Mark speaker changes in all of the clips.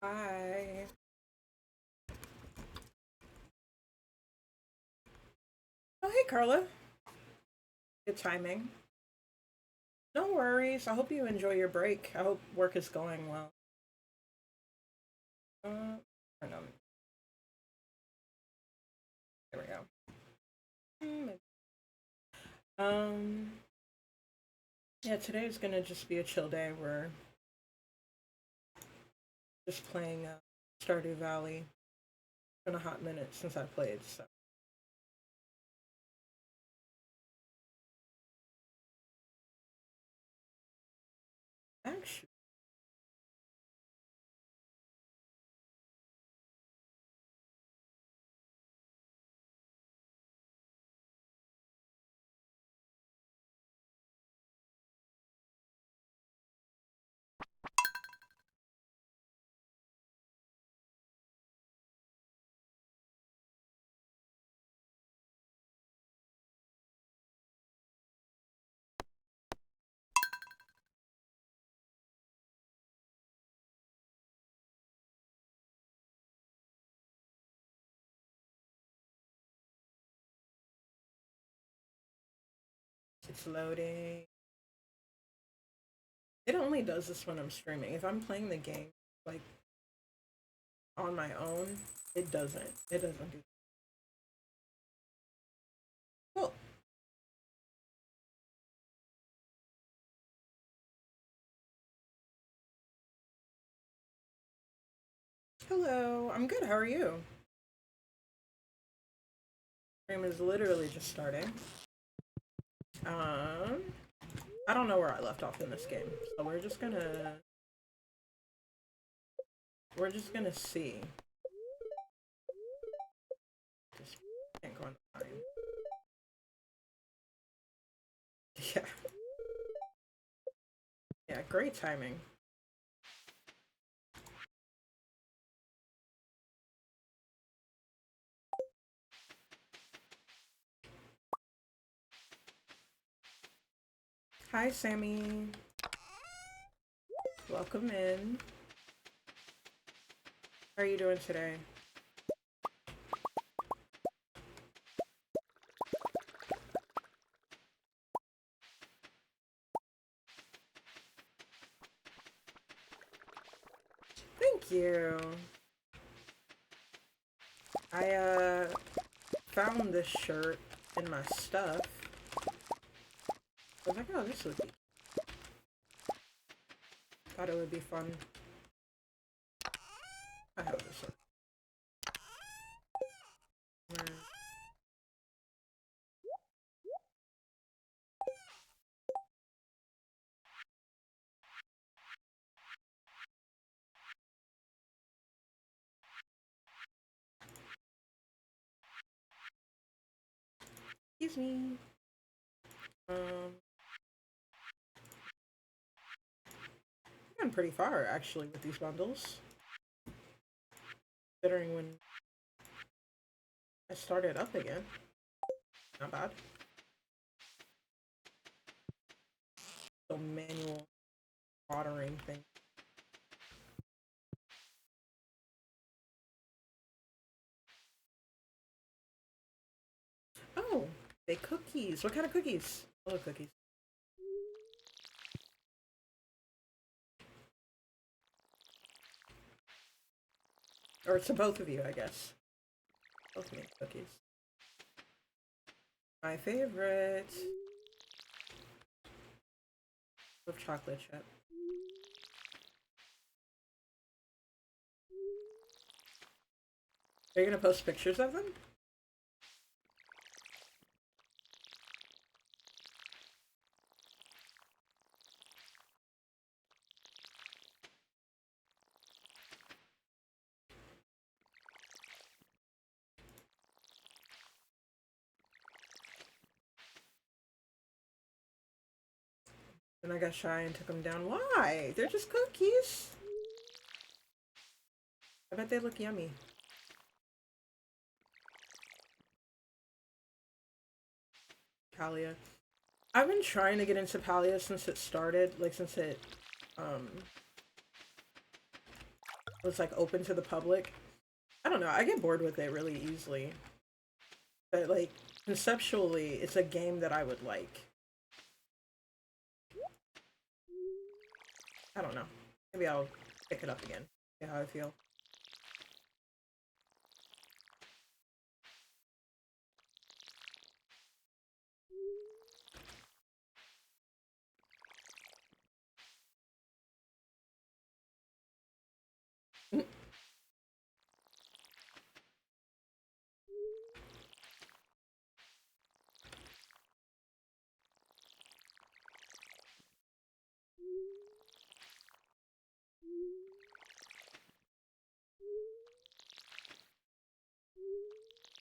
Speaker 1: Hi. Oh, hey, Carla. Good timing. No worries. I hope you enjoy your break. I hope work is going well. I don't know. There we go. Um, yeah, today's gonna just be a chill day. We're just playing Stardew Valley. It's been a hot minute since I played, so. Actually, it's loading. It only does this when I'm streaming. If I'm playing the game, like, on my own, it doesn't. It doesn't do. Well, hello. I'm good. How are you? Stream is literally just starting. Um, I don't know where I left off in this game, so we're just gonna see. Just can't go on the line. Yeah, yeah, great timing. Hi, Sammy. Welcome in. How are you doing today? Thank you. I found this shirt in my stuff. I was like, oh, this would be. Thought it would be fun. I have this shirt. Excuse me. Um, I've gone pretty far actually with these bundles. Considering when I started up again. Not bad. So manual watering thing. Oh, they cookies. What kind of cookies? I love cookies. Or to both of you, I guess. Both make cookies. My favorite. Love chocolate chip. Are you gonna post pictures of them? Then I got shy and took them down. Why? They're just cookies. I bet they look yummy. Palia. I've been trying to get into Palia since it started, like since it was like open to the public. I don't know, I get bored with it really easily. But like conceptually, it's a game that I would like. I don't know. Maybe I'll pick it up again. See how I feel.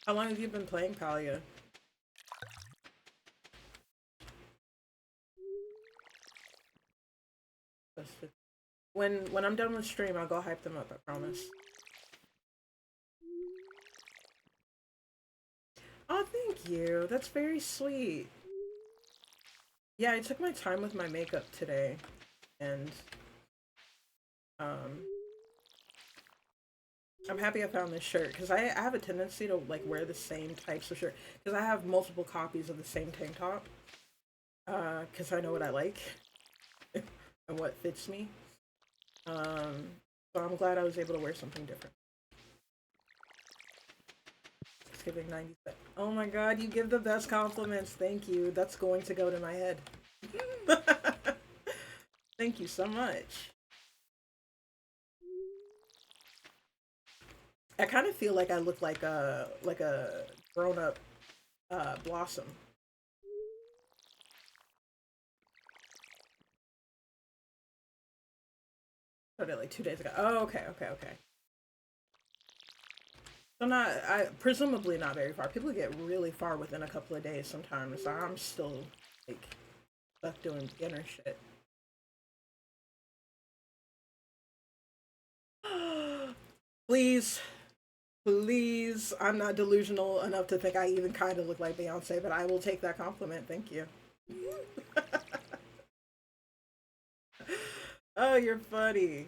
Speaker 1: How long have you been playing Palia? When I'm done with stream, I'll go hype them up, I promise. Oh, thank you. That's very sweet. Yeah, I took my time with my makeup today, and um, I'm happy I found this shirt because I have a tendency to like wear the same types of shirt because I have multiple copies of the same tank top. Because I know what I like and what fits me. Um, so I'm glad I was able to wear something different. Giving 90. Oh my god, you give the best compliments. Thank you. That's going to go to my head. Thank you so much. I kind of feel like I look like a grown up Blossom. Oh, like 2 days ago. Oh, okay, okay, okay. So not, I presumably not very far. People get really far within a couple of days sometimes. So I'm still like stuck doing beginner shit. Please, please. I'm not delusional enough to think I even kind of look like Beyonce, but I will take that compliment. Thank you. Oh, you're funny.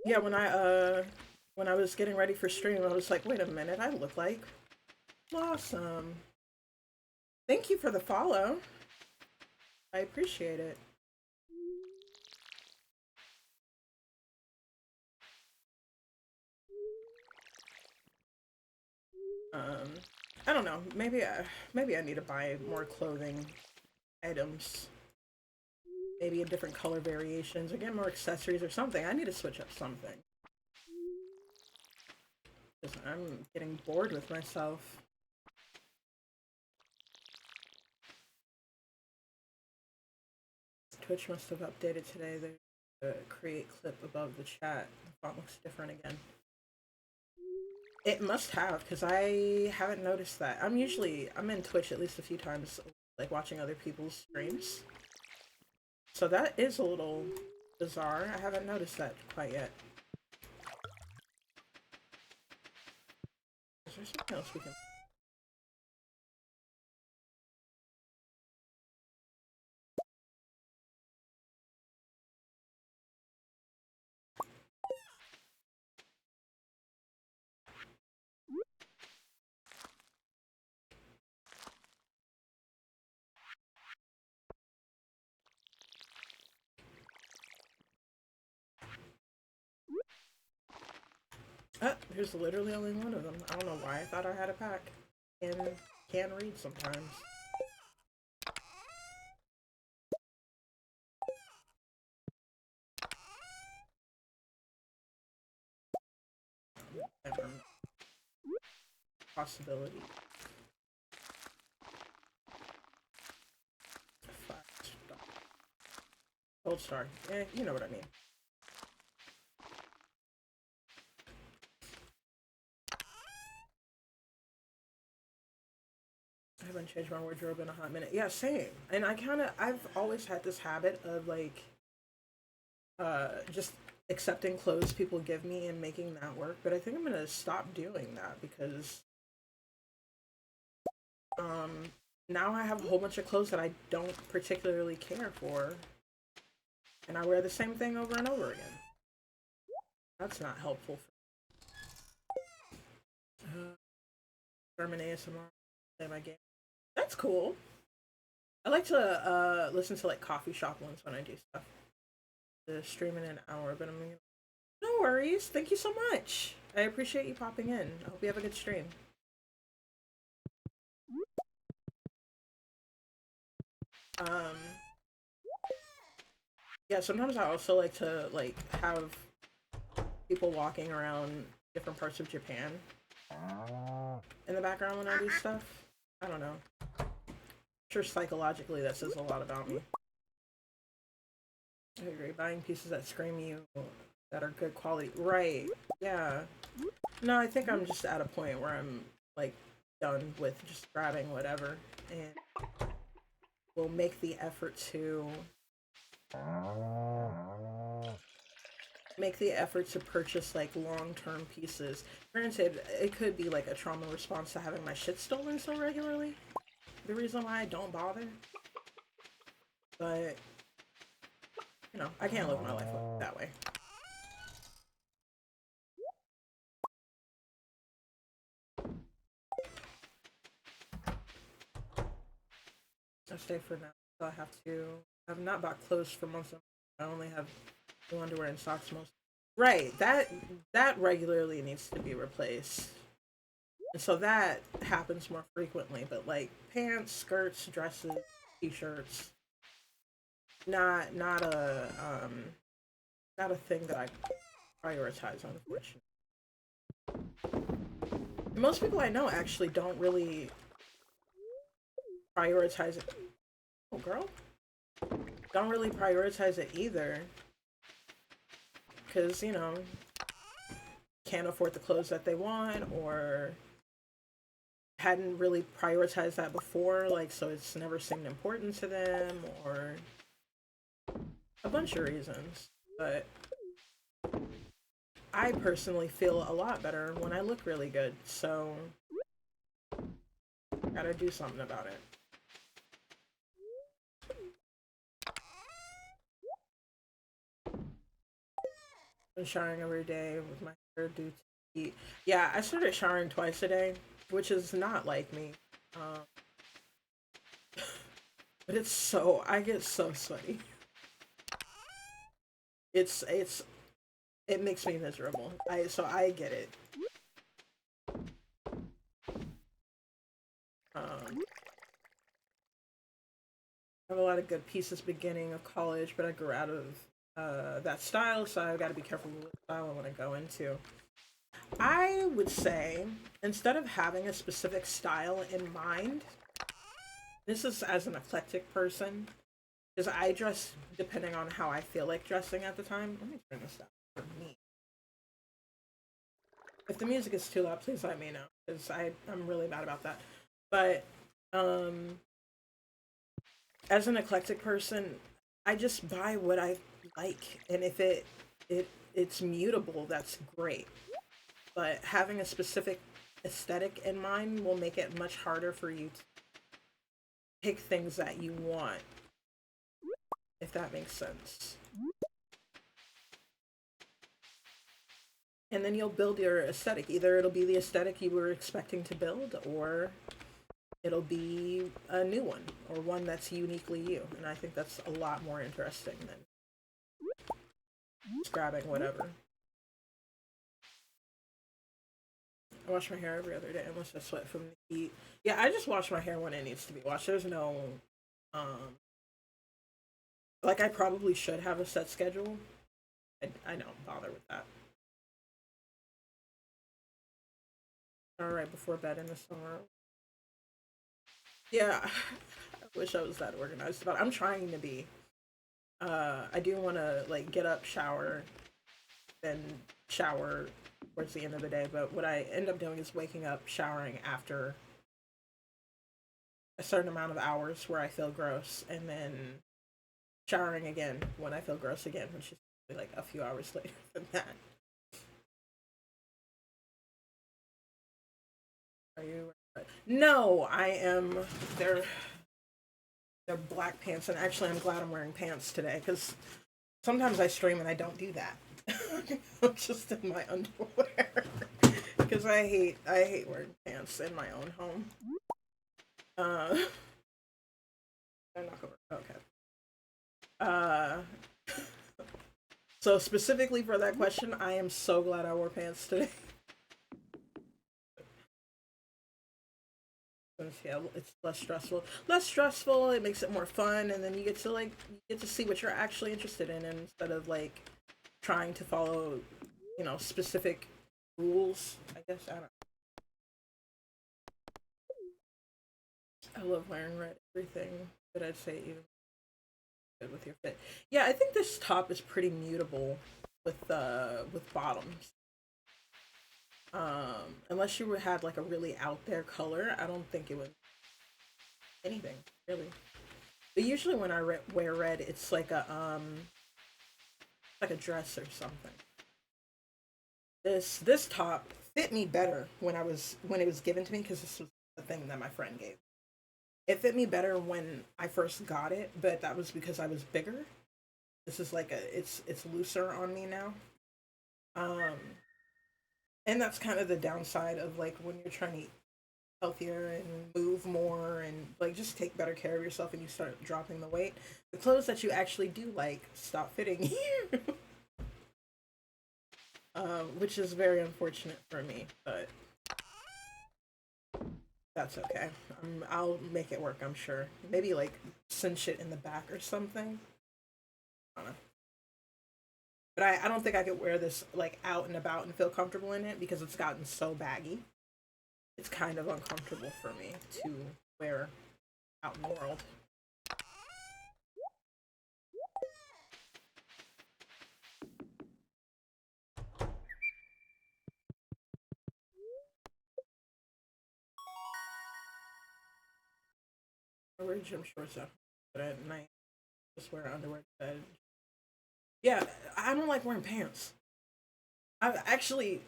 Speaker 1: Yeah, when I was getting ready for stream, I was like, wait a minute, I look like Blossom. Thank you for the follow. I appreciate it. Um, I don't know. Maybe I need to buy more clothing items. Maybe in different color variations, or get more accessories or something. I need to switch up something. Because I'm getting bored with myself. Twitch must have updated today. The create clip above the chat. The font looks different again. It must have, because I haven't noticed that. I'm in Twitch at least a few times, like watching other people's streams. So that is a little bizarre. I haven't noticed that quite yet. Is there something else we can... There's literally only one of them. I don't know why I thought I had a pack. And can read sometimes. Possibility. Gold star. You know what I mean. I haven't changed my wardrobe in a hot minute. Yeah, same. And I've always had this habit of like, just accepting clothes people give me and making that work. But I think I'm gonna stop doing that because, now I have a whole bunch of clothes that I don't particularly care for. and I wear the same thing over and over again. That's not helpful. German ASMR, play my game. That's cool. I like to listen to like coffee shop ones when I do stuff. To stream in an hour, but I'm gonna... No worries. Thank you so much. I appreciate you popping in. I hope you have a good stream. Um, yeah, sometimes I also like to like have people walking around different parts of Japan in the background when I do stuff. I don't know. I'm sure psychologically that says a lot about me. I agree. Buying pieces that scream you that are good quality. Right. Yeah. No, I think I'm just at a point where I'm like done with just grabbing whatever and will make the effort to purchase like long-term pieces. Granted, it could be like a trauma response to having my shit stolen so regularly. The reason why I don't bother. But you know, I can't live my life that way. I stay for now. So I've not bought clothes for months. I only have new underwear and socks most. Right, that regularly needs to be replaced. And so that happens more frequently, but like pants, skirts, dresses, t-shirts, not a thing that I prioritize, unfortunately. Most people I know actually don't really prioritize it. Oh, girl, don't really prioritize it either, because you know can't afford the clothes that they want or hadn't really prioritized that before, like so it's never seemed important to them or a bunch of reasons. But I personally feel a lot better when I look really good, so gotta do something about it. I'm showering every day with my hair due to heat. Yeah, I started showering twice a day, which is not like me. Um, but I get so sweaty. It's it makes me miserable. I get it. Um, I have a lot of good pieces beginning of college, but I grew out of that style, so I've got to be careful with what style I want to go into. I would say instead of having a specific style in mind, this is as an eclectic person, because I dress depending on how I feel like dressing at the time. Let me turn this down for me. If the music is too loud, please let me know, because I'm really bad about that. But um, as an eclectic person, I just buy what I like, and if it's mutable, that's great. But having a specific aesthetic in mind will make it much harder for you to pick things that you want, if that makes sense. And then you'll build your aesthetic. Either it'll be the aesthetic you were expecting to build, or it'll be a new one, or one that's uniquely you. And I think that's a lot more interesting than just grabbing whatever. I wash my hair every other day unless I sweat from the heat. Yeah, I just wash my hair when it needs to be washed. There's no, um, like I probably should have a set schedule. I don't bother with that. All right, before bed in the summer. Yeah, I wish I was that organized about it. I'm trying to be. I do want to like get up, shower, then shower towards the end of the day. But what I end up doing is waking up, showering after a certain amount of hours where I feel gross, and then showering again when I feel gross again, which is like a few hours later than that. Are you? No, I am. They're they're black pants, and actually, I'm glad I'm wearing pants today because sometimes I stream and I don't do that. I'm just in my underwear because I hate wearing pants in my own home. Uh, I knock over. Okay. Uh, so specifically for that question, I am so glad I wore pants today. Yeah, it's less stressful. Less stressful. It makes it more fun, and then you get to see what you're actually interested in, instead of like trying to follow, specific rules. I guess I don't. I love wearing red everything, but I'd say even good with your fit. Yeah, I think this top is pretty mutable with bottoms. Unless you had like a really out there color, I don't think it would anything really. But usually when wear red, it's like a dress or something. This top fit me better when it was given to me, because this was the thing that my friend gave. It fit me better when I first got it, but that was because I was bigger. This is like it's looser on me now. Um, and that's kind of the downside of like when you're trying to eat healthier and move more and like just take better care of yourself, and you start dropping the weight. The clothes that you actually do like stop fitting you, which is very unfortunate for me, but that's okay. I'll make it work, I'm sure. Maybe like cinch it in the back or something. I don't know. But I don't think I could wear this like out and about and feel comfortable in it, because it's gotten so baggy. It's kind of uncomfortable for me to wear out in the world. I wear gym shorts out, but at night just wear underwear to bed. Yeah, I don't like wearing pants. I actually,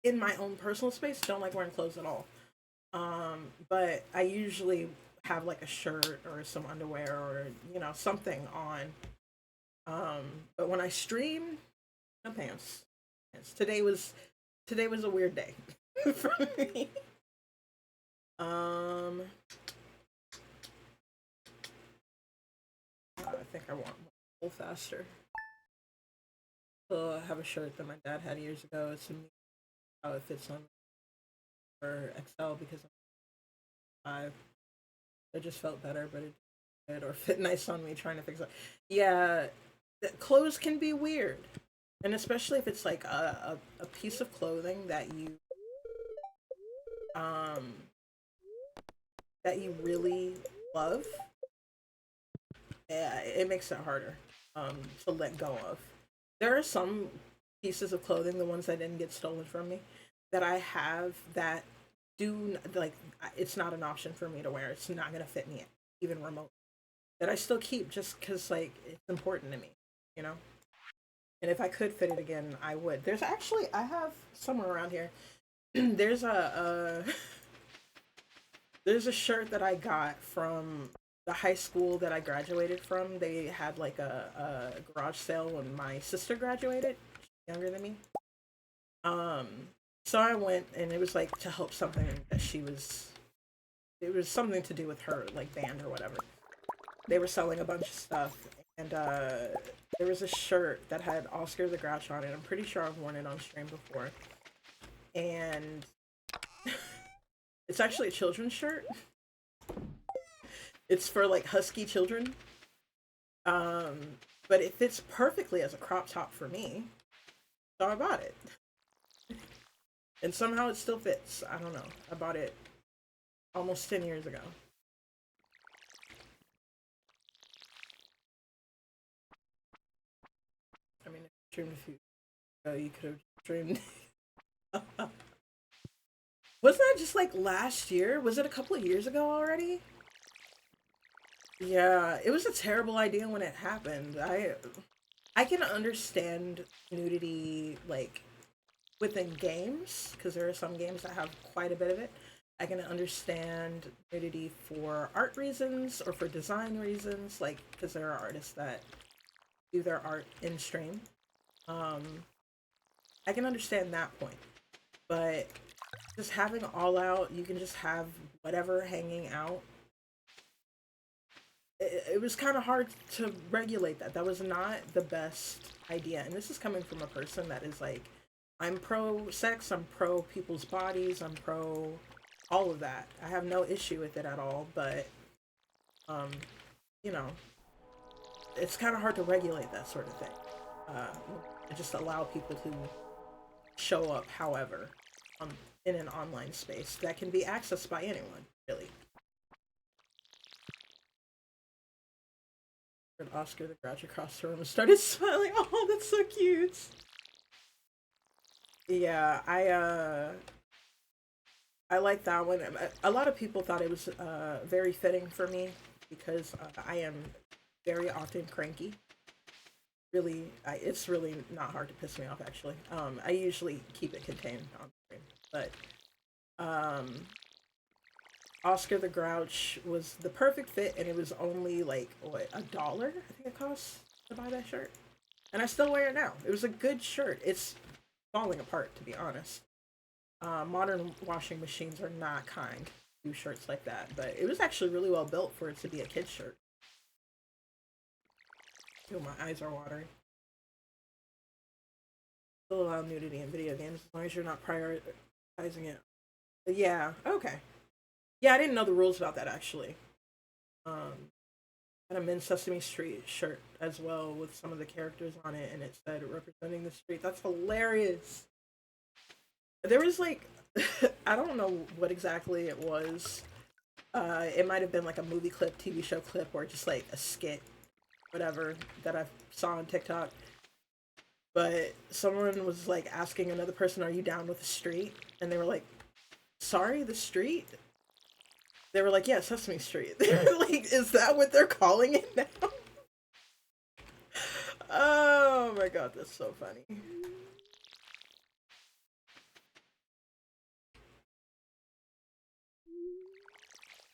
Speaker 1: in my own personal space, don't like wearing clothes at all. But I usually have like a shirt or some underwear or something on. But when I stream, no pants. Pants. Today was a weird day for me. Um, I think I want more faster. So I have a shirt that my dad had years ago. It's a how it fits on for XL because I'm 5. It just felt better, but it did or fit nice on me trying to fix it. Yeah, clothes can be weird, and especially if it's like a piece of clothing um that you really love. Yeah, it makes it harder to let go of. There are some pieces of clothing, the ones that didn't get stolen from me, that I have that do like it's not an option for me to wear. It's not gonna fit me even remote. That I still keep just because like it's important to me, you know. And if I could fit it again, I would. There's actually I have somewhere around here. there's a there's a shirt that I got from the high school that I graduated from. They had like a garage sale when my sister graduated. She's younger than me. Um, so I went, and it was like to help something that she was. It was something to do with her like band or whatever. They were selling a bunch of stuff, and there was a shirt that had Oscar the Grouch on it. I'm pretty sure I've worn it on stream before, and it's actually a children's shirt. It's for like husky children. Um, but it fits perfectly as a crop top for me, so I bought it. And somehow it still fits. I don't know. I bought it almost 10 years ago. I mean, if you streamed a few ago, you could have streamed. Wasn't that just like last year? Was it a couple of years ago already? Yeah, it was a terrible idea when it happened. I can understand nudity like within games, because there are some games that have quite a bit of it. I can understand nudity for art reasons or for design reasons, like because there are artists that do their art in stream. Um, I can understand that point, but just having all out, you can just have whatever hanging out. It was kind of hard to regulate that. That was not the best idea. And this is coming from a person that is like, I'm pro sex, I'm pro people's bodies, I'm pro all of that. I have no issue with it at all, but um, you know, it's kind of hard to regulate that sort of thing. Just allow people to show up, however, in an online space that can be accessed by anyone, really. And Oscar the Grouch across the room started smiling. Oh, that's so cute. Yeah, I like that one. A lot of people thought it was very fitting for me because I am very often cranky. Really, it's really not hard to piss me off. Actually, I usually keep it contained on screen, but um, Oscar the Grouch was the perfect fit, and it was only like what, $1? I think it costs to buy that shirt, and I still wear it now. It was a good shirt. It's falling apart, to be honest. Modern washing machines are not kind to shirts like that, but it was actually really well built for it to be a kid's shirt. Oh, my eyes are watering. Still allow nudity in video games as long as you're not prioritizing it. But yeah, okay. Yeah, I didn't know the rules about that actually. Had a Min Sesame Street shirt as well with some of the characters on it, and it said representing the street. That's hilarious. There was like, I don't know what exactly it was. It might have been like a movie clip, TV show clip, or just like a skit, whatever, that I saw on TikTok. But someone was like asking another person, "Are you down with the street?" And they were like, "Sorry, the street?" They were like, "Yeah, Sesame Street." They were like, "Is that what they're calling it now?" Oh my god, that's so funny.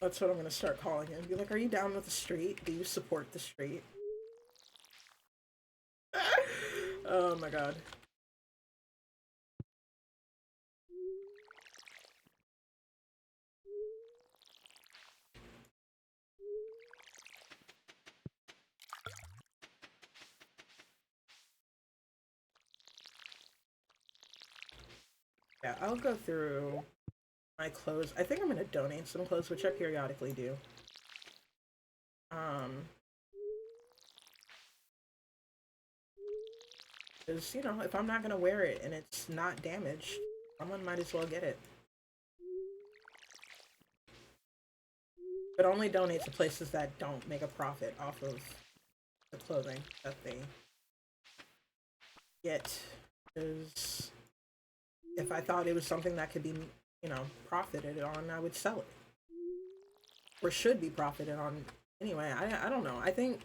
Speaker 1: That's what I'm gonna start calling him. Be like, "Are you down with the street? Do you support the street?" Oh my god. Yeah, I'll go through my clothes. I think I'm gonna donate some clothes, which I periodically do. Um, because if I'm not gonna wear it and it's not damaged, someone might as well get it. But only donate to places that don't make a profit off of the clothing that they get. Because if I thought it was something that could be, profited on, I would sell it. Or should be profited on anyway. I don't know. I think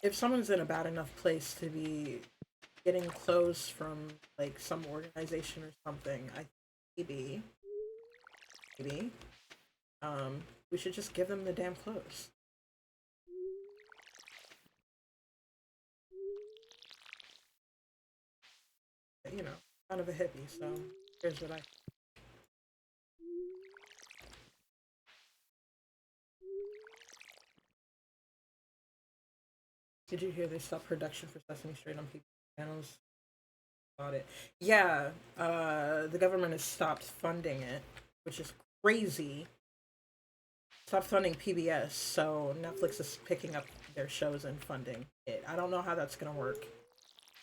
Speaker 1: if someone's in a bad enough place to be getting clothes from like some organization or something, I maybe maybe we should just give them the damn clothes. Kind of a hippie, so here's what I. Did you hear they stopped production for Sesame Street on people's channels? About it. Yeah, the government has stopped funding it, which is crazy. Stopped funding PBS, so Netflix is picking up their shows and funding it. I don't know how that's gonna work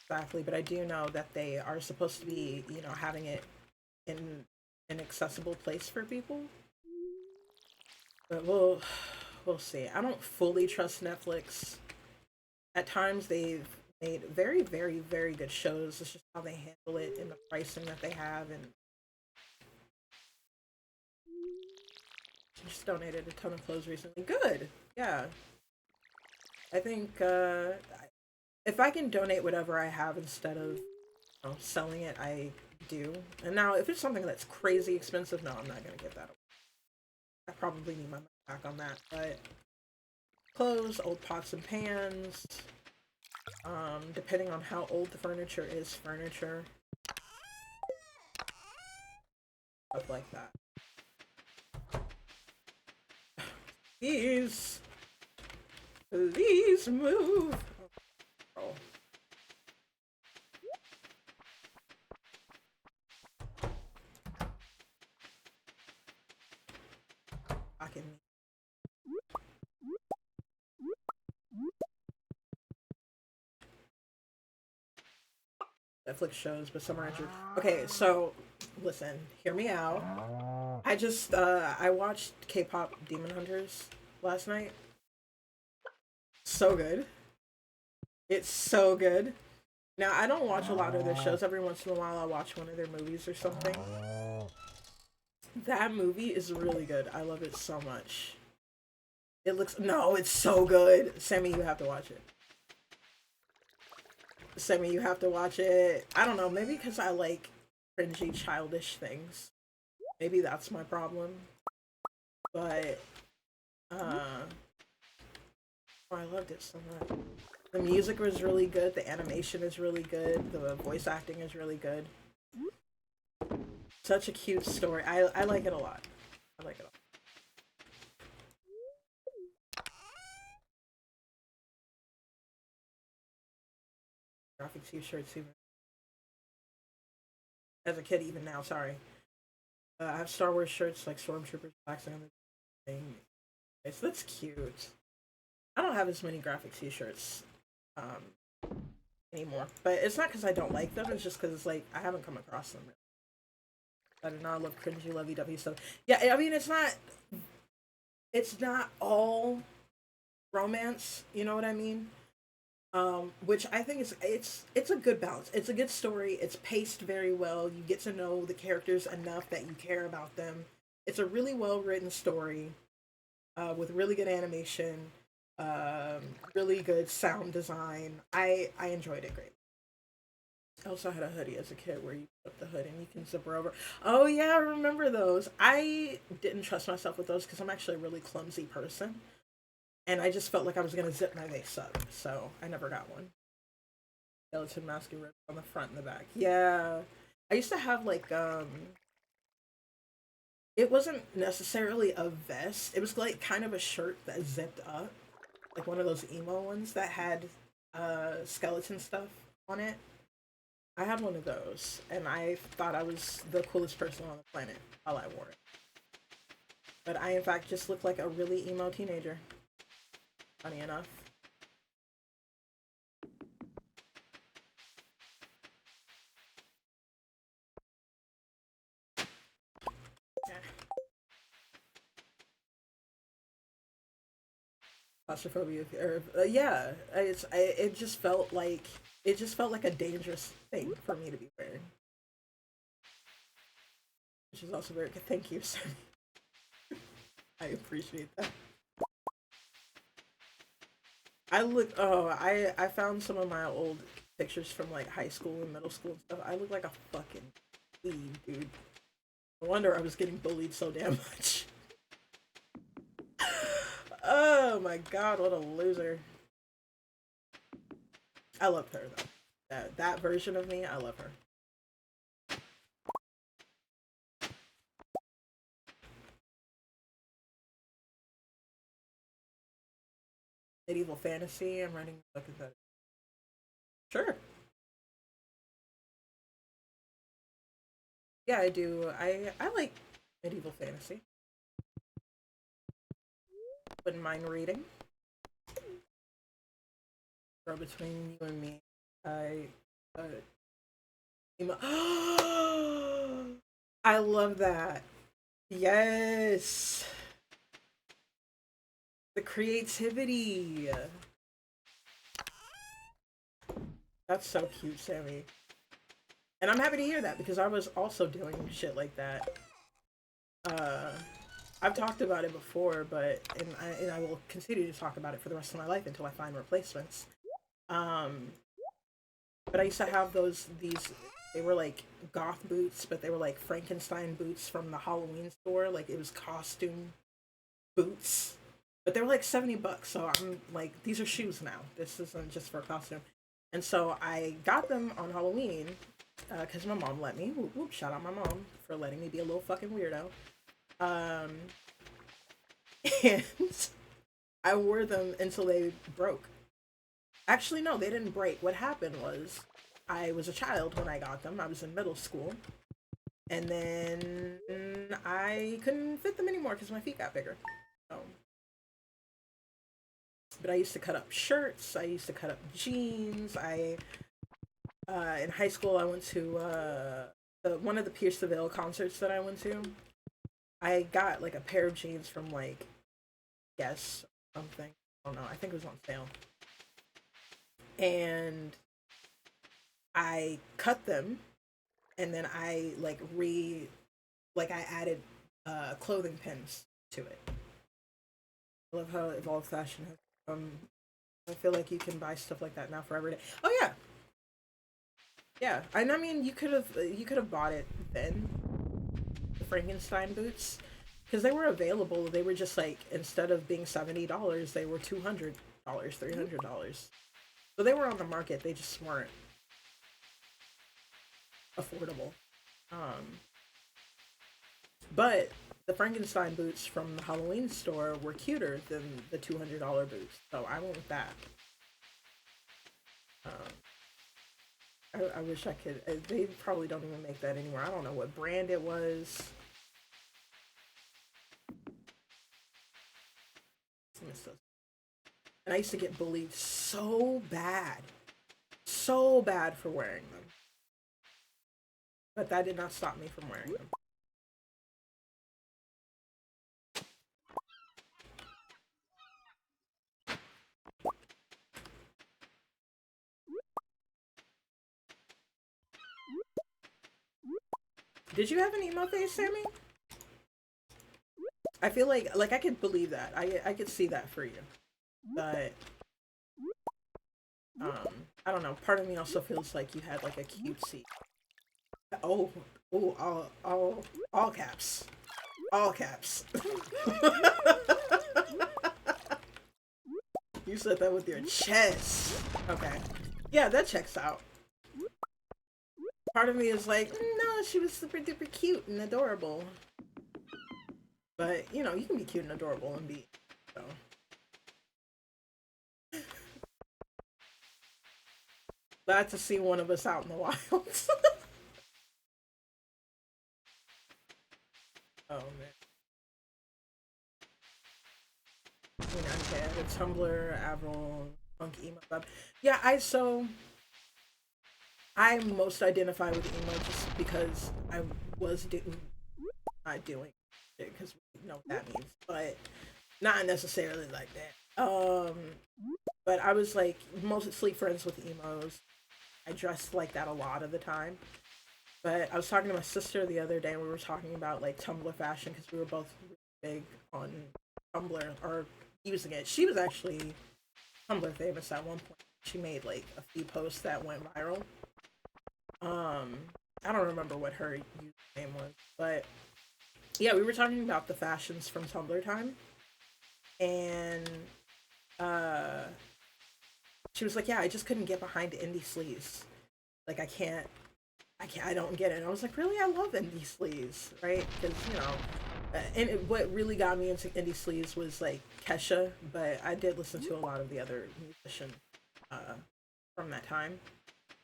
Speaker 1: exactly, but I do know that they are supposed to be, having it in an accessible place for people. But we'll see. I don't fully trust Netflix. At times they've made very, very, very good shows. It's just how they handle it and the pricing that they have, and just donated a ton of clothes recently. Good. Yeah. I think if I can donate whatever I have instead of selling it, I do. And now, if it's something that's crazy expensive, no, I'm not gonna give that away. I probably need my money back on that, but clothes, old pots and pans. Depending on how old the furniture is, furniture, stuff like that. Please, please move. Oh. Fucking Netflix shows, but some are injured. Okay, so listen, hear me out. I watched K-pop Demon Hunters last night. So good. It's so good. Now I don't watch a lot of their shows. Every once in a while, I watch one of their movies or something. That movie is really good. I love it so much. It looks no, it's so good. Sammy, you have to watch it. Sammy, you have to watch it. I don't know, maybe because I like cringy, childish things. Maybe that's my problem. But oh, I loved it so much. The music was really good. The animation is really good. The voice acting is really good. Such a cute story. I like it a lot. I like it a lot. Graphic t-shirts even as a kid, even now. Sorry, I have Star Wars shirts like Stormtroopers, Black Sand thing. Okay, so that's cute. I don't have as many graphic t-shirts anymore, but it's not because I don't like them. It's just because it's like I haven't come across them. I do not love cringy, lovey-dovey stuff. Yeah, I mean it's not all romance. You know what I mean? Which I think is it's a good balance. It's a good story. It's paced very well. You get to know the characters enough that you care about them. It's a really well written story, with really good animation, really good sound design. I enjoyed it great. I also had a hoodie as a kid where you put the hood and you can zip her over. Oh yeah, I remember those. I didn't trust myself with those because I'm actually a really clumsy person, and I just felt like I was gonna zip my face up, so I never got one. Skeleton mask and ribs on the front and the back. Yeah, I used to have like it wasn't necessarily a vest. It was like kind of a shirt that zipped up, like one of those emo ones that had skeleton stuff on it. I had one of those, and I thought I was the coolest person on the planet while I wore it. But I, in fact, just looked like a really emo teenager. Funny enough. Yeah. Claustrophobia, or yeah, it just felt like a dangerous thing for me to be wearing, which is also very good. Thank you, sir. I appreciate that. I found some of my old pictures from like high school and middle school and stuff. I look like a fucking queen, dude. No wonder I was getting bullied so damn much. Oh my god, what a loser. I love her though. That version of me, I love her. Medieval fantasy. I'm writing a book of that. Sure. Yeah, I do. I like medieval fantasy. Wouldn't mind reading. Girl, between you and me, I uh, I love that. Yes, the creativity. That's so cute, Sammy. And I'm happy to hear that because I was also doing shit like that. Uh, I've talked about it before, but and I will continue to talk about it for the rest of my life until I find replacements. Um, but I used to have these. They were like goth boots, but they were like Frankenstein boots from the Halloween store. Like it was costume boots. but they were like 70 bucks. So I'm like, these are shoes now. This isn't just for a costume. And so I got them on Halloween because my mom let me. Whoop, whoop, shout out my mom for letting me be a little fucking weirdo. Um, and I wore them until they broke. Actually, no, they didn't break. What happened was I was a child when I got them. I was in middle school. And then I couldn't fit them anymore because my feet got bigger. So, but I used to cut up shirts. I used to cut up jeans. I in high school I went to one of the Pierce the Veil concerts that I went to. I got like a pair of jeans from like Guess something. I don't know. I think it was on sale. And I cut them and then I I added clothing pins to it. I love how evolved fashion has become. I feel like you can buy stuff like that now for every day. Oh yeah, yeah. And I mean, you could have bought it then, the Frankenstein boots, because they were available. They were just like instead of being $70, they were $200, $300. So they were on the market. They just weren't affordable. Um, but the Frankenstein boots from the Halloween store were cuter than the $200 boots. So I went with that. Um, I wish I could. They probably don't even make that anymore. I don't know what brand it was. And I used to get bullied so bad for wearing them. But that did not stop me from wearing them. Did you have an emo phase, Sammy? I feel like I could believe that. I could see that for you. But I don't know. Part of me also feels like you had like a cutesy. Oh, oh, all caps, all caps. You said that with your chest. Okay, yeah, that checks out. Part of me is like, no, she was super duper cute and adorable. But you know, you can be cute and adorable and be so. Glad to see one of us out in the wild. Oh man. You know, okay, the Tumblr, Avril, Punk Emo Club. Yeah, I most identify with emo just because I was not doing it because we know what that means, but not necessarily like that. But I was like mostly friends with emos. I dressed like that a lot of the time. But I was talking to my sister the other day and we were talking about like Tumblr fashion because we were both big on Tumblr or using it. She was actually Tumblr famous at one point. She made like a few posts that went viral. Um, I don't remember what her username was, but yeah, we were talking about the fashions from Tumblr time, and uh, she was like, "Yeah, I just couldn't get behind indie sleaze. Like, I don't get it." And I was like, "Really? I love indie sleaze, right? Because you know." And what really got me into indie sleaze was like Kesha, but I did listen to a lot of the other musicians uh, from that time.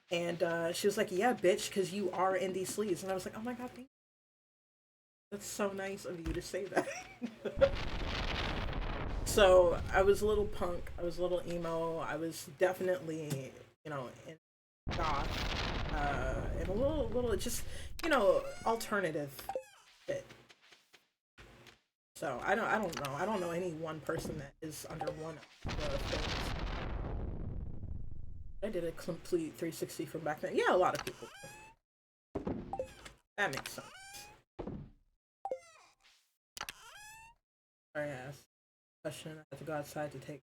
Speaker 1: And she was like, "Yeah, bitch, because you are indie sleaze." And I was like, "Oh my god, thank that's so nice of you to say that." So I was a little punk. I was a little emo. I was definitely, in goth, and a little, just, alternative bit. So I don't know. I don't know any one person that is under one of the things. I did a complete 360 from back then. Yeah, a lot of people. That makes sense. Sorry, I asked a question. I have to go outside to take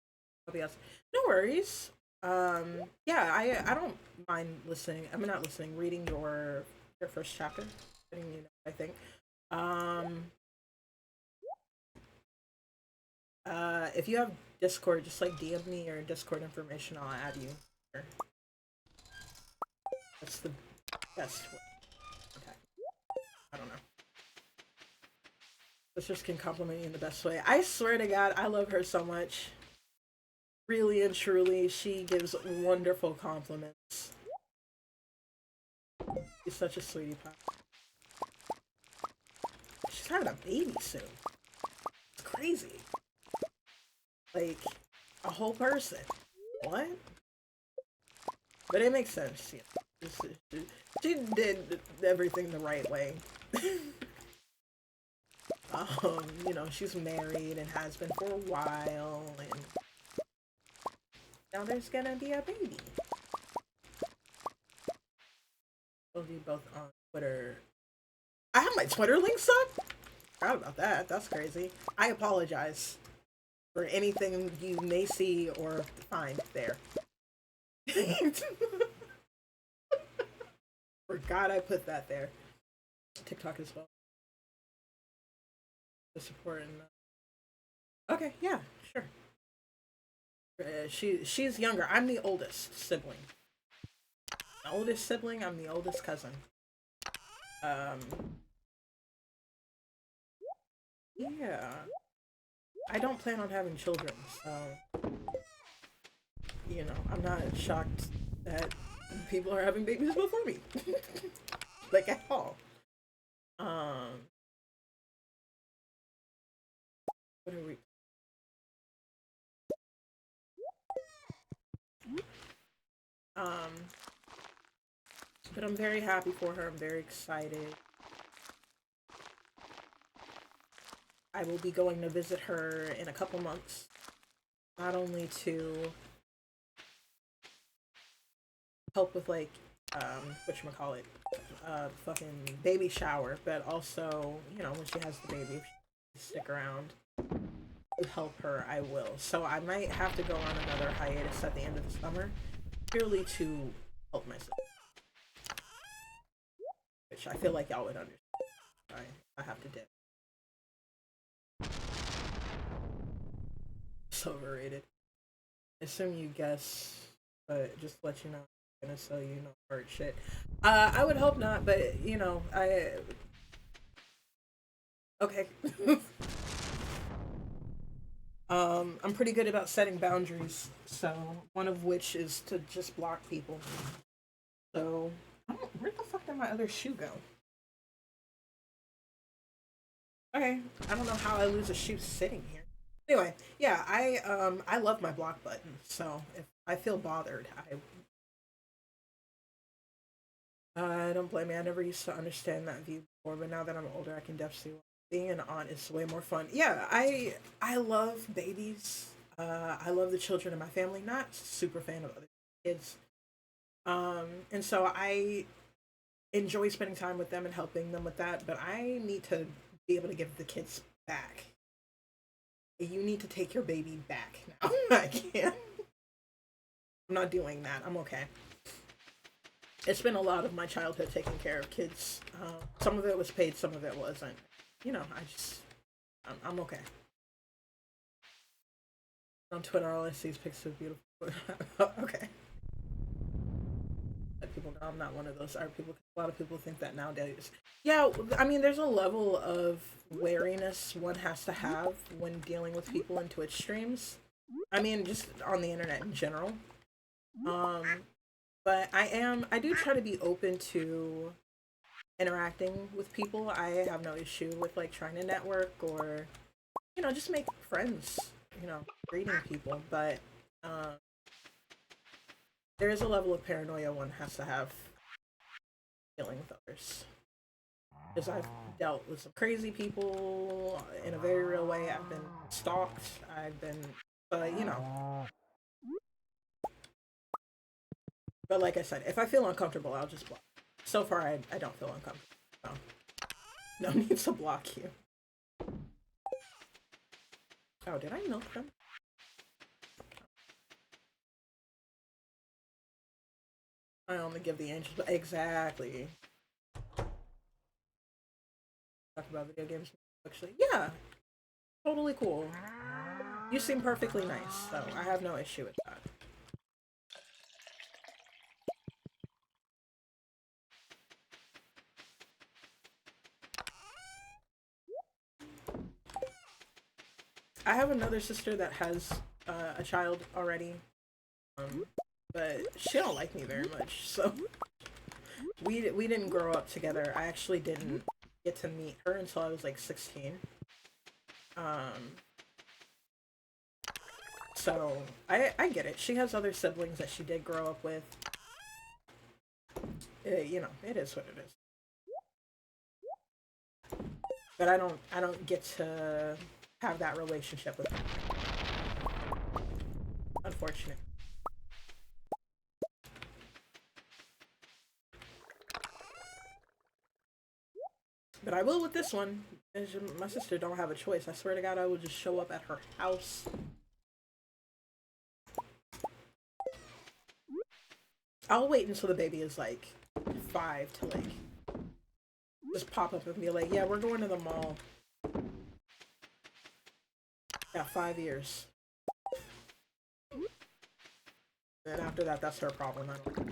Speaker 1: somebody else. No worries. Yeah, I don't mind listening. I mean, not listening. Reading your first chapter. Reading, I think. Um, If you have Discord, just like DM me your Discord information. I'll add you. That's the best way. Okay. I don't know. Sisters can compliment you in the best way. I swear to God, I love her so much. Really and truly, she gives wonderful compliments. She's such a sweetie pie. She's having a baby soon. It's crazy. Like, a whole person. What? But it makes sense. Yeah. She did everything the right way. You know, she's married and has been for a while, and now there's gonna be a baby. We'll be both on Twitter. I have my Twitter links up? Forgot about that. That's crazy. I apologize for anything you may see or find there. Forgot I put that there. TikTok as well. The support and okay, yeah, sure. She's younger. I'm the oldest sibling. The oldest sibling. I'm the oldest cousin. Yeah. I don't plan on having children, so you know, I'm not shocked that people are having babies before me. Like at all. What are we? Um, but I'm very happy for her. I'm very excited. I will be going to visit her in a couple months. Not only to help with like whatchamacallit, fucking baby shower, but also, you know, when she has the baby, if she stick around to help her, I will. So I might have to go on another hiatus at the end of the summer, purely to help myself. Which I feel like y'all would understand. I have to dip. It's overrated. I assume you guess, but just to let you know, I'm gonna sell you no hard shit. I would hope not, but you know, okay. I'm pretty good about setting boundaries, so one of which is to just block people. So, where the fuck did my other shoe go? Okay, I don't know how I lose a shoe sitting here. Anyway, yeah, I love my block button. So if I feel bothered, I don't blame me. I never used to understand that view before, but now that I'm older, I can definitely see being an aunt is way more fun. Yeah, I love babies. I love the children in my family. Not super fan of other kids. And so I enjoy spending time with them and helping them with that. But I need to be able to give the kids back. You need to take your baby back now. I can't. I'm not doing that. I'm okay. It's been a lot of my childhood taking care of kids. Some of it was paid, some of it wasn't. You know, I'm okay. On Twitter, all I see is pictures of beautiful. Okay. Let people know I'm not one of those art people. A lot of people think that nowadays. Yeah, I mean, there's a level of wariness one has to have when dealing with people in Twitch streams. I mean, just on the internet in general. Um, but I do try to be open to interacting with people. I have no issue with like trying to network or, you know, just make friends, you know, greeting people. But there is a level of paranoia one has to have dealing with others. Because I've dealt with some crazy people in a very real way. I've been stalked. I've been, you know. But like I said, if I feel uncomfortable, I'll just block. So far, I don't feel uncomfortable. So, no need to block you. Oh, did I milk them? I only give the angels. Exactly. Talk about video games. Actually, yeah. Totally cool. You seem perfectly nice, so I have no issue with that. I have another sister that has a child already, but she don't like me very much. So we didn't grow up together. I actually didn't get to meet her until I was like 16. Um, so I get it. She has other siblings that she did grow up with. You know, it is what it is. But I don't get to have that relationship with her. Unfortunate. But I will with this one. My sister don't have a choice. I swear to God, I will just show up at her house. I'll wait until the baby is like 5 to like just pop up and be like, "Yeah, we're going to the mall." Yeah, 5 years. And after that, that's her problem. I don't.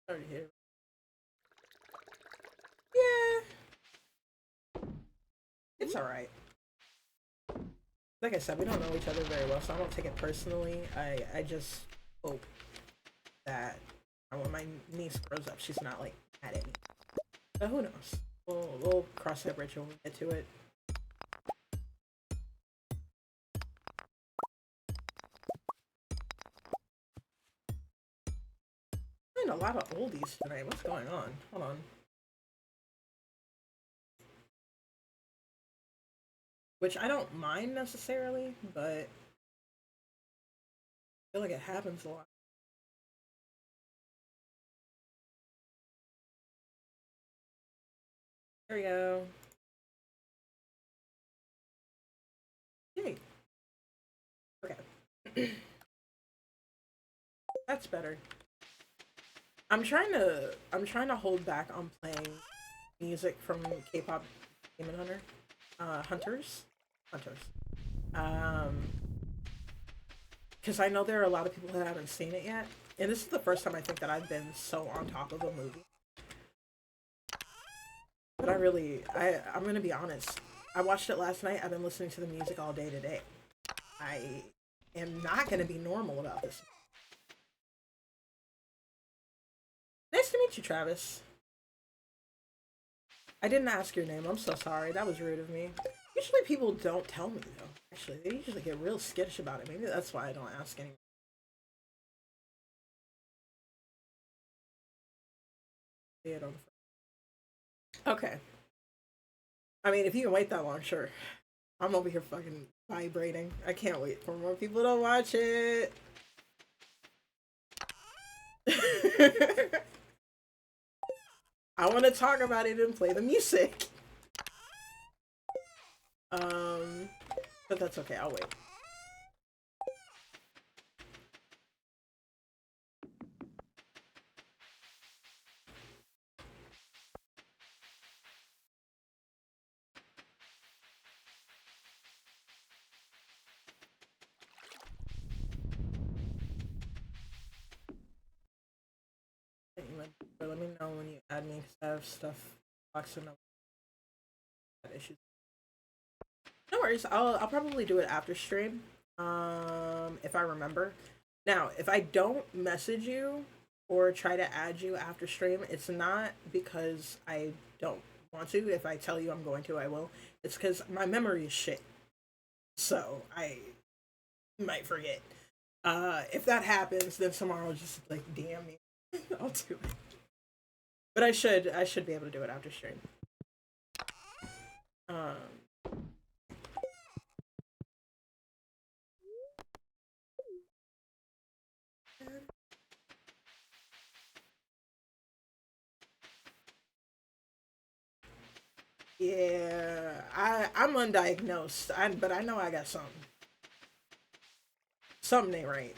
Speaker 1: Sorry to hear. Yeah, it's all right. Like I said, we don't know each other very well, so I don't take it personally. I just hope that when my niece grows up, she's not like mad at me. But who knows? We'll cross that bridge when we get to it. I'm a lot of oldies tonight. What's going on? Hold on. Which I don't mind necessarily, but I feel like it happens a lot. There we go. Yay. Okay. That's better. I'm trying to hold back on playing music from K-pop Demon Hunter. Hunters. Hunters. Um because I know there are a lot of people that haven't seen it yet. And this is the first time I think that I've been so on top of a movie. But I'm gonna be honest. I watched it last night. I've been listening to the music all day today. I am not gonna be normal about this. Nice to meet you, Travis. I didn't ask your name. I'm so sorry. That was rude of me. Usually people don't tell me though. Actually, they usually get real skittish about it. Maybe that's why I don't ask anymore. Okay. I mean, if you can wait that long, sure. I'm over here fucking vibrating. I can't wait for more people to watch it. I want to talk about it and play the music. Um, but that's okay. I'll wait. Let me know when you add me because I have stuff boxing up issues. No worries. I'll probably do it after stream. If I remember. Now, if I don't message you or try to add you after stream, it's not because I don't want to. If I tell you I'm going to, I will. It's because my memory is shit. So I might forget. If that happens, then tomorrow I'll just like DM me. I'll do it. But I should be able to do it after stream. Um, yeah, I'm undiagnosed. But I know I got something. something ain't right.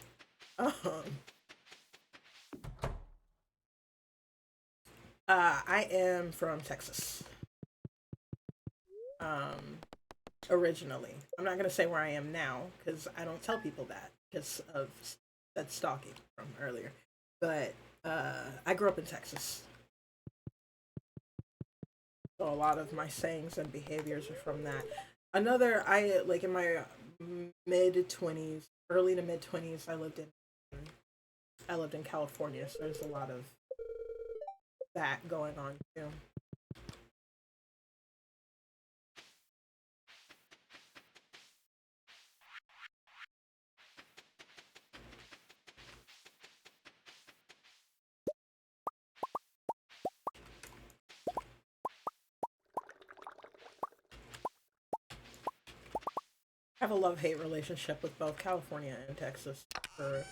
Speaker 1: I am from Texas. Um, Originally, I'm not gonna say where I am now because I don't tell people that because of that stalking from earlier. But I grew up in Texas, so a lot of my sayings and behaviors are from that. Another, I like in my mid 20s, early to mid 20s, I lived in California, so there's a lot of that going on too. I have a love hate relationship with both California and Texas for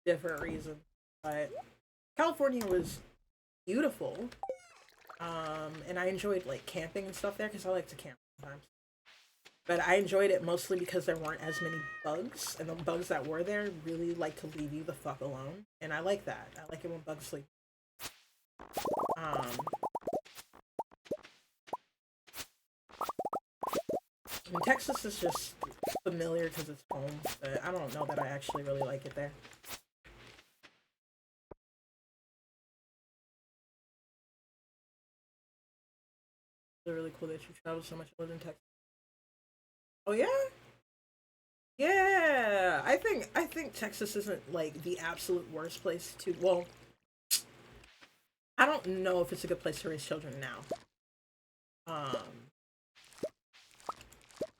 Speaker 1: different reasons. But California was beautiful, and I enjoyed like camping and stuff there because I like to camp sometimes. But I enjoyed it mostly because there weren't as many bugs, and the bugs that were there really like to leave you the fuck alone, and I like that. I like it when bugs leave. Um, and Texas is just familiar because it's home, but I don't know that I actually really like it there. It's really cool that you travel so much. I live in Texas. Oh yeah, yeah. I think Texas isn't like the absolute worst place to. Well, I don't know if it's a good place to raise children now. Um,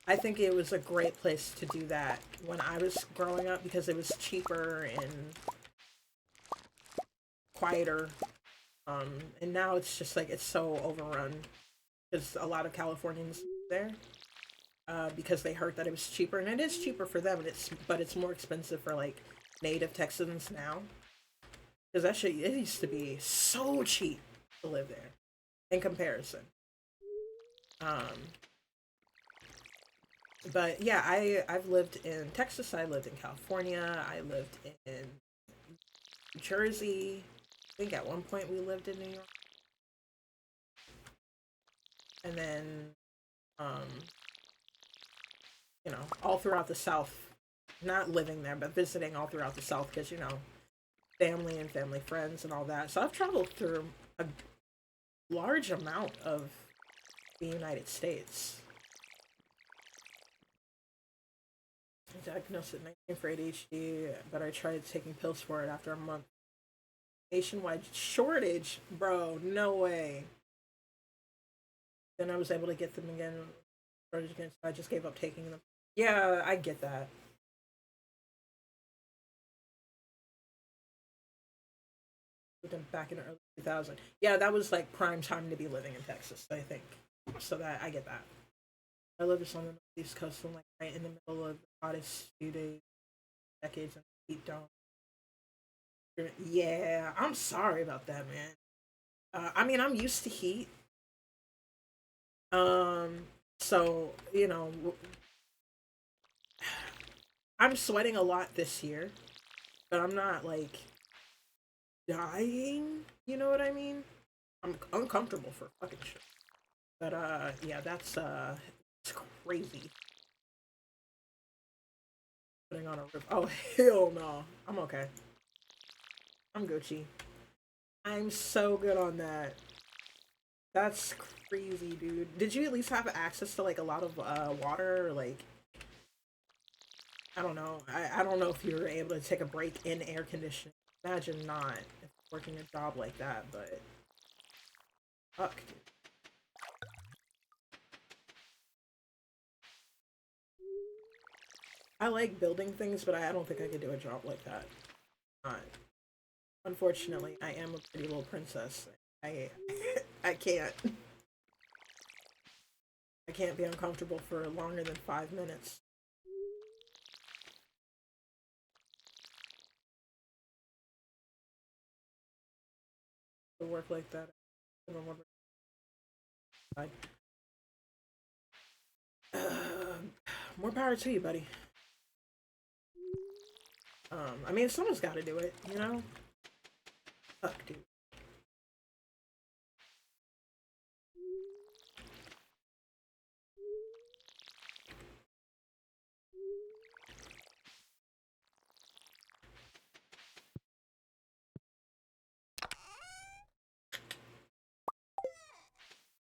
Speaker 1: I think it was a great place to do that when I was growing up because it was cheaper and quieter. And now it's just like it's so overrun because a lot of Californians there because they heard that it was cheaper, and it is cheaper for them. And it's more expensive for like native Texans now because that shit it used to be so cheap to live there in comparison. Um, but yeah, I've lived in Texas. I lived in California. I lived in New Jersey. I think at one point we lived in New York, and then um, all throughout the South. Not living there, but visiting all throughout the South because family and family friends and all that. So I've traveled through a large amount of the United States. Diagnosed at 19 for ADHD, but I tried taking pills for it after a month. Nationwide shortage, bro. No way. Then I was able to get them again. Shortage again, so I just gave up taking them. Yeah, I get that. Back in the early 2000s. Yeah, that was like prime time to be living in Texas, I think. So that I get that. I lived on the East Coast, and like right in the middle of the hottest few days, decades, and heat dome. Yeah, I'm sorry about that, man. I mean, I'm used to heat. Um, so I'm sweating a lot this year, but I'm not like dying. You know what I mean? I'm uncomfortable for fucking shit. But yeah, it's crazy. Putting on a rip. Oh hell no, I'm okay. I'm Gucci. I'm so good on that. That's crazy, dude. Did you at least have access to like a lot of water? Or, like I don't know. I don't know if you were able to take a break in air conditioning. Imagine not if working a job like that, but fuck. Dude. I like building things, but I don't think I could do a job like that. Not. Unfortunately, I am a pretty little princess. I I can't. I can't be uncomfortable for longer than 5 minutes. To work like that. Uh, more power to you, buddy. I mean, someone's got to do it, you know? Fuck, dude.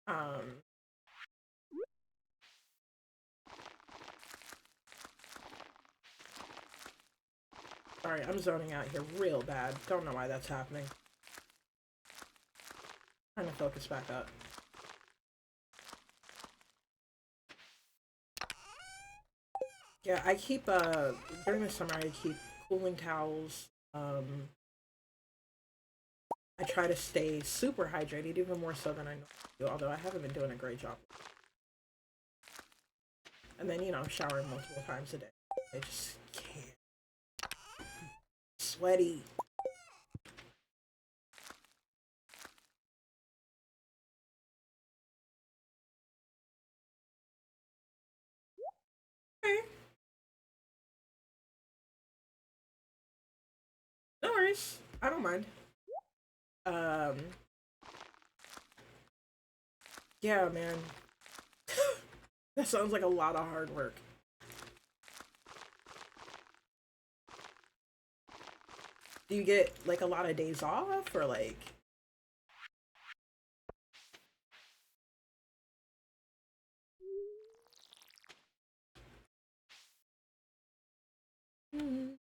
Speaker 1: Um, Sorry, I'm zoning out here real bad. Don't know why that's happening. Trying to focus back up. Yeah, I keep, during the summer, I keep cooling towels. I try to stay super hydrated, even more so than I normally do, although I haven't been doing a great job. And then, you know, showering multiple times a day. I just can't. Sweaty. Okay. No worries. I don't mind. Um, yeah, man. That sounds like a lot of hard work. Do you get like a lot of days off or like mm,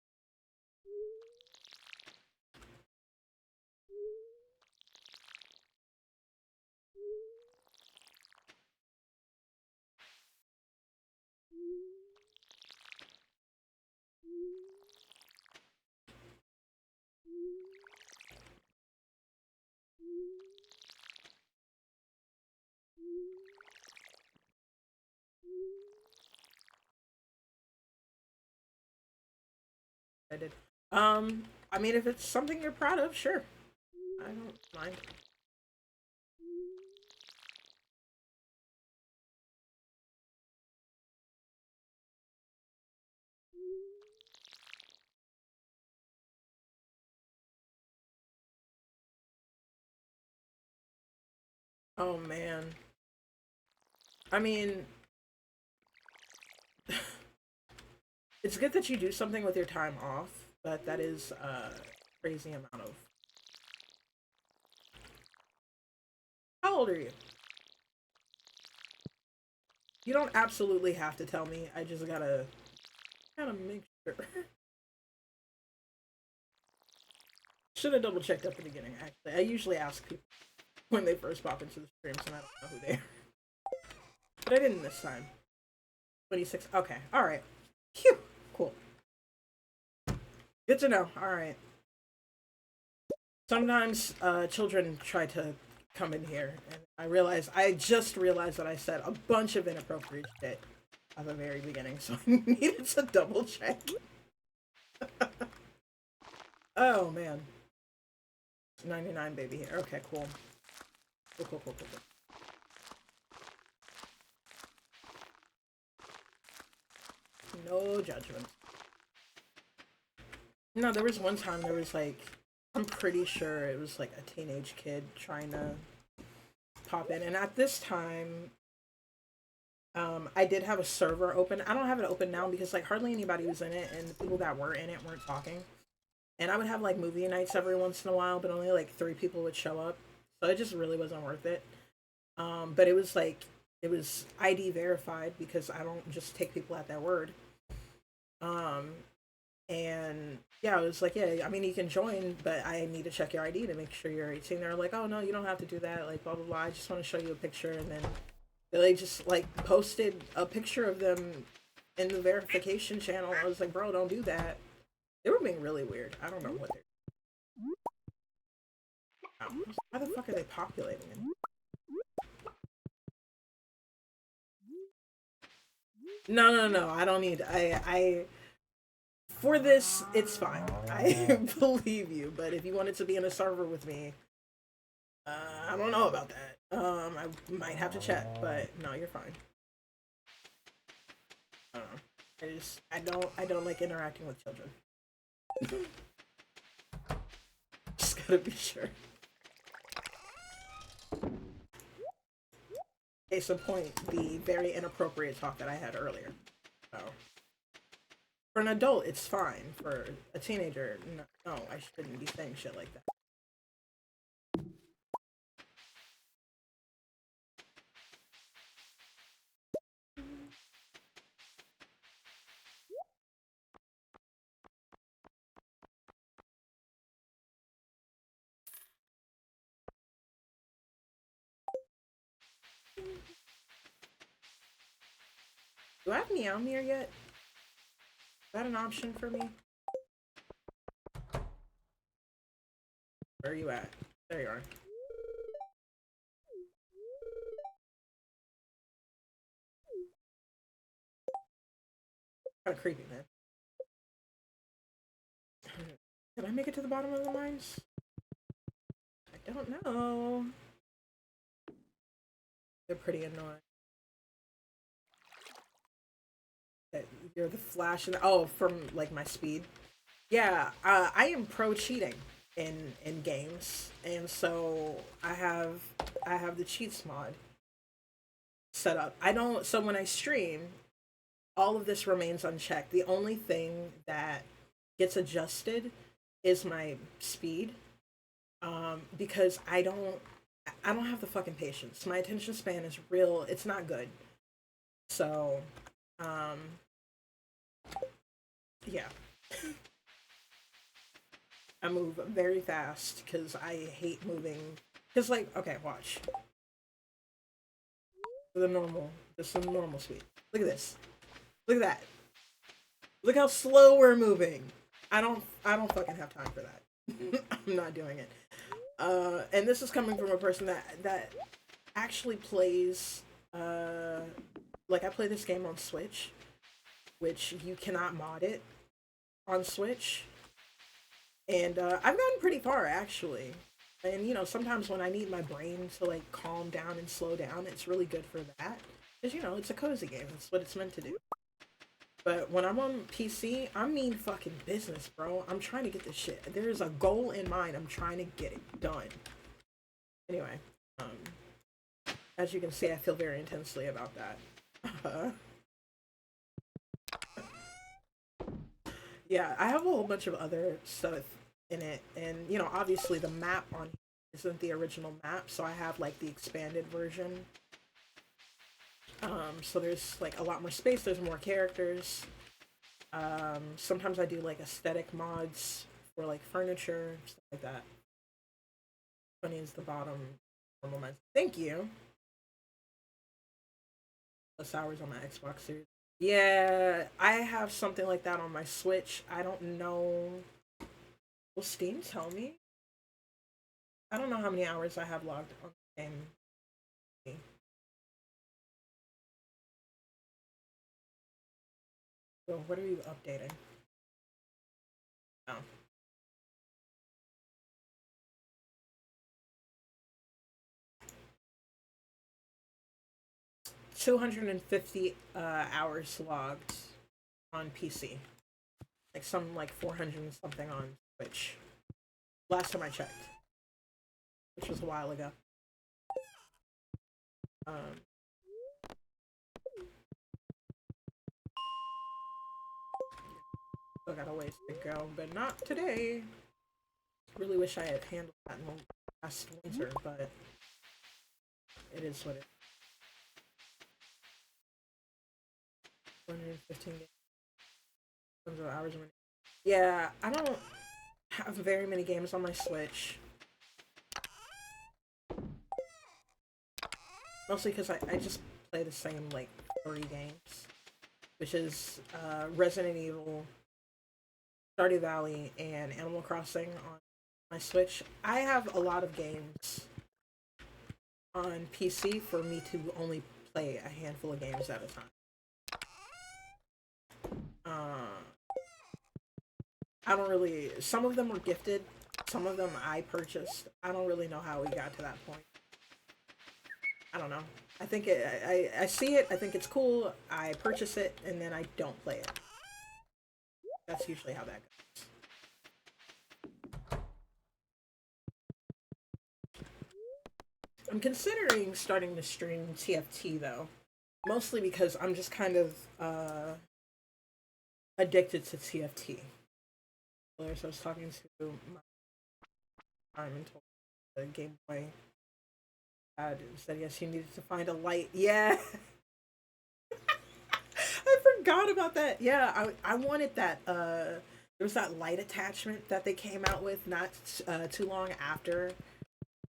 Speaker 1: I did? I mean if it's something you're proud of, sure. I don't mind. Oh man. I mean, it's good that you do something with your time off, but that is a crazy amount of. How old are you? You don't absolutely have to tell me. I just gotta make sure. Should have double checked at the beginning. Actually, I usually ask people when they first pop into the streams, and I don't know who they are. But I didn't this time. 26. Okay. All right. Phew. Cool. Good to know. All right. Sometimes children try to come in here, and I just realized that I said a bunch of inappropriate shit at the very beginning, so I needed to double check. Oh man, 99 baby here. Okay, cool. Cool, cool, cool, cool, cool. No judgment. No, there was one time there was like, I'm pretty sure it was like a teenage kid trying to pop in, and at this time, I did have a server open. I don't have it open now because like hardly anybody was in it, and the people that were in it weren't talking. And I would have like movie nights every once in a while, but only like 3 people would show up, so it just really wasn't worth it. But it was like it was ID verified because I don't just take people at their word. Um, and yeah, I was like, yeah, I mean, you can join, but I need to check your ID to make sure you're 18. They're like, oh no, you don't have to do that. Like blah blah blah. I just want to show you a picture, and then they just like posted a picture of them in the verification channel. I was like, bro, don't do that. They were being really weird. I don't know what they're. Why the fuck are they populating it? No, no, no. I don't need. For this, it's fine. I believe you. But if you wanted to be in a server with me, I don't know about that. I might have to check, but no, you're fine. I don't know. I don't like interacting with children. Just gotta be sure. Case in point, the very inappropriate talk that I had earlier. So, for an adult, it's fine. For a teenager, no, I shouldn't be saying shit like that. Do I have Meowmere yet? Is that an option for me? Where are you at? There you are. Kind of creepy, man. Can I make it to the bottom of the mines? I don't know. They're pretty annoying. You're the Flash and oh, from like my speed. Yeah, I am pro cheating in games, and so I have the cheats mod set up. I don't. So when I stream, all of this remains unchecked. The only thing that gets adjusted is my speed, because I don't have the fucking patience. My attention span is real. It's not good. So, um, yeah. I move very fast because I hate moving. Because, like, okay, watch. The normal, just some normal speed. Look at this. Look at that. Look how slow we're moving. I don't fucking have time for that. I'm not doing it. And this is coming from a person that actually plays. Like I play this game on Switch, which you cannot mod it on Switch. And I've gotten pretty far actually. And you know, sometimes when I need my brain to like calm down and slow down, it's really good for that. Because you know, it's a cozy game. That's what it's meant to do. But when I'm on PC, I mean fucking business, bro. I'm trying to get this shit. There's a goal in mind. I'm trying to get it done. Anyway, as you can see, I feel very intensely about that. Yeah, I have a whole bunch of other stuff in it, and you know, obviously the map on here isn't the original map, so I have like the expanded version. So there's like a lot more space. There's more characters. Sometimes I do like aesthetic mods for like furniture, stuff like that. Funny is the bottom normal mods. Thank you. Plus hours on my Xbox Series. Yeah, I have something like that on my Switch. I don't know. Will Steam tell me? I don't know how many hours I have logged on the game. So what are you updating? Oh. 250 hours logged on PC. Like some like 400 and something on Switch. Last time I checked, which was a while ago. Um, Still got a ways to go, but not today. Really wish I had handled that in the last winter, but it is what it is. 115 games. Tons of hours. Yeah, I don't have very many games on my Switch. Mostly because I just play the same, like, 3 games. Which is Resident Evil, Stardew Valley, and Animal Crossing on my Switch. I have a lot of games on PC for me to only play a handful of games at a time. I don't really. Some of them were gifted. Some of them I purchased. I don't really know how we got to that point. I don't know. I think I see it. I think it's cool. I purchase it and then I don't play it. That's usually how that goes. I'm considering starting to stream TFT though, mostly because I'm just kind of addicted to TFT. So I was talking to my time and told the Game Boy had said yes, he needed to find a light. Yeah, I forgot about that. Yeah, I wanted that. There was that light attachment that they came out with not too long after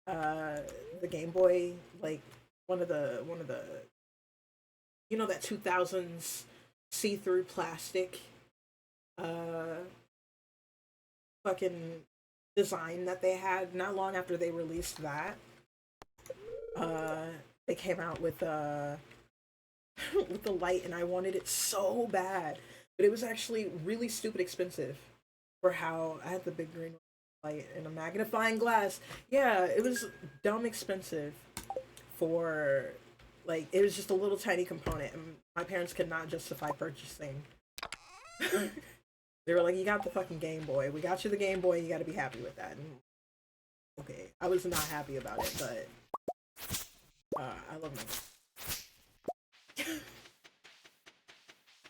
Speaker 1: uh, the Game Boy. Like one of the that 2000s see through plastic uh fucking design that they had. Not long after they released that, uh, they came out with with the light, and I wanted it so bad, but it was actually really stupid expensive for how I had the big green light and a magnifying glass. Yeah, it was dumb expensive for like it was just a little tiny component, and my parents could not justify purchasing. They were like, "You got the fucking Game Boy. We got you the Game Boy. You got to be happy with that." And okay, I was not happy about it, but I love my.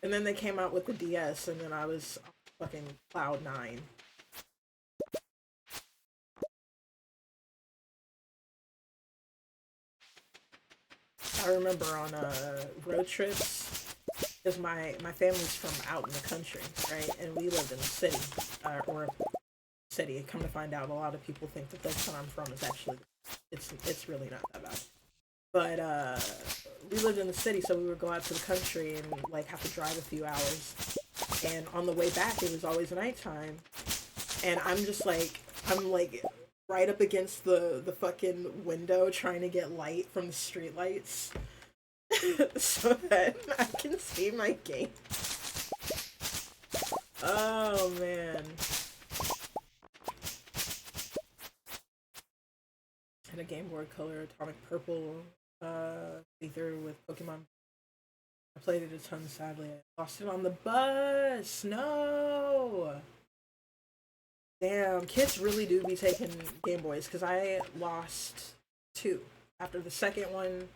Speaker 1: And then they came out with the DS, and then I was fucking cloud nine. I remember on road trips, because my family's from out in the country, right? And we lived in the city, or city. Come to find out, a lot of people think that that's where I'm from is actually it's really not that bad. But we lived in the city, so we would go out to the country and like have to drive a few hours. And on the way back, it was always nighttime, and I'm like right up against the fucking window trying to get light from the street lights so that I can see my game. Oh man. And a Game Boy Color Atomic Purple ether with Pokemon. I played it a ton, sadly. I lost it on the bus. No. Damn, kids really do be taking Game Boys because I lost two. After the second one,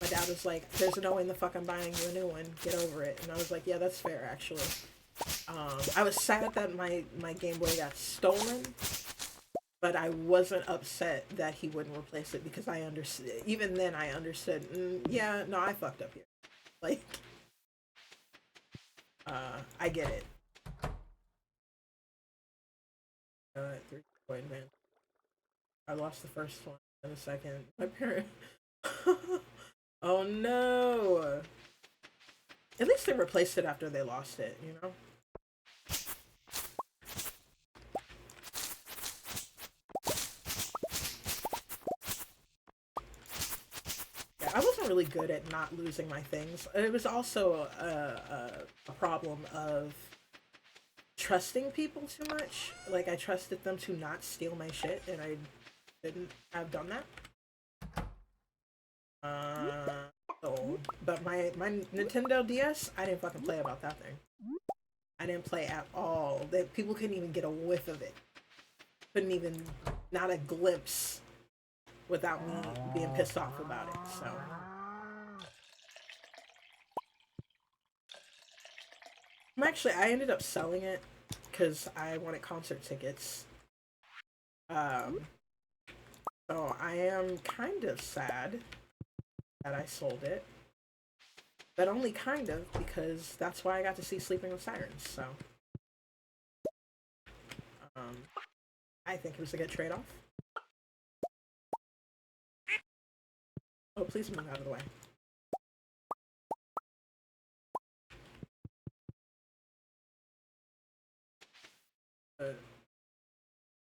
Speaker 1: my dad was like, "There's no way in the fuck I'm buying you a new one. Get over it." And I was like, "Yeah, that's fair, actually." I was sad that my Game Boy got stolen, but I wasn't upset that he wouldn't replace it because I understood. Even then, I understood. Yeah, no, I fucked up here. Like, I get it. 3 point man. I lost the first one and the second. My parent. Oh no! At least they replaced it after they lost it, you know? Yeah, I wasn't really good at not losing my things. It was also a problem of trusting people too much. Like, I trusted them to not steal my shit, and I didn't have done that. But my Nintendo DS, I didn't fucking play about that thing. I didn't play at all. People couldn't even get a whiff of it. Couldn't even, not a glimpse without me being pissed off about it. So I ended up selling it because I wanted concert tickets. Um, so I am kind of sad that I sold it, but only kind of because that's why I got to see Sleeping with Sirens. So um, I think it was a good trade-off. Oh, please move out of the way.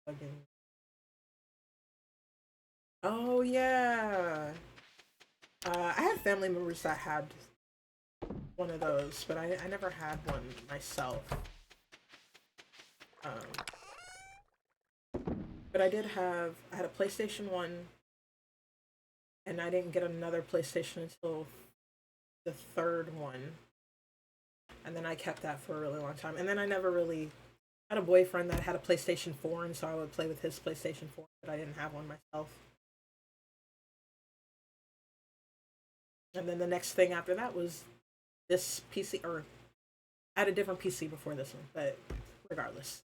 Speaker 1: Again. Oh yeah. I had family members that had one of those, but I never had one myself. Um, but I had a PlayStation 1, and I didn't get another PlayStation until the third one. And then I kept that for a really long time. And then I never really had a boyfriend that had a PlayStation 4, and so I would play with his PlayStation 4, but I didn't have one myself. And then the next thing after that was this PC, or I had a different PC before this one, but regardless.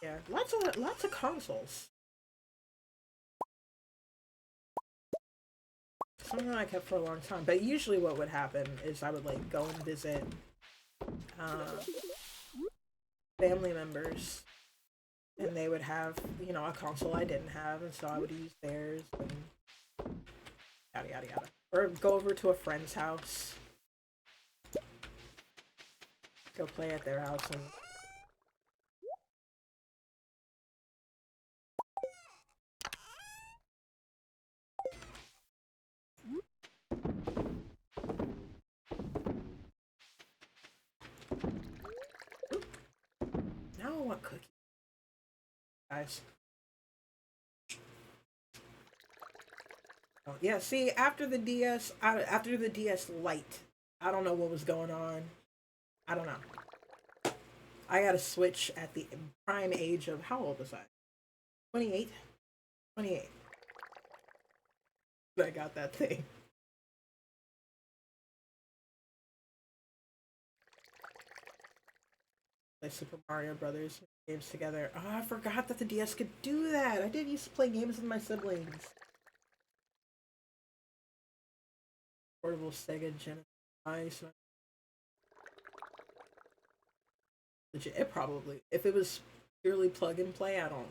Speaker 1: Yeah, lots of consoles. Something I kept for a long time. But usually what would happen is I would like go and visit uh, family members, and they would have, a console I didn't have, and so I would use theirs and yada yada yada. Or go over to a friend's house, go play at their house, and now I want cookies, guys. Oh, yeah, see, after the DS Lite, I don't know what was going on. I don't know. I got a Switch at the prime age of, how old was I? 28? 28. I got that thing. Play Super Mario Brothers games together. Oh, I forgot that the DS could do that. I did used to play games with my siblings. Portable Sega Genesis. Legit, it probably, if it was purely plug and play, I don't.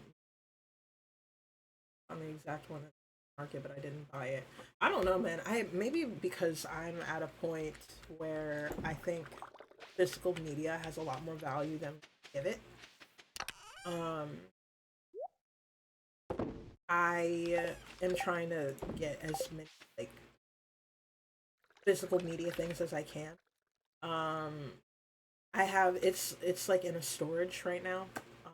Speaker 1: I'm the exact one in the market, but I didn't buy it. I don't know, man. I maybe because I'm at a point where I think physical media has a lot more value than we give it. Um, I am trying to get as many like physical media things as I can. Um, I have it's like in a storage right now, um,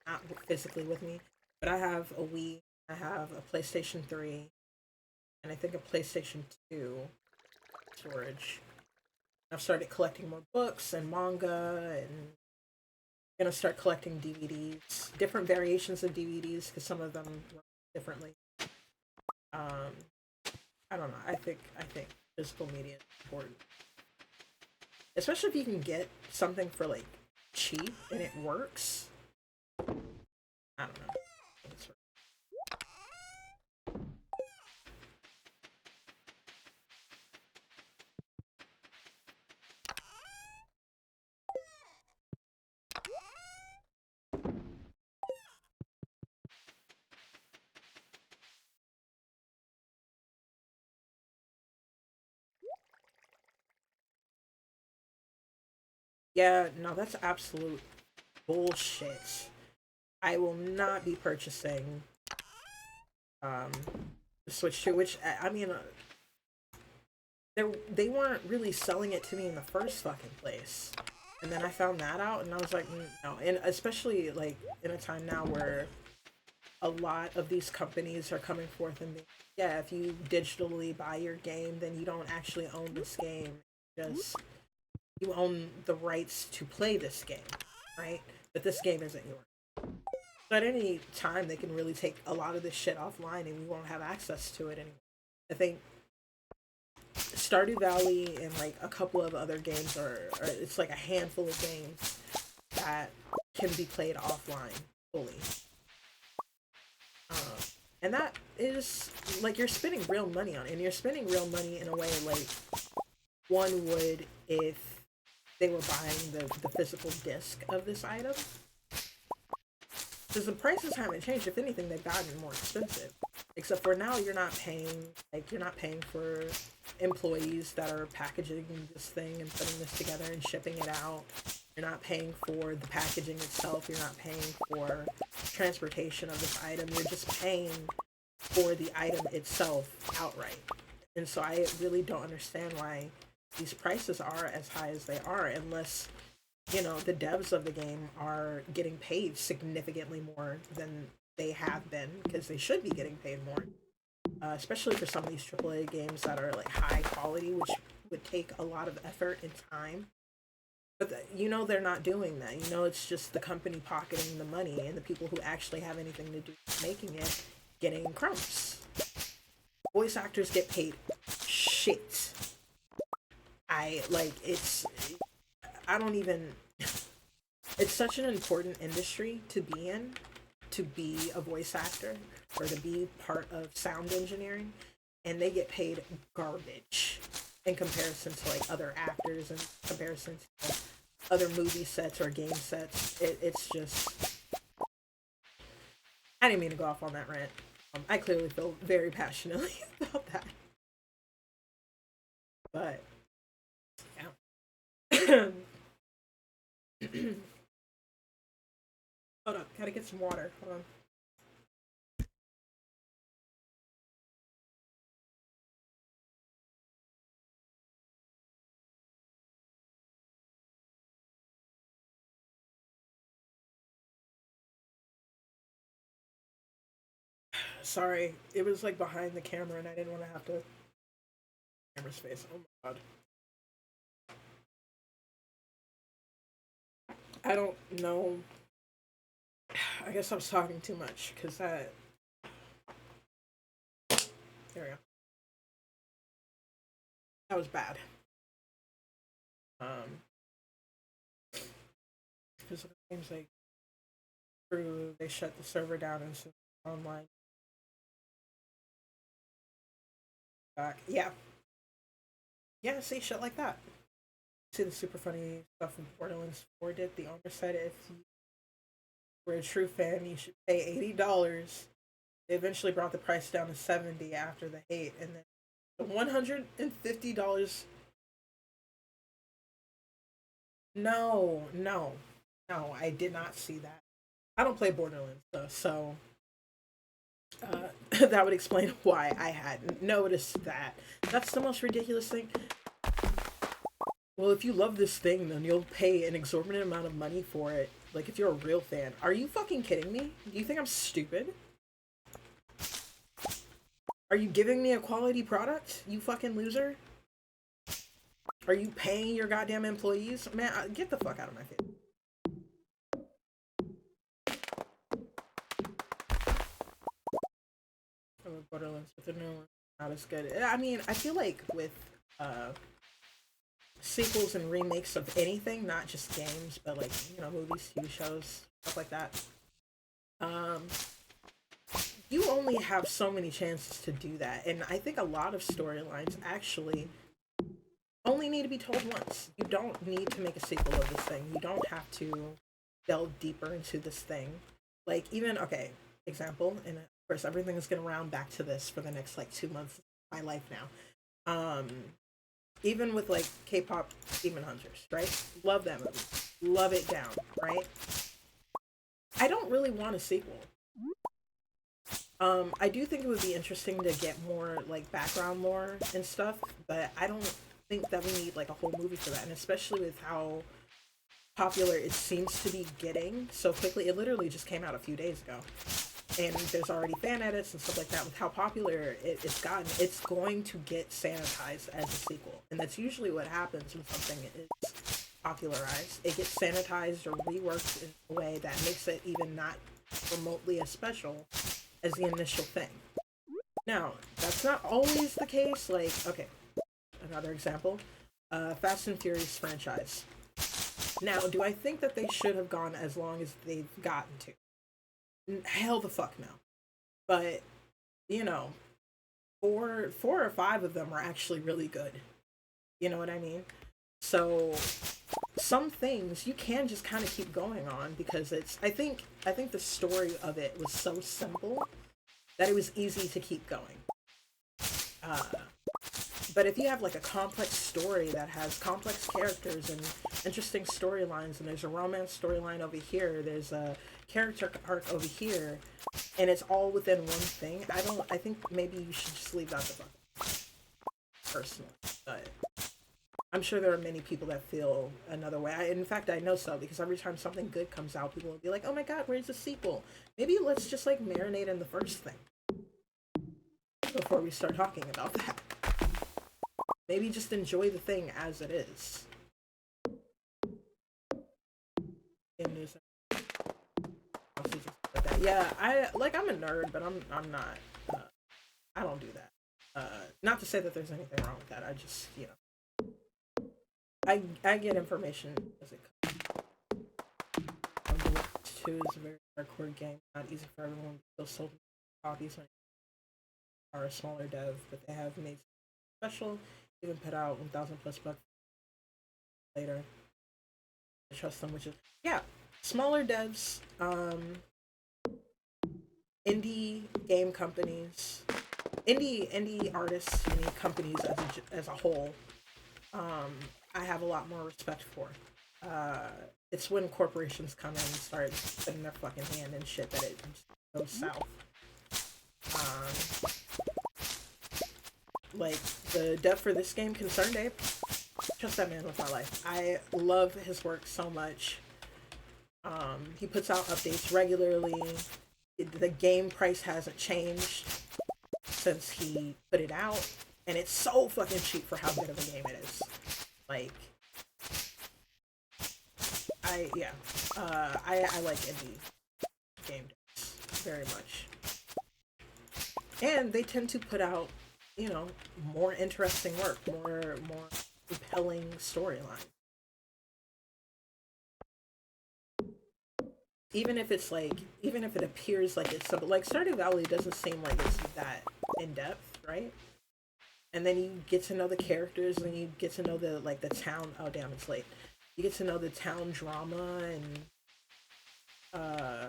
Speaker 1: not physically with me, but I have a Wii, I have a PlayStation 3, and I think a PlayStation 2 storage. I've started collecting more books and manga, and gonna start collecting DVDs, different variations of DVDs because some of them work differently. Um, I don't know. I think physical media is important, especially if you can get something for like cheap and it works. I don't know. Yeah, no, that's absolute bullshit. I will not be purchasing um the Switch 2, which I mean, they weren't really selling it to me in the first fucking place. And then I found that out, and I was like, no. And especially like in a time now where a lot of these companies are coming forth and being, yeah, if you digitally buy your game, then you don't actually own this game. Just you own the rights to play this game, right? But this game isn't yours. So at any time, they can really take a lot of this shit offline, and we won't have access to it anymore. I think Stardew Valley and like a couple of other games are it's like a handful of games that can be played offline fully. Uh, and that is like you're spending real money on it, and you're spending real money in a way like one would if they were buying the physical disc of this item. Because the prices haven't changed. If anything, they've gotten more expensive. Except for now, you're not paying for employees that are packaging this thing and putting this together and shipping it out. You're not paying for the packaging itself. You're not paying for transportation of this item. You're just paying for the item itself outright. And so I really don't understand why these prices are as high as they are unless the devs of the game are getting paid significantly more than they have been because they should be getting paid more, especially for some of these AAA games that are like high quality, which would take a lot of effort and time. But they're not doing that. It's just the company pocketing the money, and the people who actually have anything to do with making it getting crumbs. Voice actors get paid shit. I don't even, it's such an important industry to be in, to be a voice actor or to be part of sound engineering, and they get paid garbage in comparison to like other actors and comparison to other movie sets or game sets. It's just, I didn't mean to go off on that rant. I clearly feel very passionately about that. But yeah. Hold up, gotta get some water. Hold on. Sorry, it was like behind the camera and I didn't want to have to camera space. Oh my god. I don't know. I guess I was talking too much because that. There we go. That was bad. Because games like through they shut the server down and so online back. Yeah. Yeah, see shit like that. See the super funny stuff from Borderlands 4 did. The owner said if you were a true fan, you should pay $80. They eventually brought the price down to 70 after the hate, and then the $150. No, no, no, I did not see that. I don't play Borderlands though, so that would explain why I hadn't noticed that. That's the most ridiculous thing. Well, if you love this thing, then you'll pay an exorbitant amount of money for it. Like, if you're a real fan. Are you fucking kidding me? Do you think I'm stupid? Are you giving me a quality product, you fucking loser? Are you paying your goddamn employees? Man, get the fuck out of my face. Borderlands with the new one. Not as good. I mean, I feel like with sequels and remakes of anything, not just games, but like, you know, movies, TV shows, stuff like that. You only have so many chances to do that, and I think a lot of storylines actually only need to be told once. You don't need to make a sequel of this thing. You don't have to delve deeper into this thing. Like, even, okay, example, and of course everything is gonna round back to this for the next like 2 months of my life now. Even with like K-pop Demon Hunters, right? Love that movie. Love it down, right? I don't really want a sequel. I do think it would be interesting to get more like background lore and stuff, but I don't think that we need like a whole movie for that, and especially with how popular it seems to be getting so quickly. It literally just came out a few days ago, and there's already fan edits and stuff like that. With how popular it's gotten, it's going to get sanitized as a sequel, and that's usually what happens when something is popularized. It gets sanitized or reworked in a way that makes it even not remotely as special as the initial thing. Now, that's not always the case. Like, okay, another example, Fast and Furious franchise. Now, do I think that they should have gone as long as they've gotten to? Hell the fuck no. But, you know, four or five of them are actually really good. You know what I mean? So some things you can just kind of keep going on because it's I think the story of it was so simple that it was easy to keep going. But if you have like a complex story that has complex characters and interesting storylines, and there's a romance storyline over here, there's a character arc over here, and it's all within one thing, I think maybe you should just leave that the fuck. Personally, but I'm sure there are many people that feel another way. In fact, I know so, because every time something good comes out, people will be like, oh my god, where's the sequel? Maybe let's just like marinate in the first thing before we start talking about that. Maybe just enjoy the thing as it is. Yeah, I'm a nerd, but I'm not. I don't do that. Not to say that there's anything wrong with that. I just, I get information as it comes. The Witcher 2 is a very hardcore game, not easy for everyone. Still sold copies when are a smaller dev, but they have made special, even put out 1,000 plus bucks later. I trust them, which is yeah, smaller devs, indie game companies, indie artists, indie companies as a whole. Um, I have a lot more respect for. Uh, it's when corporations come in and start putting their fucking hand in shit that it goes south. Um, like the dev for this game, Concerned Ape, trust that man with my life. I love his work so much. He puts out updates regularly. The game price hasn't changed since he put it out, and it's so fucking cheap for how good of a game it is. Like, I like indie game devs very much, and they tend to put out, more interesting work, more compelling storyline. Even if it appears like it's simple, like Stardew Valley doesn't seem like it's that in depth, right? And then you get to know the characters, and you get to know the town. Oh damn, it's late. You get to know the town drama, and uh,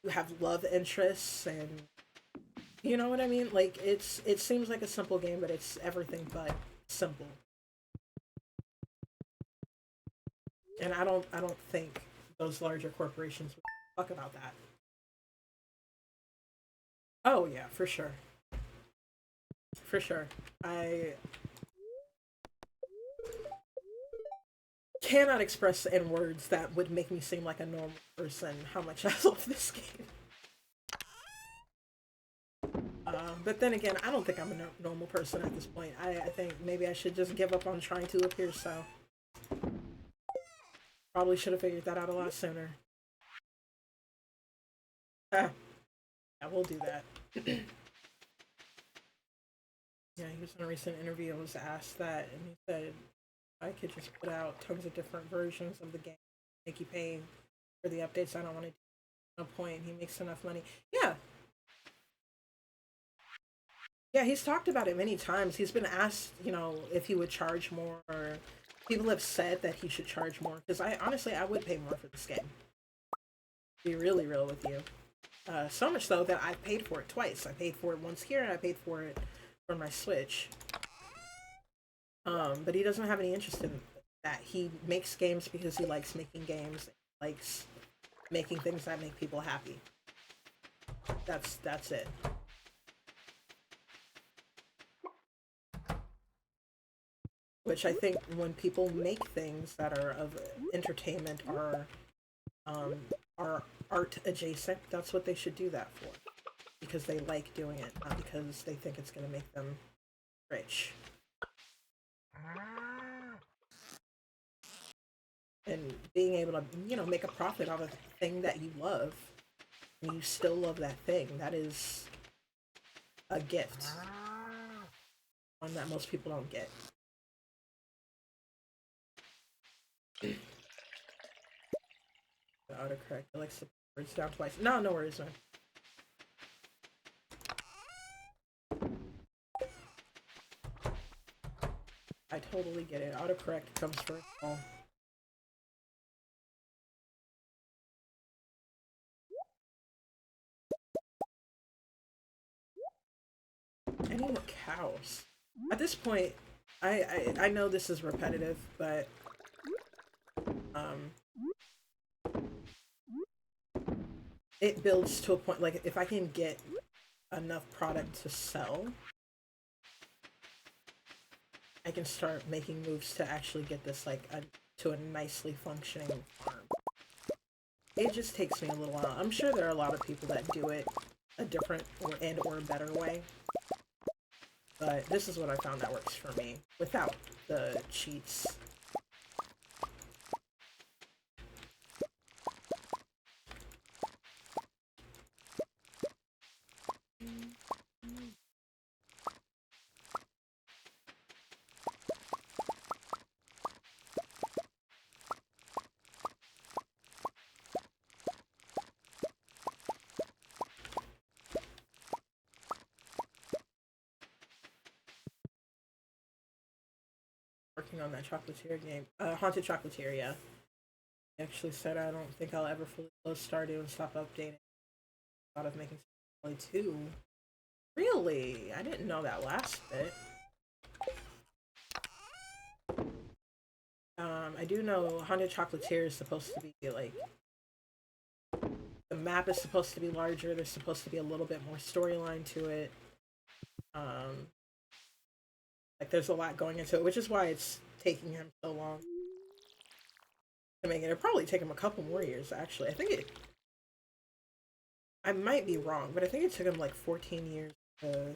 Speaker 1: you have love interests, and you know what I mean. Like it seems like a simple game, but it's everything but simple. And I don't think those larger corporations would fuck about that. Oh yeah, for sure, for sure. I cannot express in words that would make me seem like a normal person how much I love this game. But then again, I don't think I'm a normal person at this point. I think maybe I should just give up on trying to appear so. Probably should have figured that out a lot sooner. Yeah, we'll do that. Yeah, he was in a recent interview and was asked that, and he said, I could just put out tons of different versions of the game, make you pay for the updates. I don't want to do no point. He makes enough money. Yeah, yeah, he's talked about it many times. He's been asked, if he would charge more, or people have said that he should charge more. Because I honestly, I would pay more for this game. Be really real with you. So much so that I paid for it twice. I paid for it once here, and I paid for it for my Switch. But he doesn't have any interest in that. He makes games because he likes making games, likes making things that make people happy. That's it. Which I think when people make things that are of entertainment or are art adjacent, that's what they should do that for. Because they like doing it, not because they think it's going to make them rich. And being able to, make a profit out of a thing that you love, and you still love that thing, that is a gift. One that most people don't get. Autocorrect. I like words down twice. No, no worries, man. I totally get it. Autocorrect comes first of all. I need more cows. At this point, I know this is repetitive, but um, it builds to a point. Like if I can get enough product to sell, I can start making moves to actually get this to a nicely functioning farm. It just takes me a little while. I'm sure there are a lot of people that do it a different or a better way. But this is what I found that works for me without the cheats. working on that chocolatier game. Haunted Chocolatier, yeah. He actually said I don't think I'll ever fully close Stardew and stop updating. Thought of making Valley 2. Really? I didn't know that last bit. I do know Haunted Chocolatier is supposed to be like the map is supposed to be larger. There's supposed to be a little bit more storyline to it. Like there's a lot going into it, which is why it's taking him so long to make it. It'll probably take him a couple more years. Actually, I think it. I might be wrong, but I think it took him like 14 years to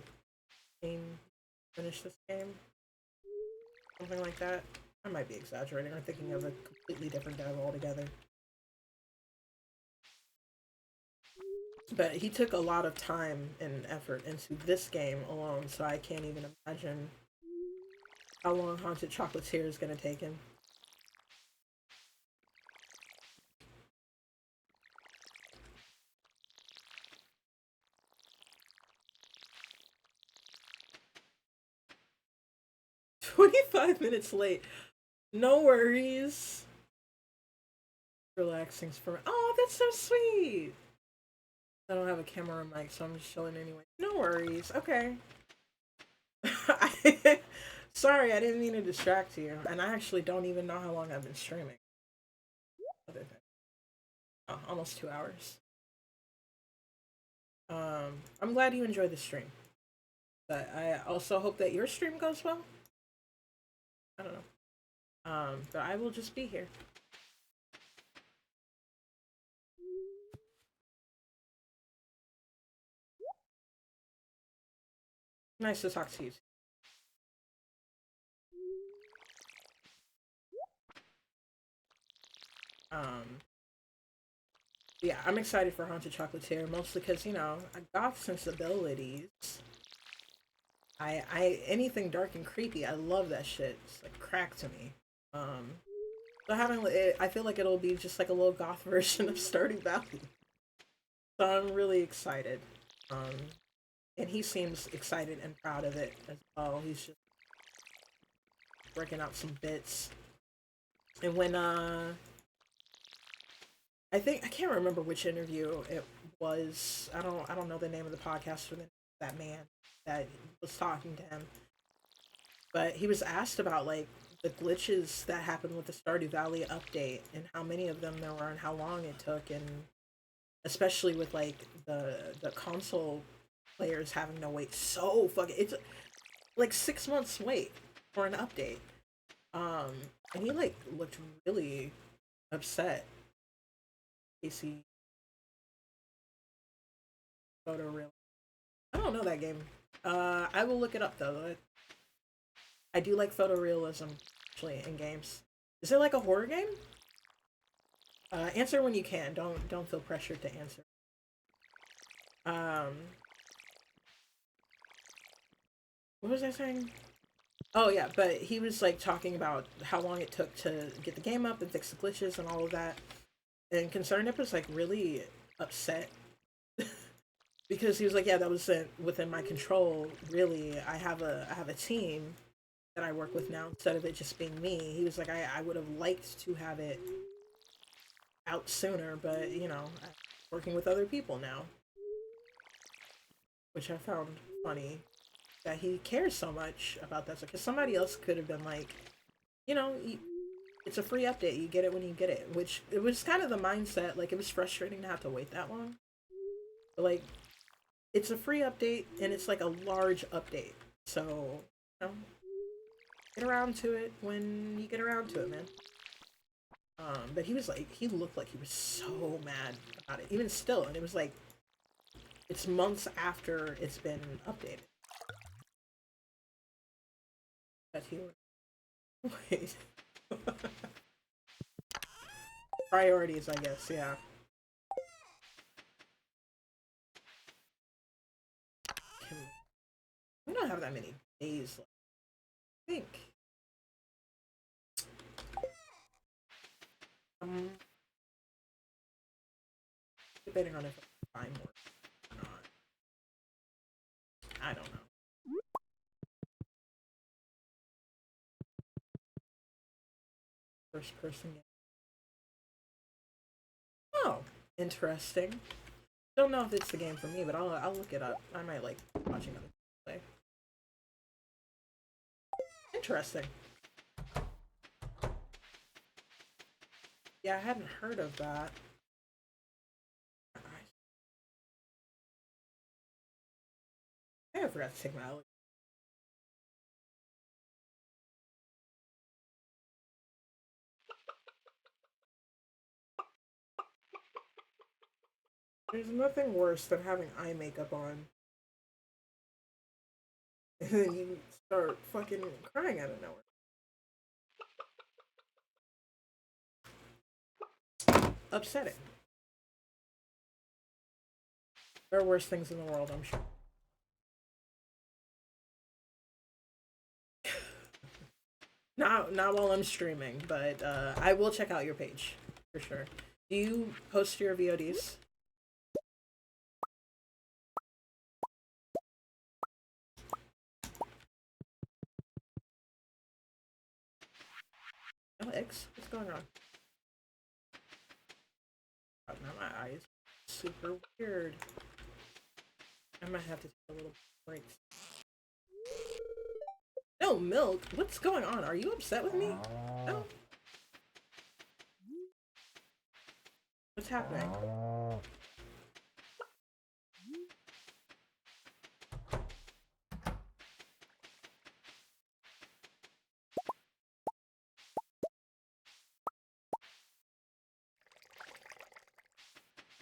Speaker 1: finish this game, something like that. I might be exaggerating or thinking of a completely different dev altogether. But he took a lot of time and effort into this game alone, so I can't even imagine how long Haunted Chocolatier is going to take him. "25 minutes late. No worries. Relaxing for me. Oh, that's so sweet. I don't have a camera or mic, so I'm just chilling anyway. No worries. Okay. Sorry, I didn't mean to distract you. And I actually don't even know how long I've been streaming. Other than almost 2 hours. I'm glad you enjoyed the stream. But I also hope that your stream goes well. I don't know. But I will just be here. Nice to talk to you. Yeah, I'm excited for Haunted Chocolatier, mostly because, you know, I got sensibilities. Anything dark and creepy, I love that shit. It's like crack to me. So having it, I feel like it'll be just like a little goth version of Stardew Valley. So I'm really excited. And he seems excited and proud of it as well. He's just working out some bits. And when I think I can't remember which interview it was. I don't know the name of the podcast or that man that was talking to him. But he was asked about like the glitches that happened with the Stardew Valley update and how many of them there were and how long it took, and especially with like the console players having to wait so fucking it's like 6 months wait for an update. And he like looked really upset. Casey Photoreal. I don't know that game. I will look it up though. I do like photorealism actually in games. Is it like a horror game? Answer when you can. Don't feel pressured to answer. What was I saying? Oh yeah, but he was like talking about how long it took to get the game up and fix the glitches and all of that. And ConcernedIp was like really upset because he was like, "Yeah, that was within my control. Really, I have a team that I work with now instead of it just being me." He was like, I would have liked to have it out sooner, but you know, I'm working with other people now," which I found funny that he cares so much about that. Because somebody else could have been like, you know, it's a free update. You get it when you get it, which it was kind of the mindset. Like it was frustrating to have to wait that long. But like, it's a free update and it's like a large update, so you know, get around to it when you get around to it, man. But he was like, he looked like he was so mad about it, even still, and it was like, it's months after it's been updated. But he wait. Priorities, I guess, yeah. We don't have that many days left, I think. Um, debating on if I find more or not. I don't know. first person game. Oh, interesting. Don't know if it's the game for me, but I'll look it up. I might like watching other people play. Interesting. Yeah, I hadn't heard of that. I forgot to take my allergy. There's nothing worse than having eye makeup on. And then you start fucking crying out of nowhere. Upsetting. There are worse things in the world, I'm sure. Not while I'm streaming, but I will check out your page for sure. Do you post your VODs? Alex, what's going on? Oh, now my eyes super weird. I might have to take a little break. No, Milk, what's going on? Are you upset with me? No. What's happening?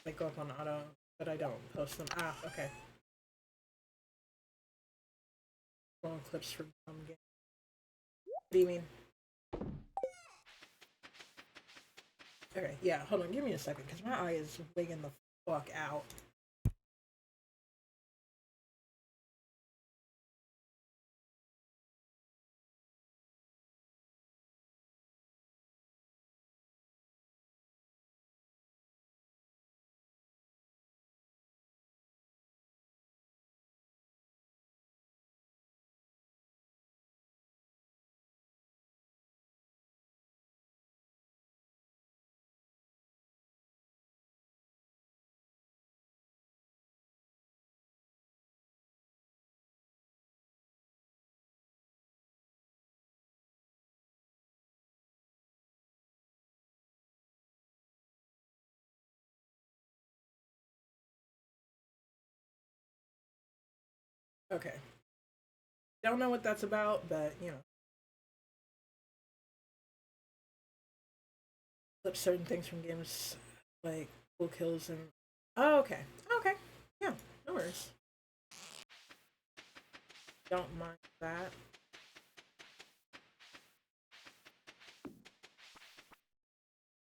Speaker 1: They go up on auto, but I don't post them. Ah, okay. Long clips from some game. What do you mean? Okay, yeah, hold on, give me a second, because my eye is wigging the fuck out. Okay. Don't know what that's about, but, you know. Flip certain things from games, like cool kills and... Oh, okay. Okay. Yeah, no worries. Don't mind that.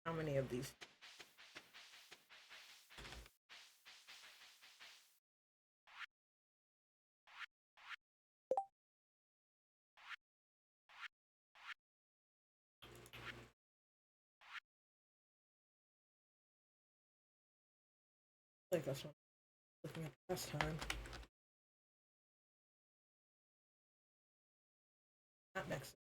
Speaker 1: How many of these? I think that's what I'm looking at last time. Not next.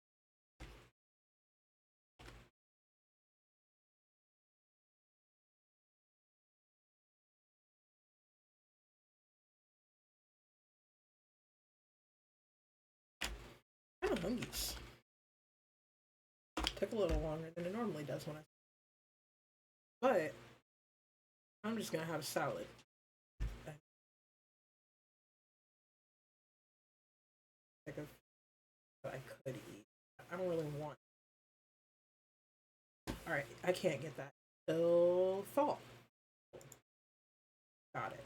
Speaker 1: Kind of hungies. Took a little longer than it normally does when I... But I'm just gonna have a salad. Like of what I could eat. I don't really want... Alright, I can't get that till fall. Got it.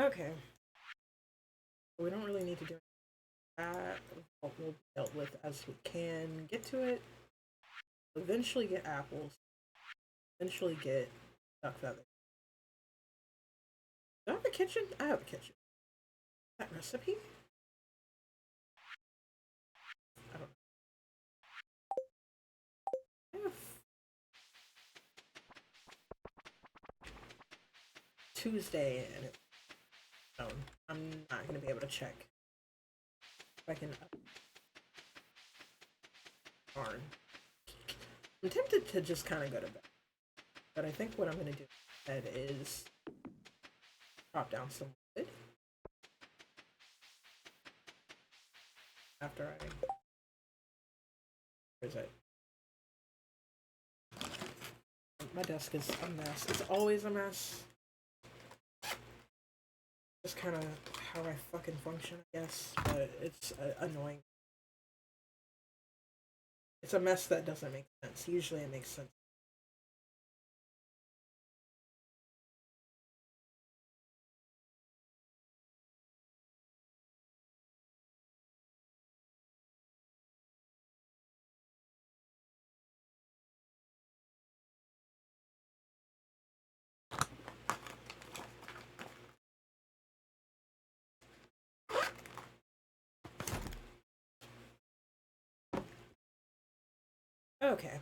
Speaker 1: Okay. We don't really need to do that. We'll be dealt with as we can. Get to it. Eventually get apples. Eventually get duck feathers. Do I have a kitchen? I have a kitchen. That recipe? I don't know. I have Tuesday and it's... I'm not gonna be able to check if I can Darn. I'm tempted to just kind of go to bed. But I think what I'm going to do instead is chop down some wood. After I... Where is it? My desk is a mess. It's always a mess. Just kind of how I fucking function, I guess. But it's annoying. It's a mess that doesn't make sense. Usually it makes sense. Okay.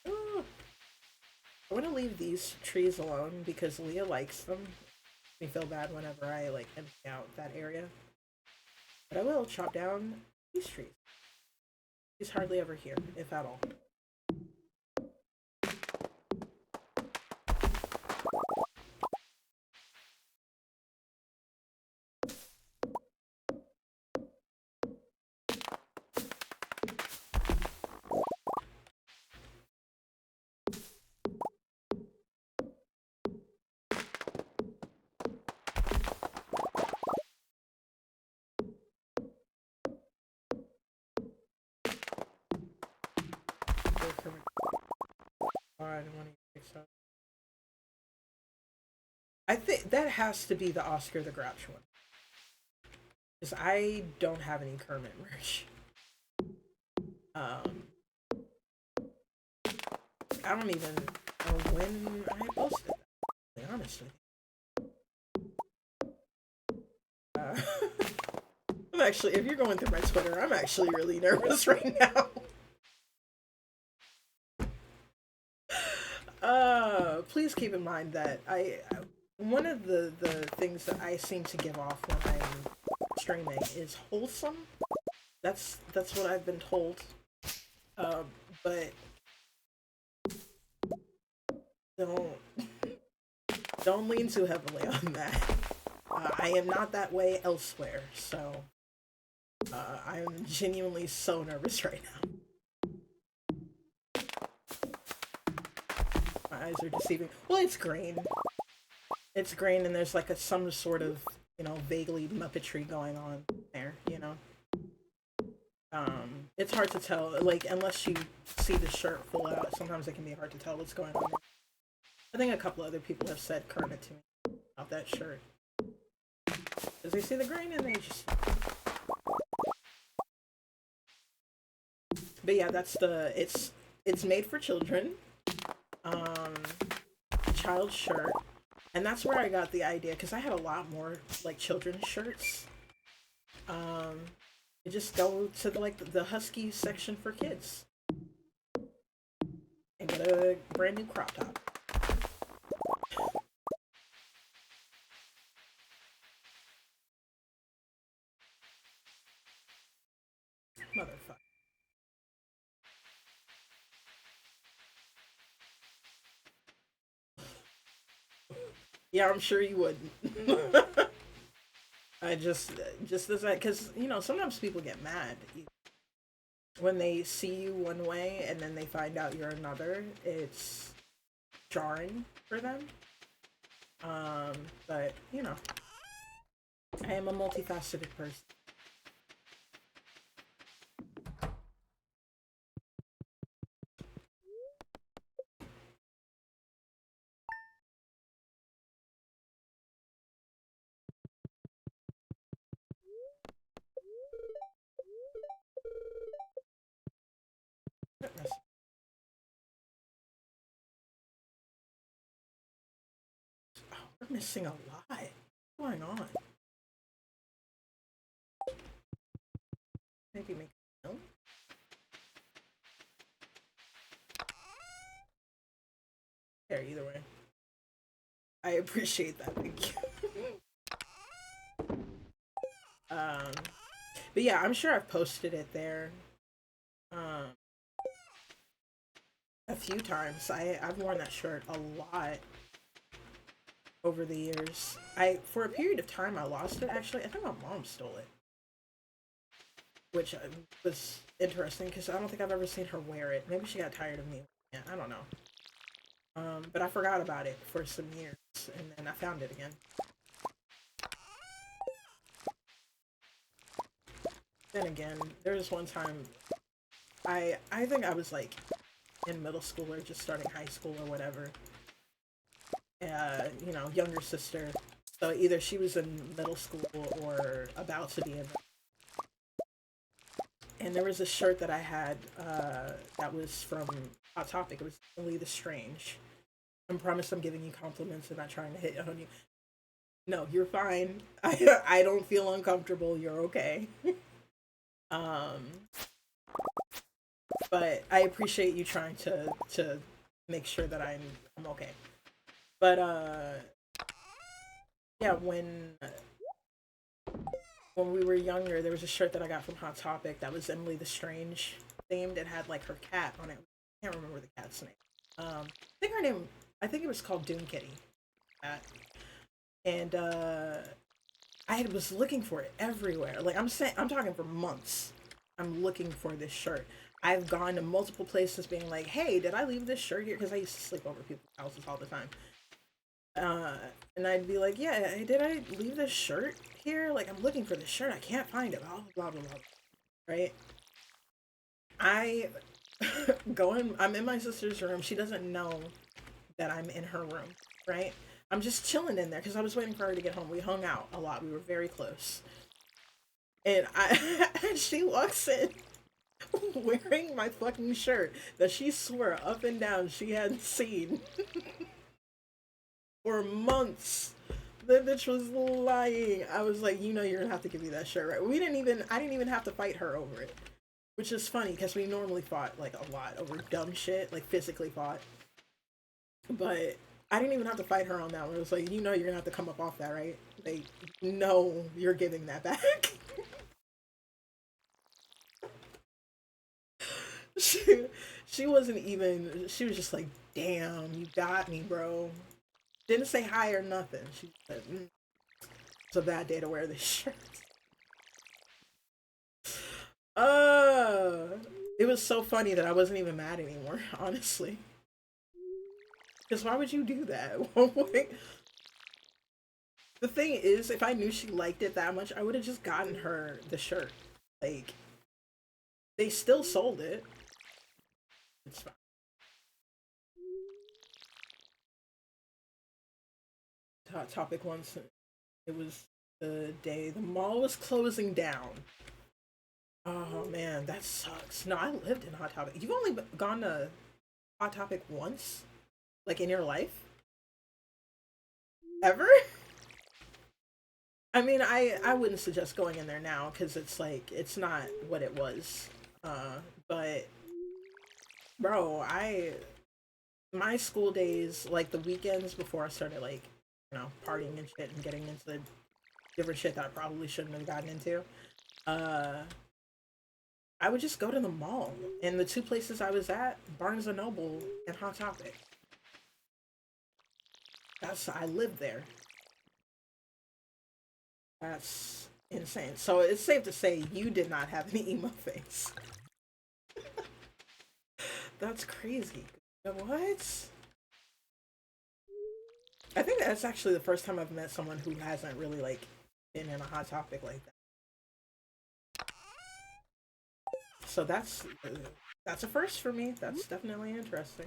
Speaker 1: Ooh. I want to leave these trees alone because Leah likes them. Me feel bad whenever I like empty out that area. But I will chop down these trees. He's hardly ever here, if at all. I think that has to be the Oscar the Grouch one. Because I don't have any Kermit merch. I don't even know when I posted that, to be honest with you. I'm actually, if you're going through my Twitter, I'm actually really nervous right now. Please keep in mind that one of the things that I seem to give off when I'm streaming is wholesome. That's what I've been told. But don't lean too heavily on that. I am not that way elsewhere, so I'm genuinely so nervous right now. My eyes are deceiving. Well, it's green. It's green, and there's like some sort of, you know, vaguely Muppetry going on there, you know? It's hard to tell, like, unless you see the shirt full out, sometimes it can be hard to tell what's going on. I think a couple other people have said Kermit to me about that shirt. Because they see the green and they just... But yeah, that's the... It's made for children. Child shirt. And that's where I got the idea, because I had a lot more, like, children's shirts. You just go to, the Husky section for kids. And get a brand new crop top. Motherfucker. Yeah, I'm sure you wouldn't. I just as that, because, you know, sometimes people get mad when they see you one way and then they find out you're another. It's jarring for them. But, you know, I am a multifaceted person. Oh, we're missing a lot. What's going on? Maybe make a note. There, either way. I appreciate that. Thank you. Um, but yeah, I'm sure I've posted it there um, a few times. I've worn that shirt a lot over the years. I for a period of time I lost it. Actually, I think my mom stole it, which was interesting because I don't think I've ever seen her wear it. Maybe she got tired of me. Yeah, I don't know. But I forgot about it for some years, and then I found it again. Then again, there was one time I think I was like in middle school or just starting high school or whatever. Younger sister. So either she was in middle school or about to be in. And there was a shirt that I had that was from Hot Topic. It was Emily the Strange. I promise I'm giving you compliments and not trying to hit on you. No, you're fine. I don't feel uncomfortable. You're okay. Um, but I appreciate you trying to make sure that I'm okay. But yeah, when we were younger, there was a shirt that I got from Hot Topic that was Emily the Strange themed. It had like her cat on it. I can't remember the cat's name. I think her name. I think it was called Doom Kitty. Cat. And I was looking for it everywhere. Like I'm saying, I'm talking for months. I'm looking for this shirt. I've gone to multiple places, being like, "Hey, did I leave this shirt here?" Because I used to sleep over people's houses all the time. Uh, and I'd be like, "Yeah, did I leave this shirt here? Like, I'm looking for this shirt. I can't find it." Blah blah blah blah. Right? I go in. I'm in my sister's room. She doesn't know that I'm in her room. Right? I'm just chilling in there because I was waiting for her to get home. We hung out a lot. We were very close. And and she walks in wearing my fucking shirt that she swore up and down she hadn't seen for months. The bitch was lying. I was like, you're gonna have to give me that shirt, right? I didn't even have to fight her over it. Which is funny because we normally fought like a lot over dumb shit, like physically fought. But I didn't even have to fight her on that one. It was like, you're gonna have to come up off that, right? Like, no, you're giving that back. she, she wasn't even, she was just like, damn, you got me, bro. Didn't say hi or nothing. She said, it's a bad day to wear this shirt. Uh, it was so funny that I wasn't even mad anymore, honestly. Because why would you do that? The thing is, if I knew she liked it that much, I would have just gotten her the shirt. Like, they still sold it. It's fine. Hot Topic once, it was the day the mall was closing down. Oh man, that sucks. No, I lived in Hot Topic. You've only gone to Hot Topic once? Like in your life? Ever? I mean, I wouldn't suggest going in there now because it's like it's not what it was. But bro, I my school days, like the weekends before I started like, partying and shit and getting into the different shit that I probably shouldn't have gotten into. Uh I would just go to the mall. And the two places I was at, Barnes and Noble and Hot Topic. I lived there. That's insane. So it's safe to say you did not have any emo face. That's crazy. What? I think that's actually the first time I've met someone who hasn't really like been in a hot topic like that. So that's a first for me. That's definitely interesting.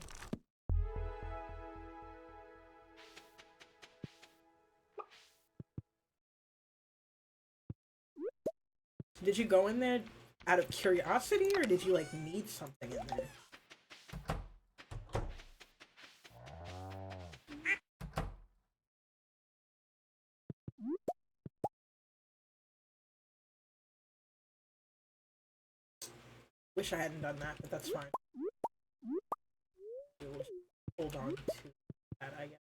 Speaker 1: Did you go in there out of curiosity or did you like need something in there? Wish I hadn't done that, but that's fine. We'll hold on to that, I guess.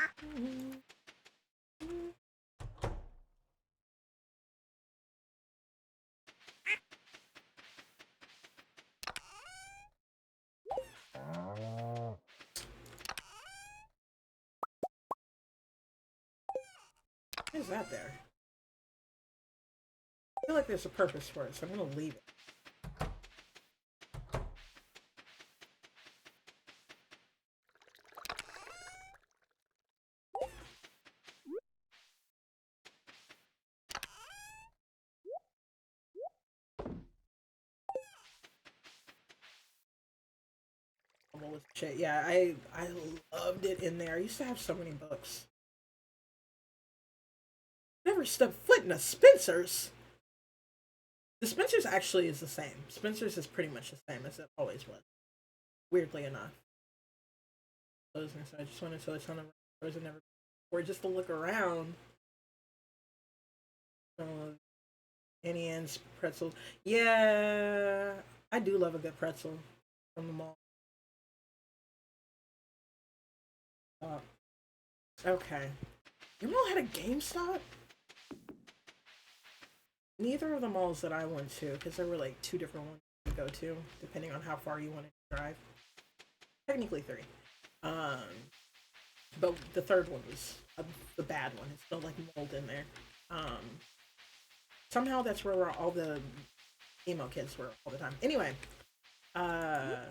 Speaker 1: Why is that there? I feel like there's a purpose for it, so I'm gonna leave it. Shit, yeah, I loved it in there. I used to have so many books. Never stepped foot in a Spencer's. The Spencer's actually is the same. Spencer's is pretty much the same as it always was. Weirdly enough. So I just wanted to on the roads and never or just to look around. Annie Ann's pretzel. Yeah, I do love a good pretzel from the mall. Okay. You mall had a GameStop? Neither of the malls that I went to, because there were like two different ones to go to, depending on how far you wanted to drive. Technically three. Um, but the third one was the bad one. It smelled like mold in there. Somehow that's where all the emo kids were all the time. Anyway, forgot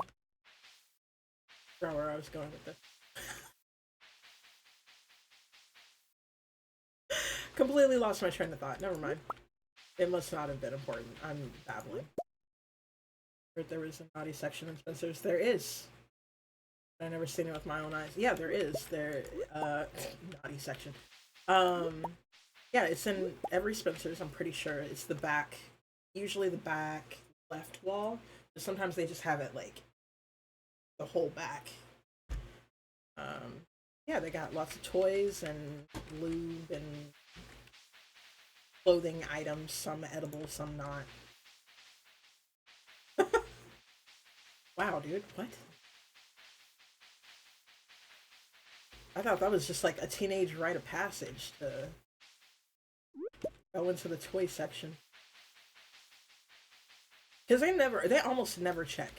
Speaker 1: where I was going with this. Completely lost my train of thought. Never mind. It must not have been important. I'm babbling. There was a naughty section in Spencer's. There is. I never seen it with my own eyes. Yeah, there is. There, naughty section. Yeah, it's in every Spencer's. I'm pretty sure it's the back, usually the back left wall. But sometimes they just have it like the whole back. Yeah, they got lots of toys and lube and clothing items. Some edible, some not. Wow, dude, what? I thought that was just like a teenage rite of passage to go into the toy section. Because they almost never check.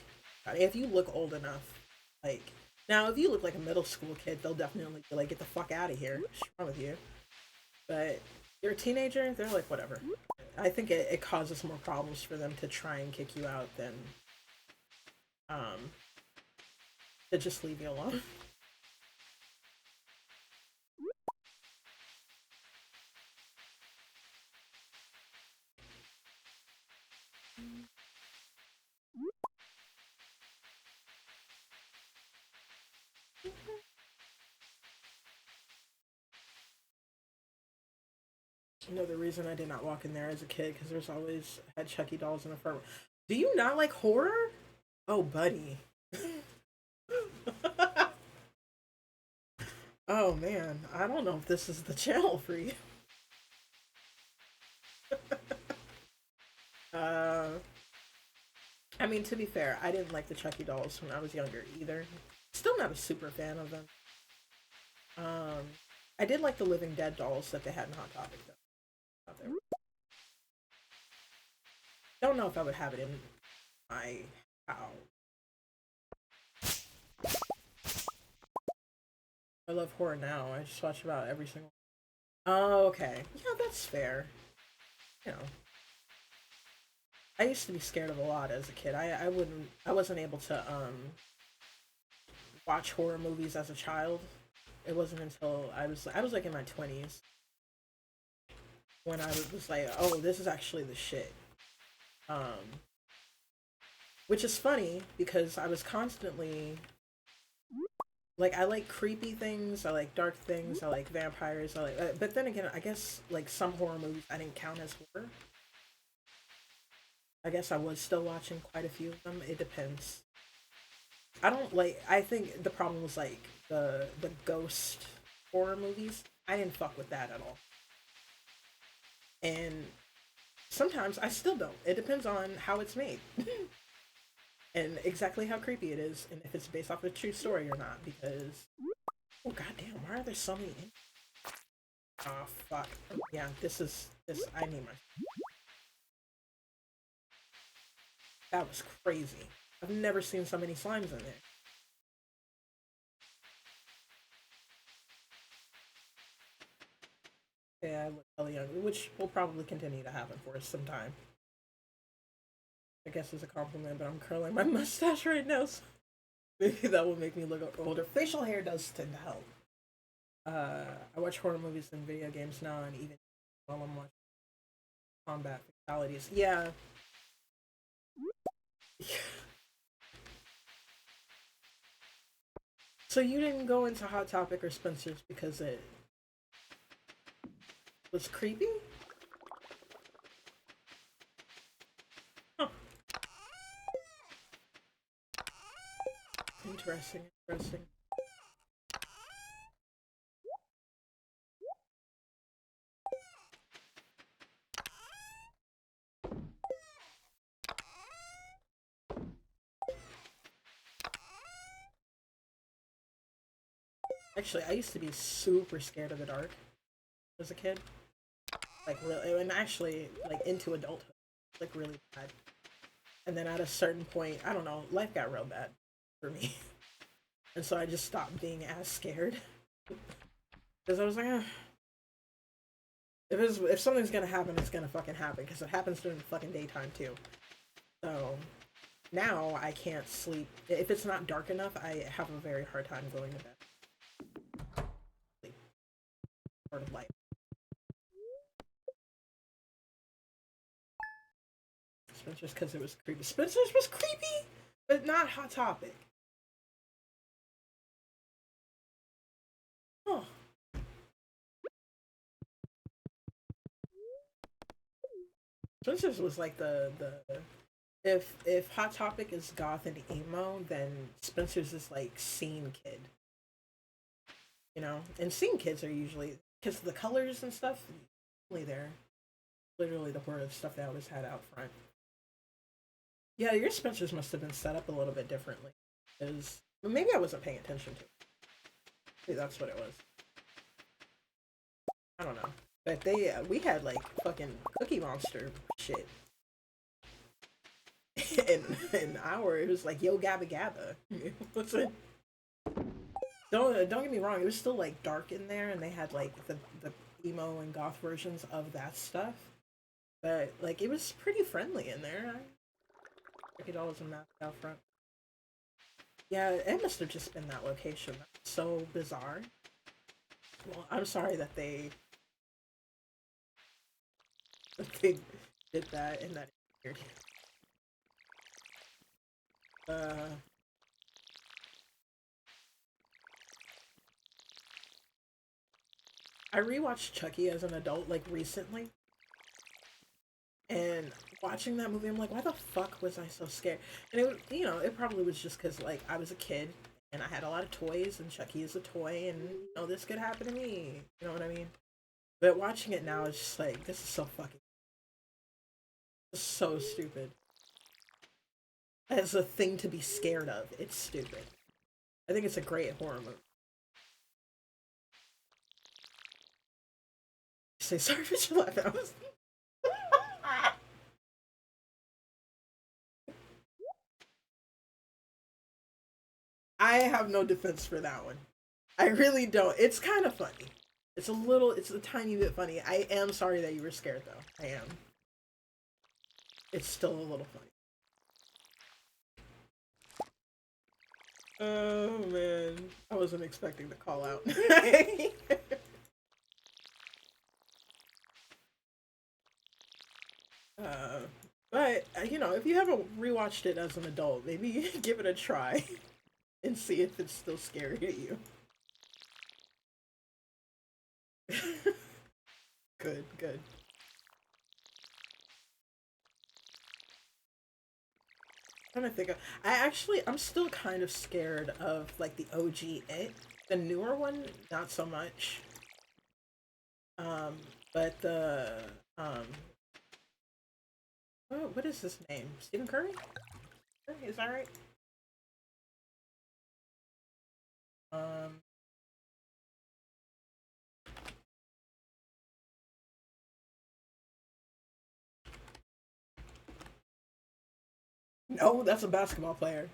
Speaker 1: If you look old enough, like, now if you look like a middle school kid, they'll definitely be like, get the fuck out of here. What's wrong with you? But you're a teenager, they're like, whatever. I think it causes more problems for them to try and kick you out than to just leave you alone. You know the reason I did not walk in there as a kid because there's always had Chucky dolls in the front. Do you not like horror? Oh, buddy. Oh man, I don't know if this is the channel for you. uh, I mean, to be fair, I didn't like the Chucky dolls when I was younger either. Still not a super fan of them. Um, I did like the Living Dead dolls that they had in Hot Topic though. Don't know if I would have it in my house. I love horror now. I just watch about every single. Oh, okay. Yeah, that's fair. You know, I used to be scared of a lot as a kid. I wasn't able to watch horror movies as a child. It wasn't until I was like in my 20s when I was like, oh, this is actually the shit. Um, which is funny because I was constantly like I like creepy things, I like dark things, I like vampires, I like but then again, I guess like some horror movies I didn't count as horror. I guess I was still watching quite a few of them. It depends. I don't like. I think the problem was like the ghost horror movies. I didn't fuck with that at all. And sometimes I still don't. It depends on how it's made and exactly how creepy it is, and if it's based off a true story or not. Because oh goddamn, why Why are there so many? Oh fuck. Yeah, this. I need my. That was crazy. I've never seen so many slimes in there. Yeah, I look hella young, which will probably continue to happen for us some time. I guess it's a compliment, but I'm curling my mustache right now, so maybe that will make me look older. Facial hair does tend to help. I watch horror movies and video games now, and even while I'm watching combat fatalities. Yeah. So you didn't go into Hot Topic or Spencer's because it was creepy? Huh. Interesting, interesting. Actually, I used to be super scared of the dark as a kid. Like really, and actually, like into adulthood, like really bad. And then at a certain point, I don't know, life got real bad for me, and so I just stopped being as scared because I was like, if something's gonna happen, it's gonna fucking happen because it happens during the fucking daytime too. So now I can't sleep if it's not dark enough. I have a very hard time going to bed. Sleep, sort of light. Spencer's because it was creepy. Spencer's was creepy, but not Hot Topic. Oh, Spencer's was like the if Hot Topic is goth and emo, then Spencer's is like scene kid. You know, and scene kids are usually because the colors and stuff. Really, they're literally the word of stuff they always had out front. Yeah, your Spencer's must have been set up a little bit differently. Because maybe I wasn't paying attention to it. Maybe that's what it was. I don't know. But we had like fucking Cookie Monster shit. in our, it was like Yo Gabba Gabba. What's it? Don't get me wrong. It was still like dark in there, and they had like the emo and goth versions of that stuff. But like it was pretty friendly in there. $50 a mask out front. Yeah, it must have just been that location. That's so bizarre. Well, I'm sorry that they did that and that weird. Uh, I rewatched Chucky as an adult like recently, and watching that movie, I'm like, why the fuck was I so scared? And it, you know, it probably was just because like I was a kid and I had a lot of toys, and Chucky is a toy, and you know this could happen to me. You know what I mean? But watching it now is just like this is so fucking so stupid. As a thing to be scared of, it's stupid. I think it's a great horror movie. Say sorry for your laughing. I have no defense for that one. I really don't. It's kind of funny. It's a tiny bit funny. I am sorry that you were scared though. I am. It's still a little funny. Oh man, I wasn't expecting the call out. uh, but you know, if you haven't rewatched it as an adult, maybe give it a try and see if it's still scary to you. Good, good. I'm trying to think of. I'm still kind of scared of like the OG It. The newer one, not so much. Um, but the what is his name? Stephen Curry? Is that right? Um, No, that's a basketball player.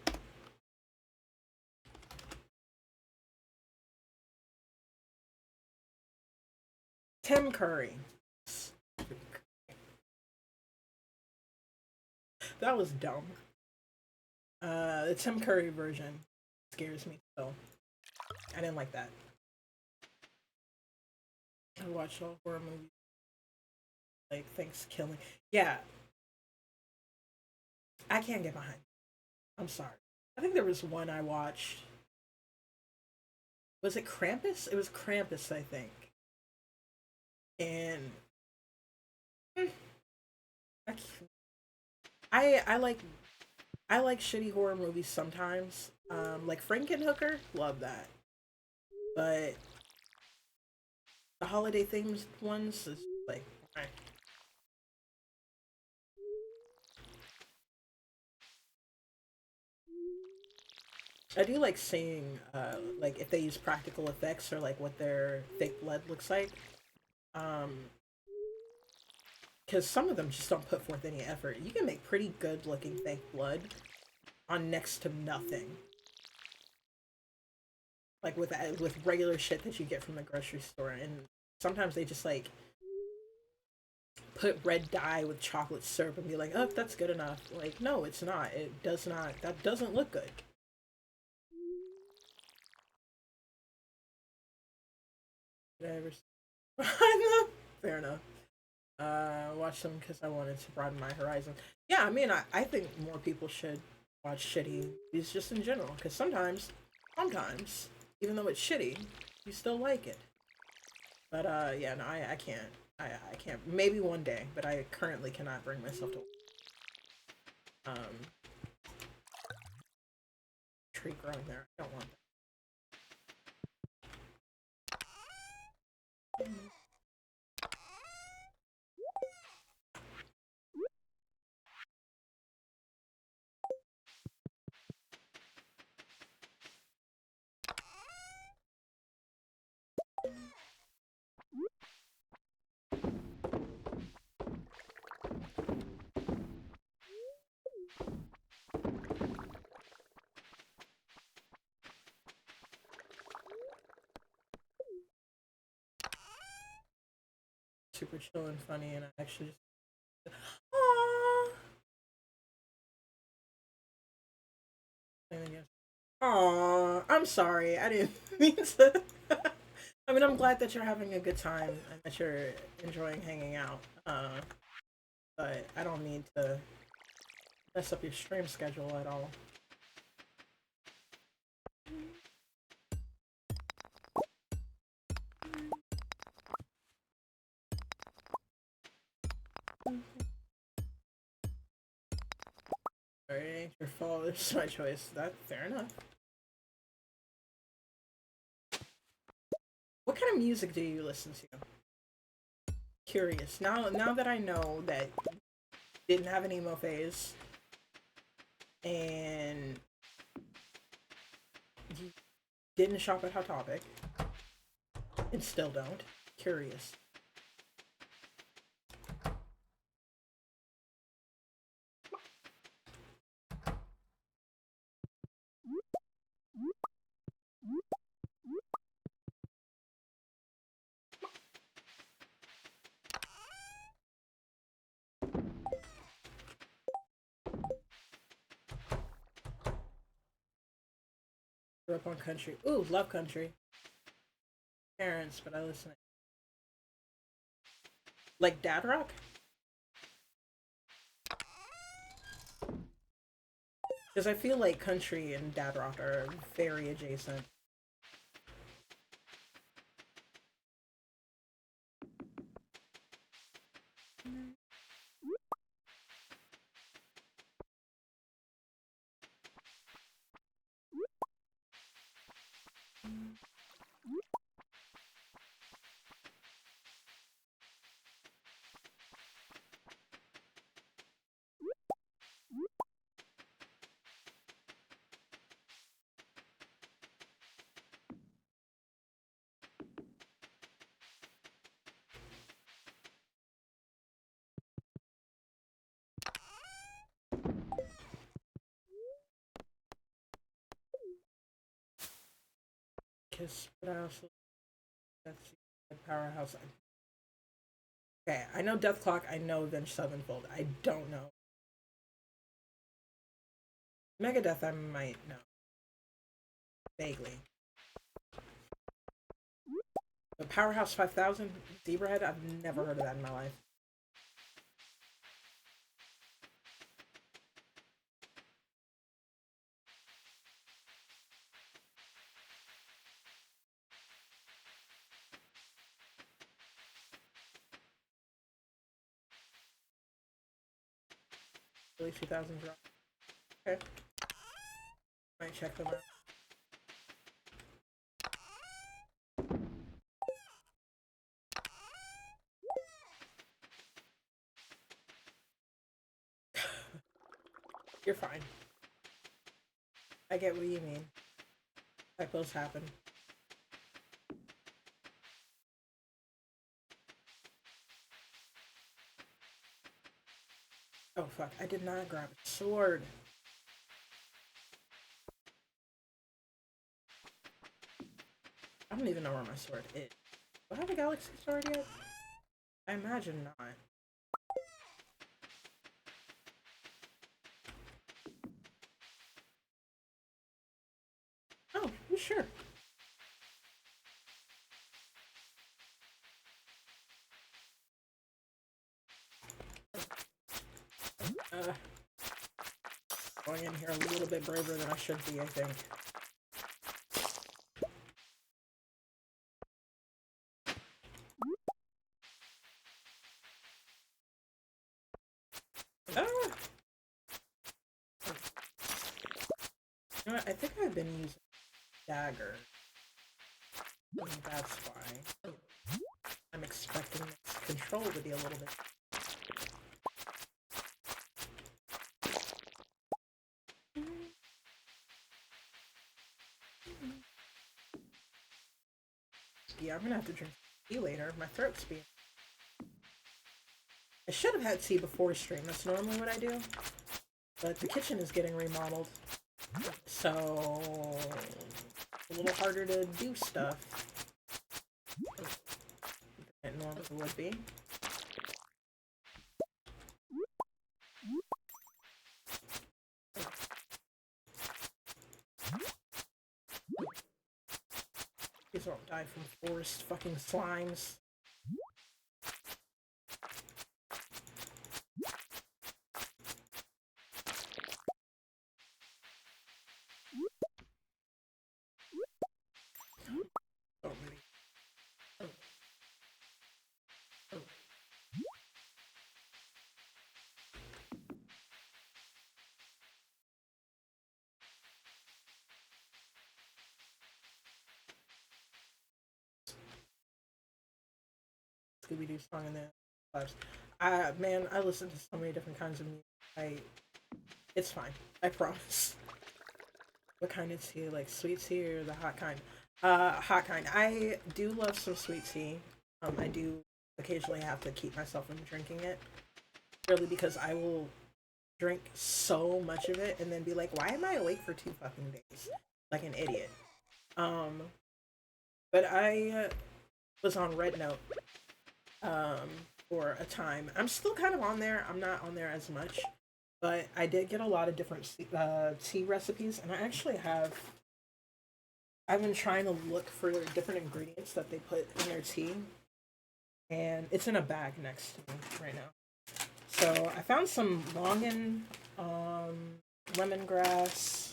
Speaker 1: Tim Curry. That was dumb. The Tim Curry version scares me so. I didn't like that. I watched all horror movies like Thanksgiving. Yeah, I can't get behind. I'm sorry. I think there was one I watched. Was it Krampus? It was Krampus, I think. And mm, I like I like shitty horror movies sometimes. Like Frankenhooker, love that. But the holiday themed ones is like eh. I do like seeing like if they use practical effects or like what their fake blood looks like. Um, because some of them just don't put forth any effort. You can make pretty good looking fake blood on next to nothing. Like with regular shit that you get from the grocery store, and sometimes they just like put red dye with chocolate syrup and be like, "Oh, that's good enough." Like, no, it's not. It does not. That doesn't look good. Did I ever? Fair enough. Watch them because I wanted to broaden my horizon. Yeah, I mean, I think more people should watch shitty movies just in general because sometimes, even though it's shitty, you still like it. But yeah, no, I can't. I can't. Maybe one day, but I currently cannot bring myself to. Um, tree growing there. I don't want that. Super chill and funny, and I actually just. Aww. Aww, I'm sorry. I didn't mean to. I mean, I'm glad that you're having a good time and that you're enjoying hanging out. But I don't need to mess up your stream schedule at all. Alright, your fault. It's my choice. That fair enough. What kind of music do you listen to? Curious. Now that I know that you didn't have an emo phase and you didn't shop at Hot Topic and still don't. Curious. Grew up on country. Ooh, love country. Parents, but I listen. Like dad rock? Because I feel like country and dad rock are very adjacent. because what else? That's Powerhouse. Okay, I know Death Clock. I know Avenged Sevenfold. I don't know Megadeth. I might know vaguely. But Powerhouse 5000, Zebrahead. I've never heard of that in my life. Early 2000s rock. Okay, might check them out. You're fine. I get what you mean. Typos happen. Oh fuck, I did not grab a sword. I don't even know where my sword is. Do I have a galaxy sword yet? I imagine not. Oh, sure. Going in here a little bit braver than I should be, I think. Ah! You know what? I think I've been using dagger. And that's why I'm expecting its control to be a little bit. Yeah, I'm gonna have to drink tea later. My throat's being. I should have had tea before stream. That's normally what I do. But the kitchen is getting remodeled. So a little harder to do stuff than it normally would be. Please don't die from forest fucking slimes. So many. Scooby-Doo song in the lives. Man, I listen to so many different kinds of music. It's fine. I promise. What kind of tea? Like sweet tea or the hot kind? Hot kind. I do love some sweet tea. I do occasionally have to keep myself from drinking it. Purely because I will drink so much of it and then be like, why am I awake for 2 fucking days? Like an idiot. Um, but I was on Red Note um, for a time. I'm still kind of on there. I'm not on there as much, but I did get a lot of different tea recipes, and I actually have. I've been trying to look for different ingredients that they put in their tea, and it's in a bag next to me right now. So I found some longan, lemongrass,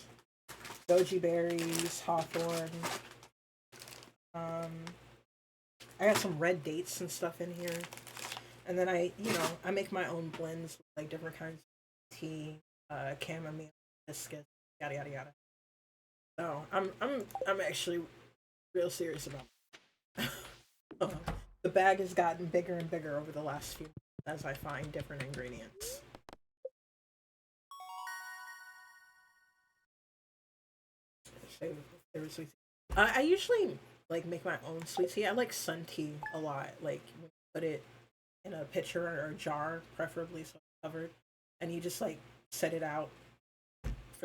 Speaker 1: goji berries, hawthorn. Um, I got some red dates and stuff in here. And then I make my own blends with like different kinds of tea, chamomile, hibiscus, yada yada yada. So I'm actually real serious about it. The bag has gotten bigger and bigger over the last few months as I find different ingredients. Favorite sweet tea. I usually like make my own sweet tea. I like sun tea a lot. Like put it in a pitcher or a jar, preferably so it's covered, and you just like set it out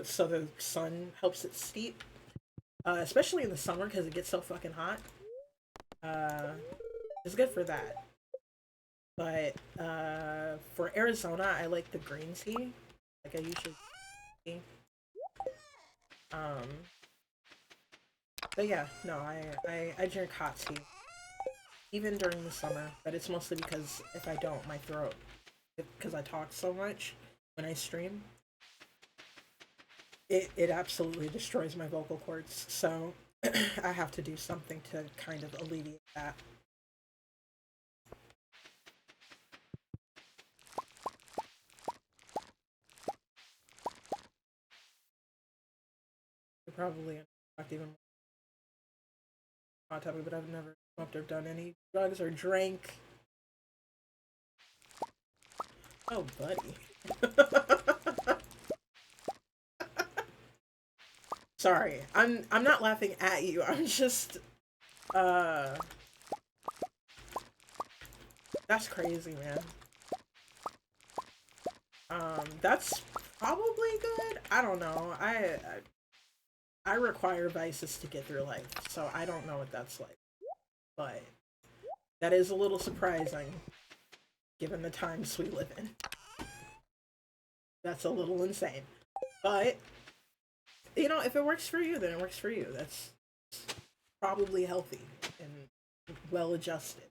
Speaker 1: so the sun helps it steep. especially in the summer because it gets so fucking hot. Uh, it's good for that. But for Arizona, I like the green tea. Like I usually tea. Um, but yeah, no, I drink hot tea even during the summer. But it's mostly because if I don't, my throat, because I talk so much when I stream, it absolutely destroys my vocal cords. So I have to do something to kind of alleviate that. You're probably not even hot topic, but I've never smoked or done any drugs or drank. Oh, buddy. Sorry, I'm not laughing at you. I'm just uh, that's crazy, man. That's probably good. I don't know. I require vices to get through life, so I don't know what that's like. But that is a little surprising, given the times we live in. That's a little insane. But you know, if it works for you, then it works for you. That's probably healthy and well adjusted.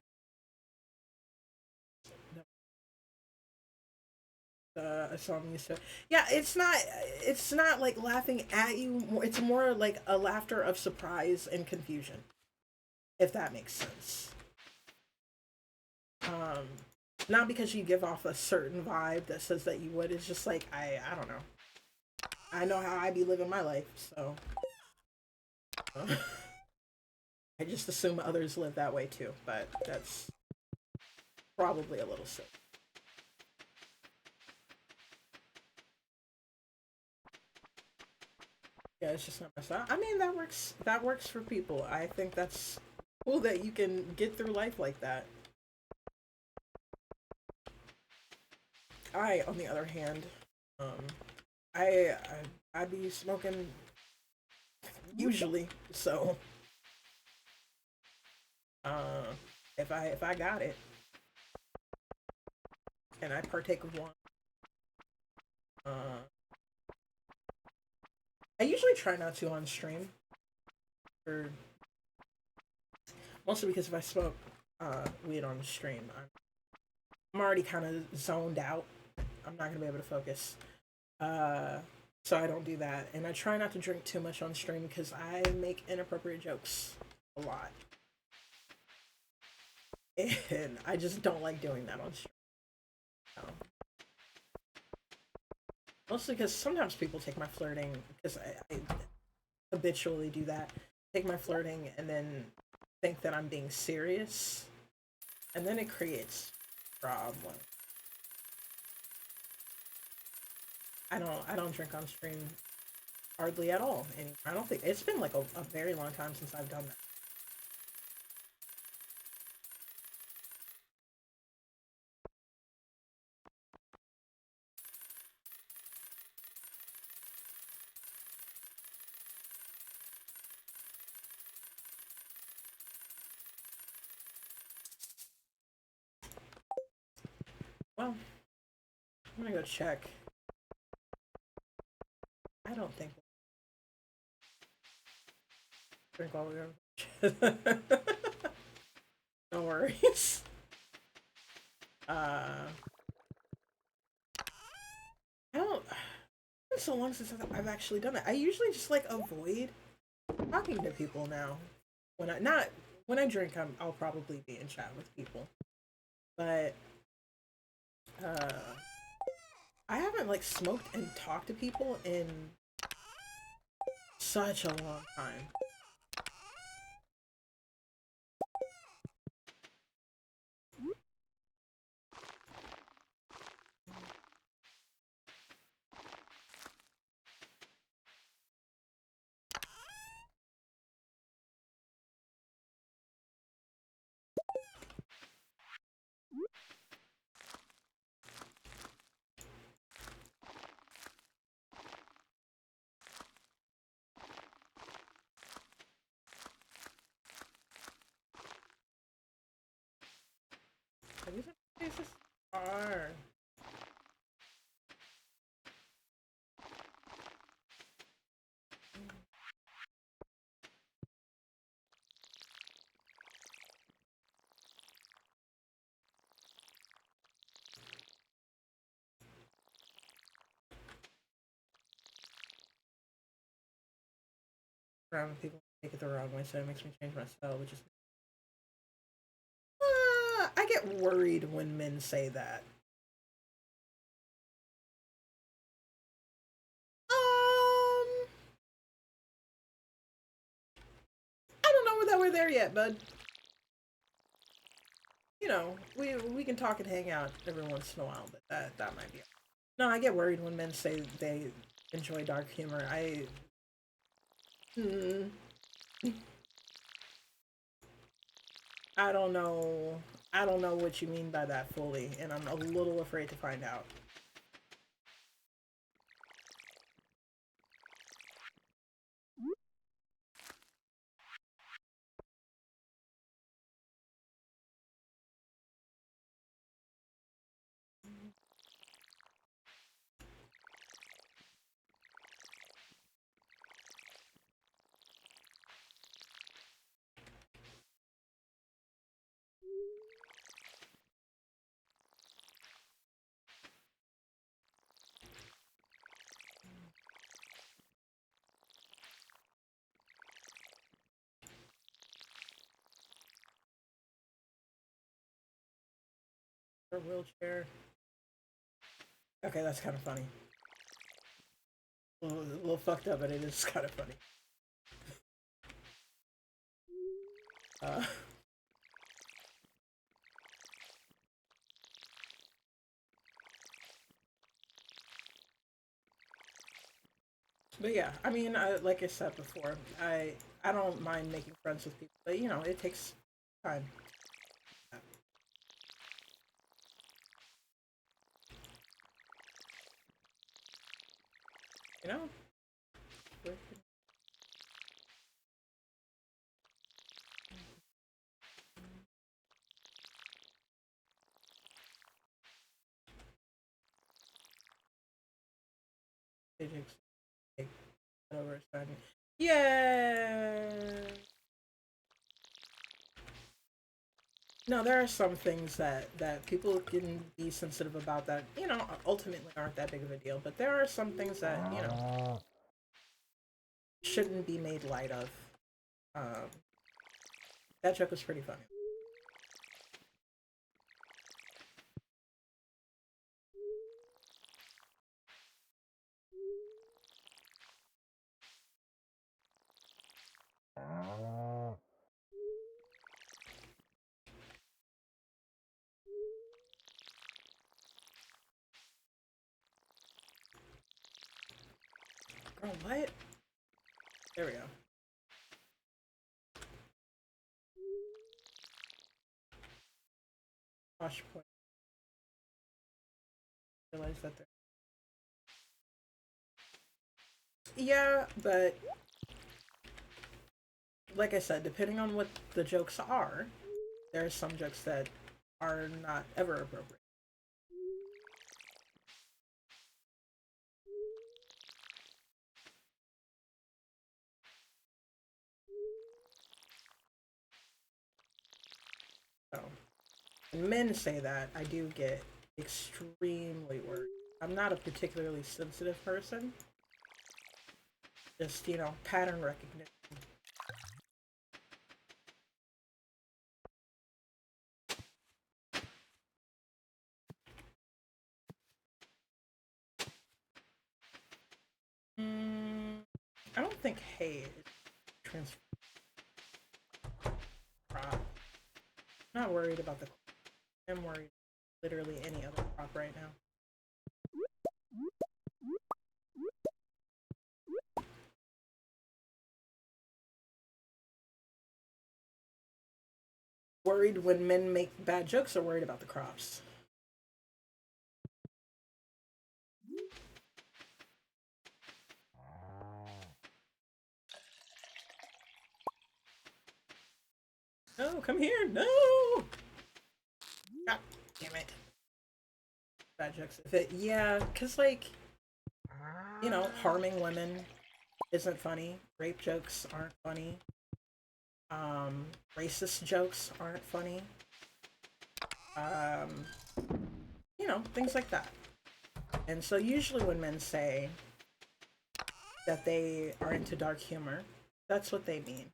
Speaker 1: A song used to, yeah, it's not like laughing at you, it's more like a laughter of surprise and confusion, if that makes sense. um Not because you give off a certain vibe that says that you would. It's just like I don't know, I know how I be living my life, so I just assume others live that way too, but that's probably a little silly. Yeah, it's just not my style. I mean, that works for people. I think that's cool that you can get through life like that. I, on the other hand, um, I'd be smoking usually. So, uh, if I got it and I partake of one, uh, I usually try not to on stream, or mostly because if I smoke weed on the stream, I'm already kind of zoned out. I'm not gonna be able to focus. Uh, so I don't do that, and I try not to drink too much on stream because I make inappropriate jokes a lot, and I just don't like doing that on stream. So, mostly because sometimes people take my flirting, because I habitually do that. Take my flirting and then think that I'm being serious, and then it creates problem. I don't drink on stream hardly at all anymore. I don't think it's been like a very long time since I've done that. Well, I'm gonna go check. I don't think we'll drink while we're no worries. Uh, I don't. It's been so long since I've actually done it. I usually just like avoid talking to people now. When I not when I drink, I'll probably be in chat with people, but uh, I haven't like smoked and talked to people in such a long time. is this far? Around people take it the wrong way, so it makes me change my style, which is. I get worried when men say that. I don't know that we're there yet, bud. You know, we can talk and hang out every once in a while, but that might be. No, I get worried when men say they enjoy dark humor. Hmm, I don't know. I don't know what you mean by that fully, and I'm a little afraid to find out. Or wheelchair. Okay, that's kind of funny. A little fucked up, but it is kind of funny. Uh, but yeah, I mean, like I said before, I don't mind making friends with people, but you know, it takes time. You know, it takes take over time. Yeah. No, there are some things that people can be sensitive about that, you know, ultimately aren't that big of a deal. But there are some things that, you know, shouldn't be made light of. Um, that joke was pretty funny. Oh, what? There we go. Watch point. Realize that there. Yeah, but like I said, depending on what the jokes are, there are some jokes that are not ever appropriate. So, when men say that, I do get extremely worried. I'm not a particularly sensitive person. Just, you know, pattern recognition. Mm, I don't think hay is transfer. I'm not worried about the. I'm worried literally any other crop right now. Worried when men make bad jokes or worried about the crops? No, come here. No. Ah. Damn it. Bad jokes. If it, yeah, because, like, you know, harming women isn't funny. Rape jokes aren't funny. Racist jokes aren't funny. Um, you know, things like that. And so usually when men say that they are into dark humor, that's what they mean.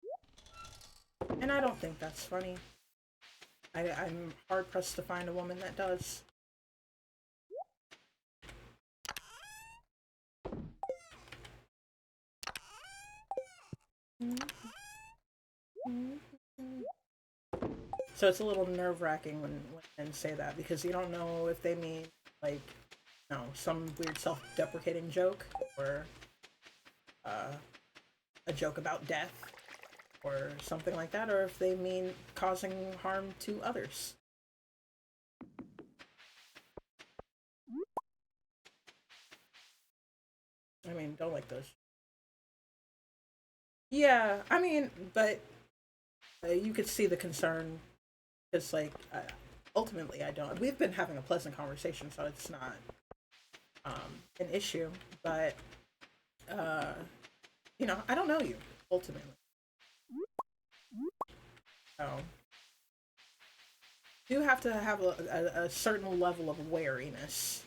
Speaker 1: And I don't think that's funny. I'm hard pressed to find a woman that does. So it's a little nerve wracking when men say that because you don't know if they mean like, you know, some weird self deprecating joke or uh, a joke about death or something like that, or if they mean causing harm to others. I mean, don't like those. Yeah, I mean, but you could see the concern. Because, like, ultimately, I don't. We've been having a pleasant conversation, so it's not an issue. But, uh, you know, I don't know you, ultimately. So, you have to have a certain level of wariness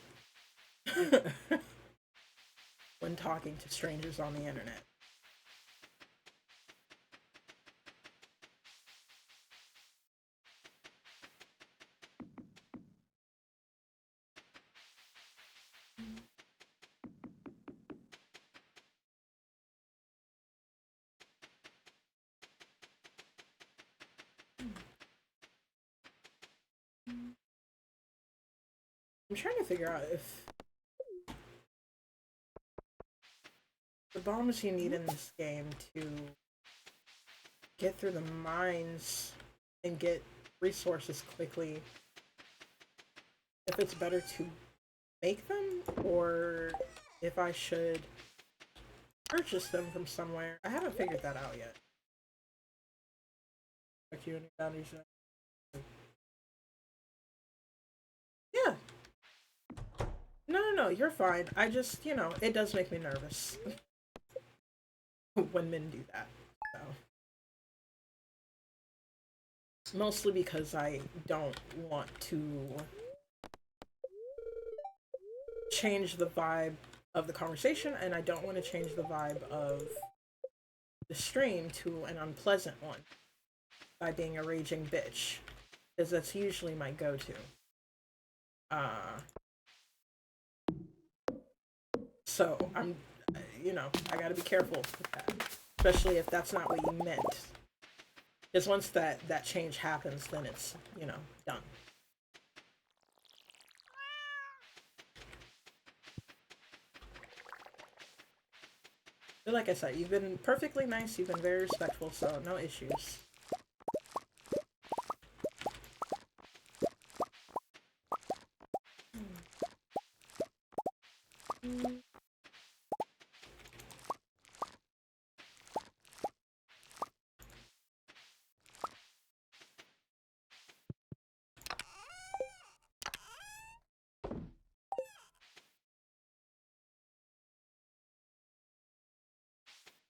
Speaker 1: when talking to strangers on the internet. I'm trying to figure out if the bombs you need in this game to get through the mines and get resources quickly, if it's better to make them or if I should purchase them from somewhere. I haven't figured that out yet. Like you and your boundaries. Yeah. No, no, no. You're fine. I just, you know, it does make me nervous when men do that. So mostly because I don't want to change the vibe of the conversation, and I don't want to change the vibe of the stream to an unpleasant one by being a raging bitch, because that's usually my go-to. Uh, so I'm, you know, I got to be careful with that, especially if that's not what you meant. Because once that change happens, then it's, you know, done. But like I said, you've been perfectly nice. You've been very respectful, so no issues.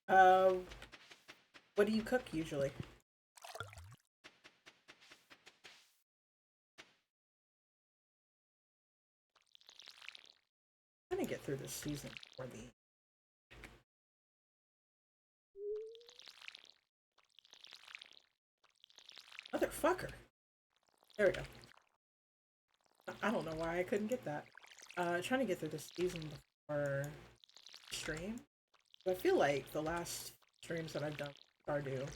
Speaker 1: Uh, what do you cook usually? I'm gonna get through this season for the motherfucker. There we go. I don't know why I couldn't get that. Trying to get through this season before stream. I feel like the last streams that I've done with Stardew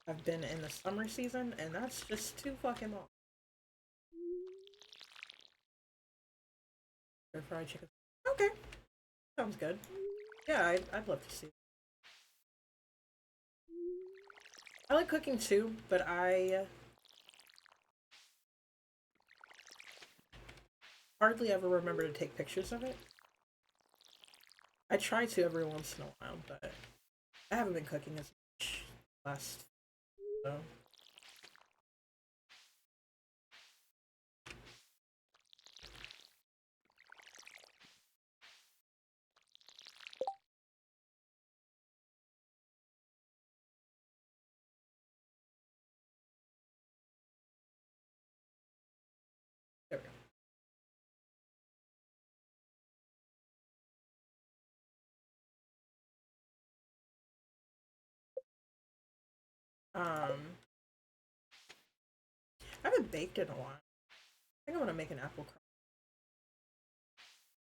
Speaker 1: have been in the summer season, and that's just too fucking long. Fried chicken. Okay, sounds good. Yeah, I'd love to see. I like cooking too, but I hardly ever remember to take pictures of it. I try to every once in a while, but I haven't been cooking as much last. So Um, I haven't baked in a while. I think I want to make an apple crumb,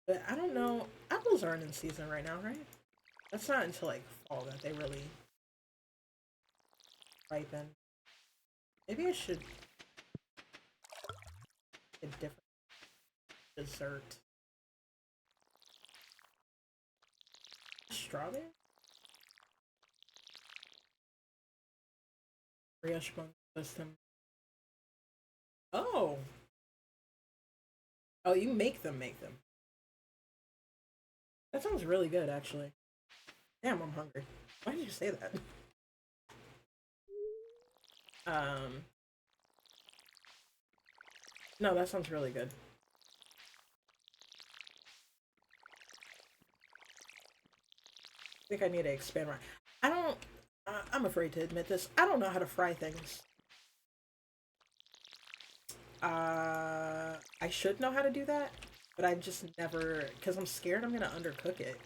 Speaker 1: but I don't know. Apples aren't in season right now, right? That's not until like fall that they really ripen. Maybe I should get a different dessert. Strawberry? Brioche bun system. Oh. Oh, you make them make them. That sounds really good, actually. Damn, I'm hungry. Why did you say that? Um, no, that sounds really good. I think I need to expand my. I don't. I'm afraid to admit this. I don't know how to fry things. I should know how to do that, but I just never. Because I'm scared I'm gonna undercook it,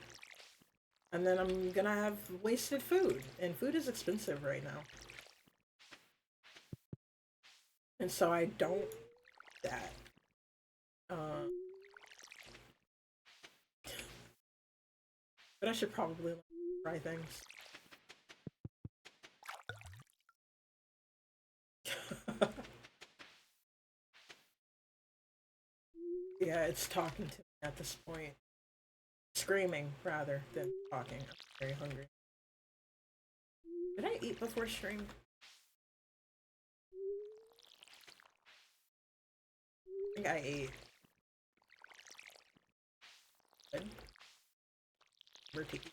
Speaker 1: and then I'm gonna have wasted food, and food is expensive right now, and so I don't do that. Uh, but I should probably fry things. Yeah, it's talking to me at this point. Screaming rather than talking. I'm very hungry. Did I eat before stream? I think I ate. Good. Remember to eat.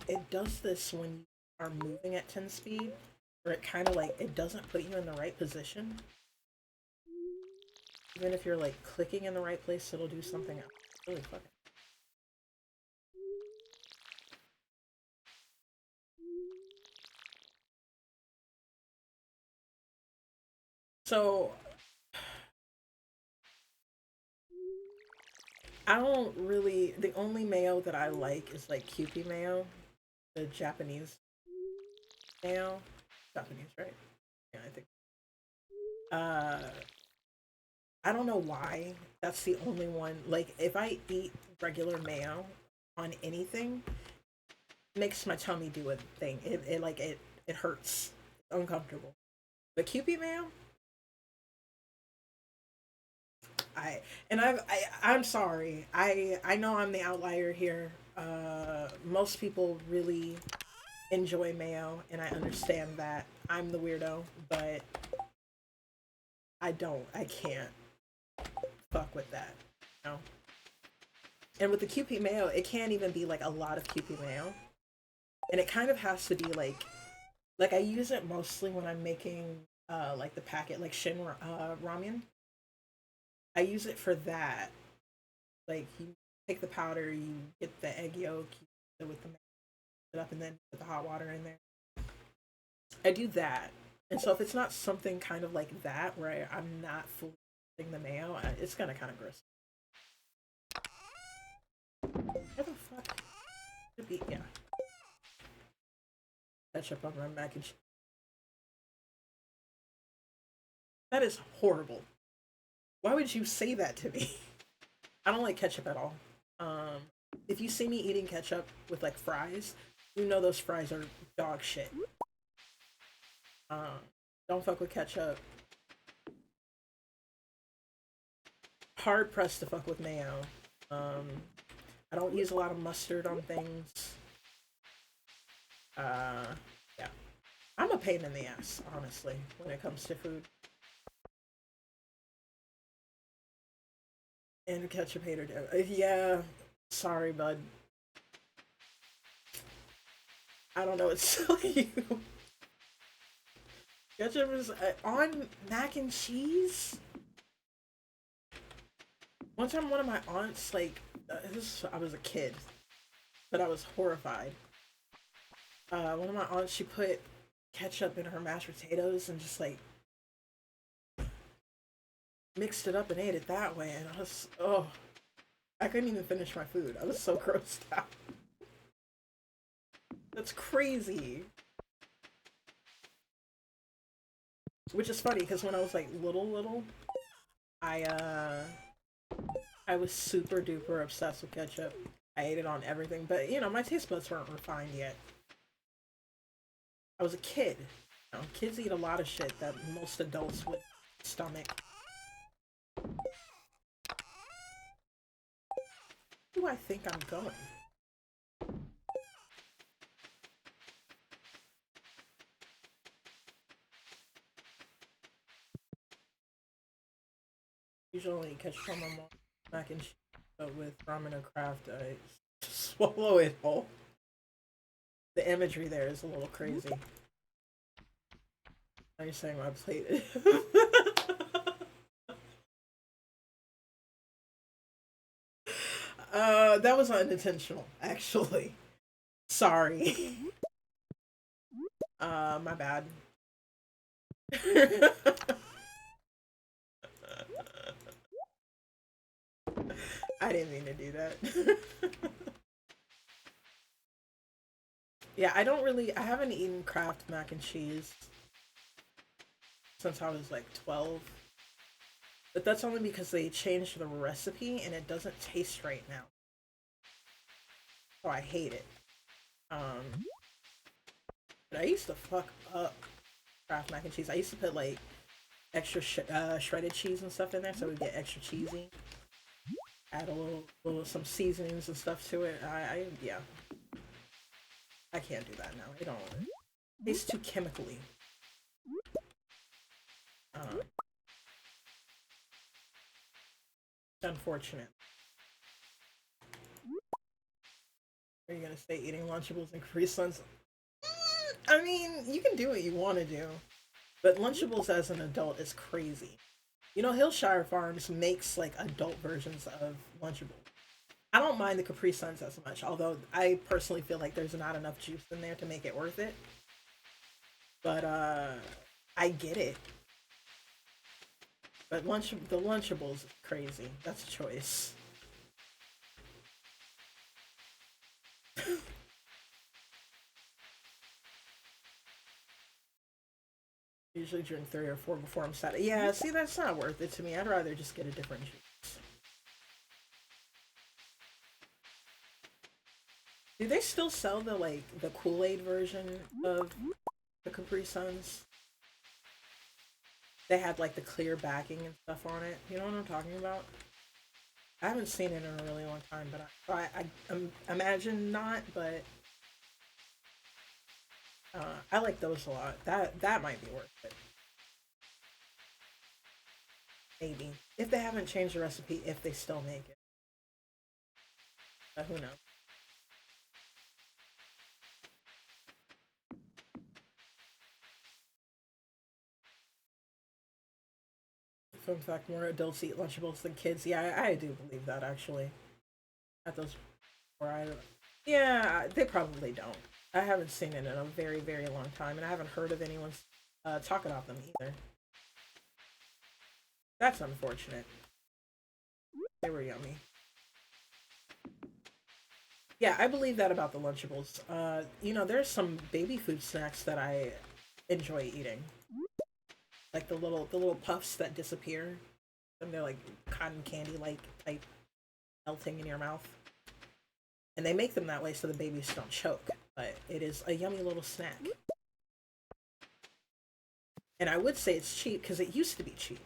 Speaker 1: It does this when you are moving at 10 speed, where it kind of like, it doesn't put you in the right position. Even if you're like clicking in the right place, it'll do something else. It's really fucking. So, I don't really, the only mayo that I like is like Kewpie mayo, the Japanese mayo. Japanese, right? Yeah, I think. Uh, I don't know why that's the only one. Like, if I eat regular mayo on anything, it makes my tummy do a thing. It hurts. It's uncomfortable. But Kewpie mayo, I I'm sorry. I know I'm the outlier here. Most people really enjoy mayo, and I understand that. I'm the weirdo, but I don't. I can't fuck with that. You know? And with the Kewpie mayo, it can't even be like a lot of Kewpie mayo, and it kind of has to be like I use it mostly when I'm making like the packet like ramen. I use it for that. Like you take the powder, you get the egg yolk, you put it with the it up, and then put the hot water in there. I do that, and so if it's not something kind of like that where I'm not fully using the mayo, it's gonna kind of gross. What the fuck? Should be yeah. Ketchup on my mac and cheese. That is horrible. Why would you say that to me? I don't like ketchup at all. Um, if you see me eating ketchup with like fries, you know those fries are dog shit. Um, don't fuck with ketchup. Hard pressed to fuck with mayo. Um, I don't use a lot of mustard on things. Uh, yeah, I'm a pain in the ass, honestly, when it comes to food. And a ketchup hater. Yeah, sorry, bud. I don't know. It's so you. Ketchup is on mac and cheese. One time, one of my aunts, like, I was a kid, but I was horrified. One of my aunts, she put ketchup in her mashed potatoes and just like mixed it up and ate it that way, and I was, oh. I couldn't even finish my food. I was so grossed out. That's crazy. Which is funny because when I was like little, I I was super duper obsessed with ketchup. I ate it on everything, but you know, my taste buds weren't refined yet. I was a kid. You know, kids eat a lot of shit that most adults would stomach. Where do I think I'm going? Usually ketchup on my mac and cheese, but with ramen or craft, I swallow it whole. The imagery there is a little crazy. Are you saying my plate? That was unintentional, actually. Sorry. My bad. I didn't mean to do that. Yeah, I haven't eaten Kraft mac and cheese since I was like 12. But that's only because they changed the recipe and it doesn't taste right now. So I hate it. Um, but I used to fuck up Kraft mac and cheese. I used to put like extra shredded cheese and stuff in there so it would get extra cheesy. Add a little some seasonings and stuff to it. Yeah, I can't do that now. It don't. It tastes too chemically. Uh, Unfortunate. Are you gonna stay eating Lunchables and Capri Suns? I mean, you can do what you want to do, but Lunchables as an adult is crazy. You know, Hillshire Farms makes like adult versions of Lunchables. I don't mind the Capri Suns as much, although I personally feel like there's not enough juice in there to make it worth it. But I get it. But the Lunchables is crazy. That's a choice. Usually drink 3 or 4 before I'm sad. Yeah, see, that's not worth it to me. I'd rather just get a different juice. Do they still sell the Kool Aid version of the Capri Suns? They had like the clear backing and stuff on it. You know what I'm talking about? I haven't seen it in a really long time, but imagine not. But I like those a lot. That might be worth it. Maybe if they haven't changed the recipe, if they still make it, but who knows? Fun fact: more adults eat Lunchables than kids. Yeah, I do believe that actually. At those, where I, yeah, they probably don't. I haven't seen it in a very very long time, and I haven't heard of anyone talk about them either. That's unfortunate. They were yummy. Yeah, I believe that about the Lunchables. You know, there's some baby food snacks that I enjoy eating, like the little puffs that disappear, and they're like cotton candy like type melting in your mouth, and they make them that way so the babies don't choke. But it is a yummy little snack, and I would say it's cheap because it used to be cheap.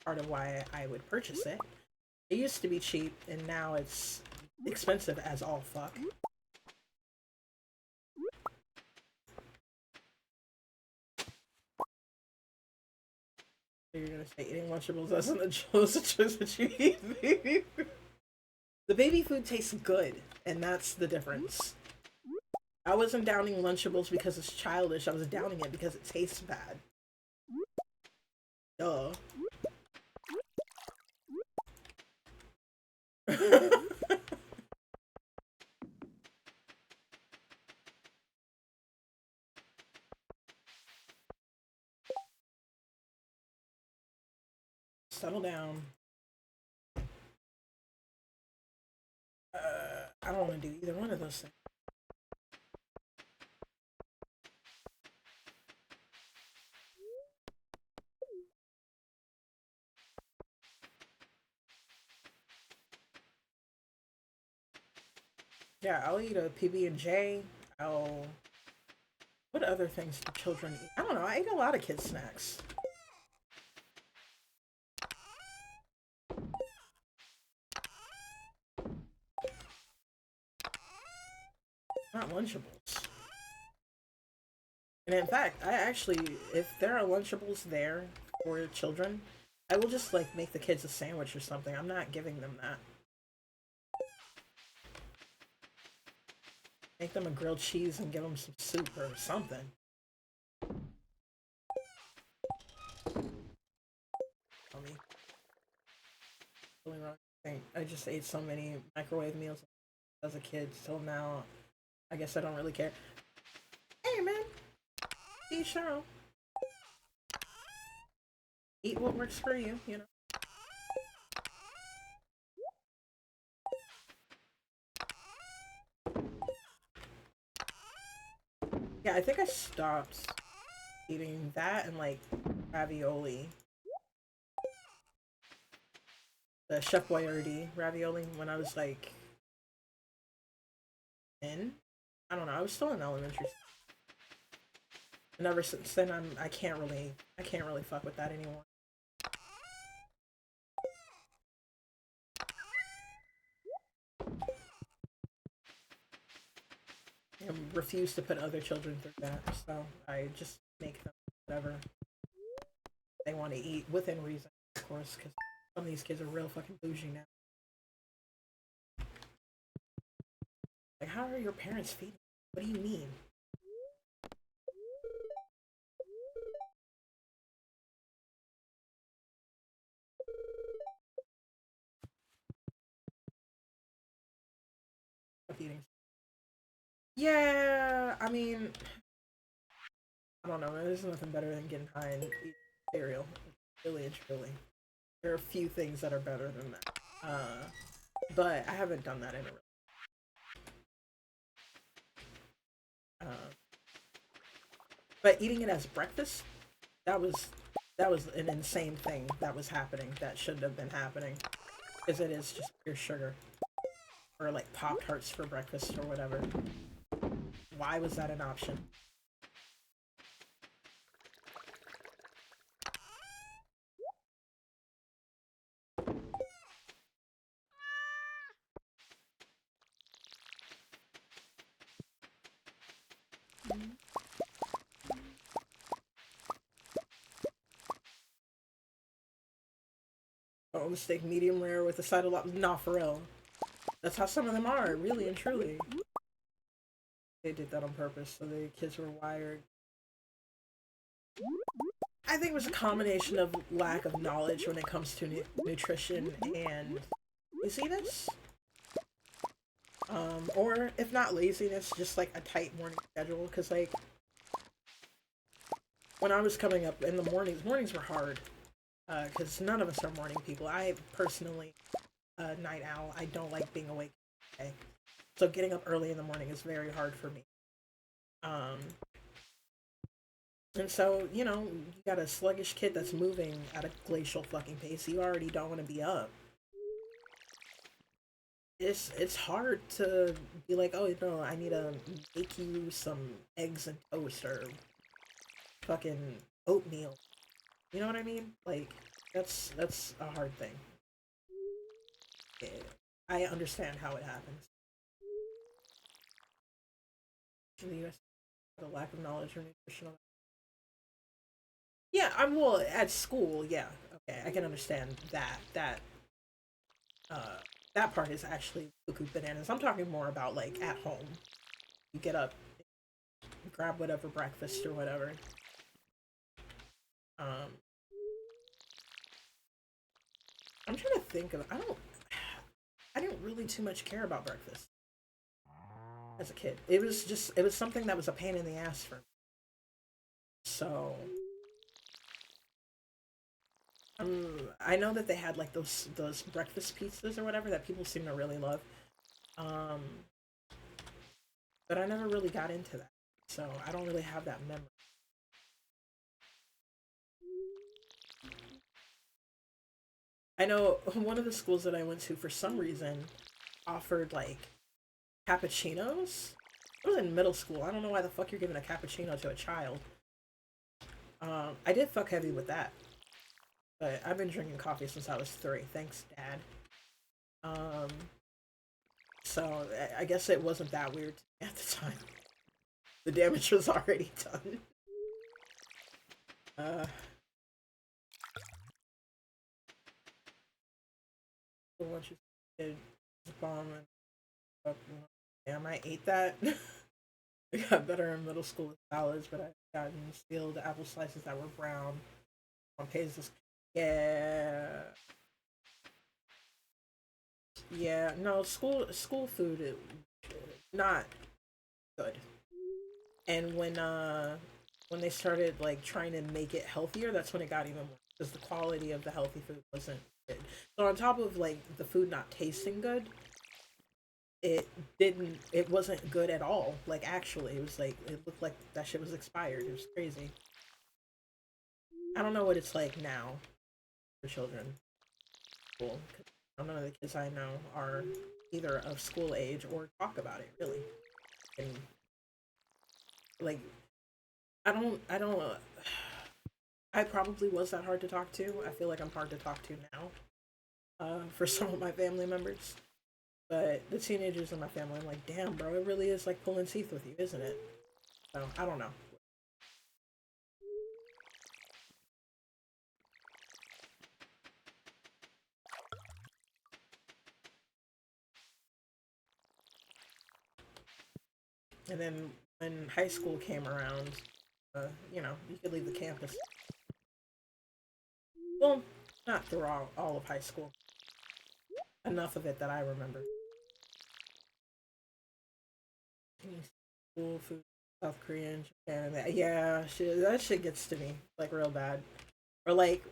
Speaker 1: Part of why I would purchase it. It used to be cheap, and now it's expensive as all fuck. You're gonna say eating Lunchables as a choice that you eat baby food. The baby food tastes good, and that's the difference. I wasn't downing Lunchables because it's childish. I was downing it because it tastes bad. Duh. Settle down. do either one of those things. Yeah, I'll eat a PB&J. I'll... What other things do children eat? I don't know. I eat a lot of kids' snacks. Not Lunchables. And in fact, I actually, if there are Lunchables there for children, I will just like make the kids a sandwich or something. I'm not giving them that. Make them a grilled cheese and give them some soup or something. Tell me. Really wrong thing. I just ate so many microwave meals as a kid till now. I guess I don't really care. Hey man, eat Cheryl. Eat what works for you, you know. Yeah, I think I stopped eating that and like ravioli. The Chef Boyardee ravioli when I was like 10. I don't know. I was still in elementary. And ever since then, I can't really fuck with that anymore. I refuse to put other children through that, so I just make them whatever they want to eat within reason, of course, because some of these kids are real fucking bougie now. Like, how are your parents feeding? What do you mean? Eating? Yeah, I mean, I don't know. There's nothing better than getting high and eating cereal. Really and truly, there are a few things that are better than that. But I haven't done that in a really. Uh, but eating it as breakfast, that was that was an insane thing that was happening that shouldn't have been happening because it is just pure sugar or like Pop Tarts for breakfast or whatever. Why was that an option? Oh, mistake medium rare with a side of lobster. Nah, for real. That's how some of them are, really and truly. They did that on purpose, so the kids were wired. I think it was a combination of lack of knowledge when it comes to nutrition and laziness. Or if not laziness, just like a tight morning schedule. Because like when I was coming up in the mornings were hard. Because none of us are morning people. I personally, night owl. I don't like being awake. Okay? So getting up early in the morning is very hard for me. Um, and so you know you got a sluggish kid that's moving at a glacial fucking pace. You already don't want to be up. It's hard to be like, oh no, I need to make you some eggs and toast or fucking oatmeal. You know what I mean? Like that's a hard thing. Yeah, I understand how it happens in the U.S. The lack of knowledge or nutritional. Yeah, I'm well at school. Yeah, okay, I can understand that. Uh, that part is actually cuckoo bananas. I'm talking more about like at home. You get up, grab whatever breakfast or whatever. Um, I'm trying to think of. I didn't really too much care about breakfast as a kid. It was something that was a pain in the ass for me. So I know that they had like those breakfast pizzas or whatever that people seem to really love. Um, but I never really got into that, so I don't really have that memory. I know one of the schools that I went to for some reason offered like cappuccinos. I was in middle school. I don't know why the fuck you're giving a cappuccino to a child. I did fuck heavy with that, but I've been drinking coffee since I was 3. Thanks, Dad. Um, so I guess it wasn't that weird to me at the time. The damage was already done. Uh, the lunch is good. Bomb and damn, I ate that. I got better in middle school with salads, but I got sealed apple slices that were brown on Paisley's. Yeah, yeah. No, school food is not good. And when they started like trying to make it healthier, that's when it got even worse because the quality of the healthy food wasn't good. So on top of like the food not tasting good, it wasn't good at all. Like actually, it was like it looked like that shit was expired. It was crazy. I don't know what it's like now for children. Cool. None of the kids I know are either of school age or talk about it really. And like I don't I probably was that hard to talk to. I feel like I'm hard to talk to now. For some of my family members. But the teenagers in my family, I'm like, damn, bro, it really is like pulling teeth with you, isn't it? So I don't know. And then when high school came around, you could leave the campus. Well, not through all of high school. Enough of it that I remember. School food, South Korean, Japan, and yeah, that shit gets to me like real bad. Or like,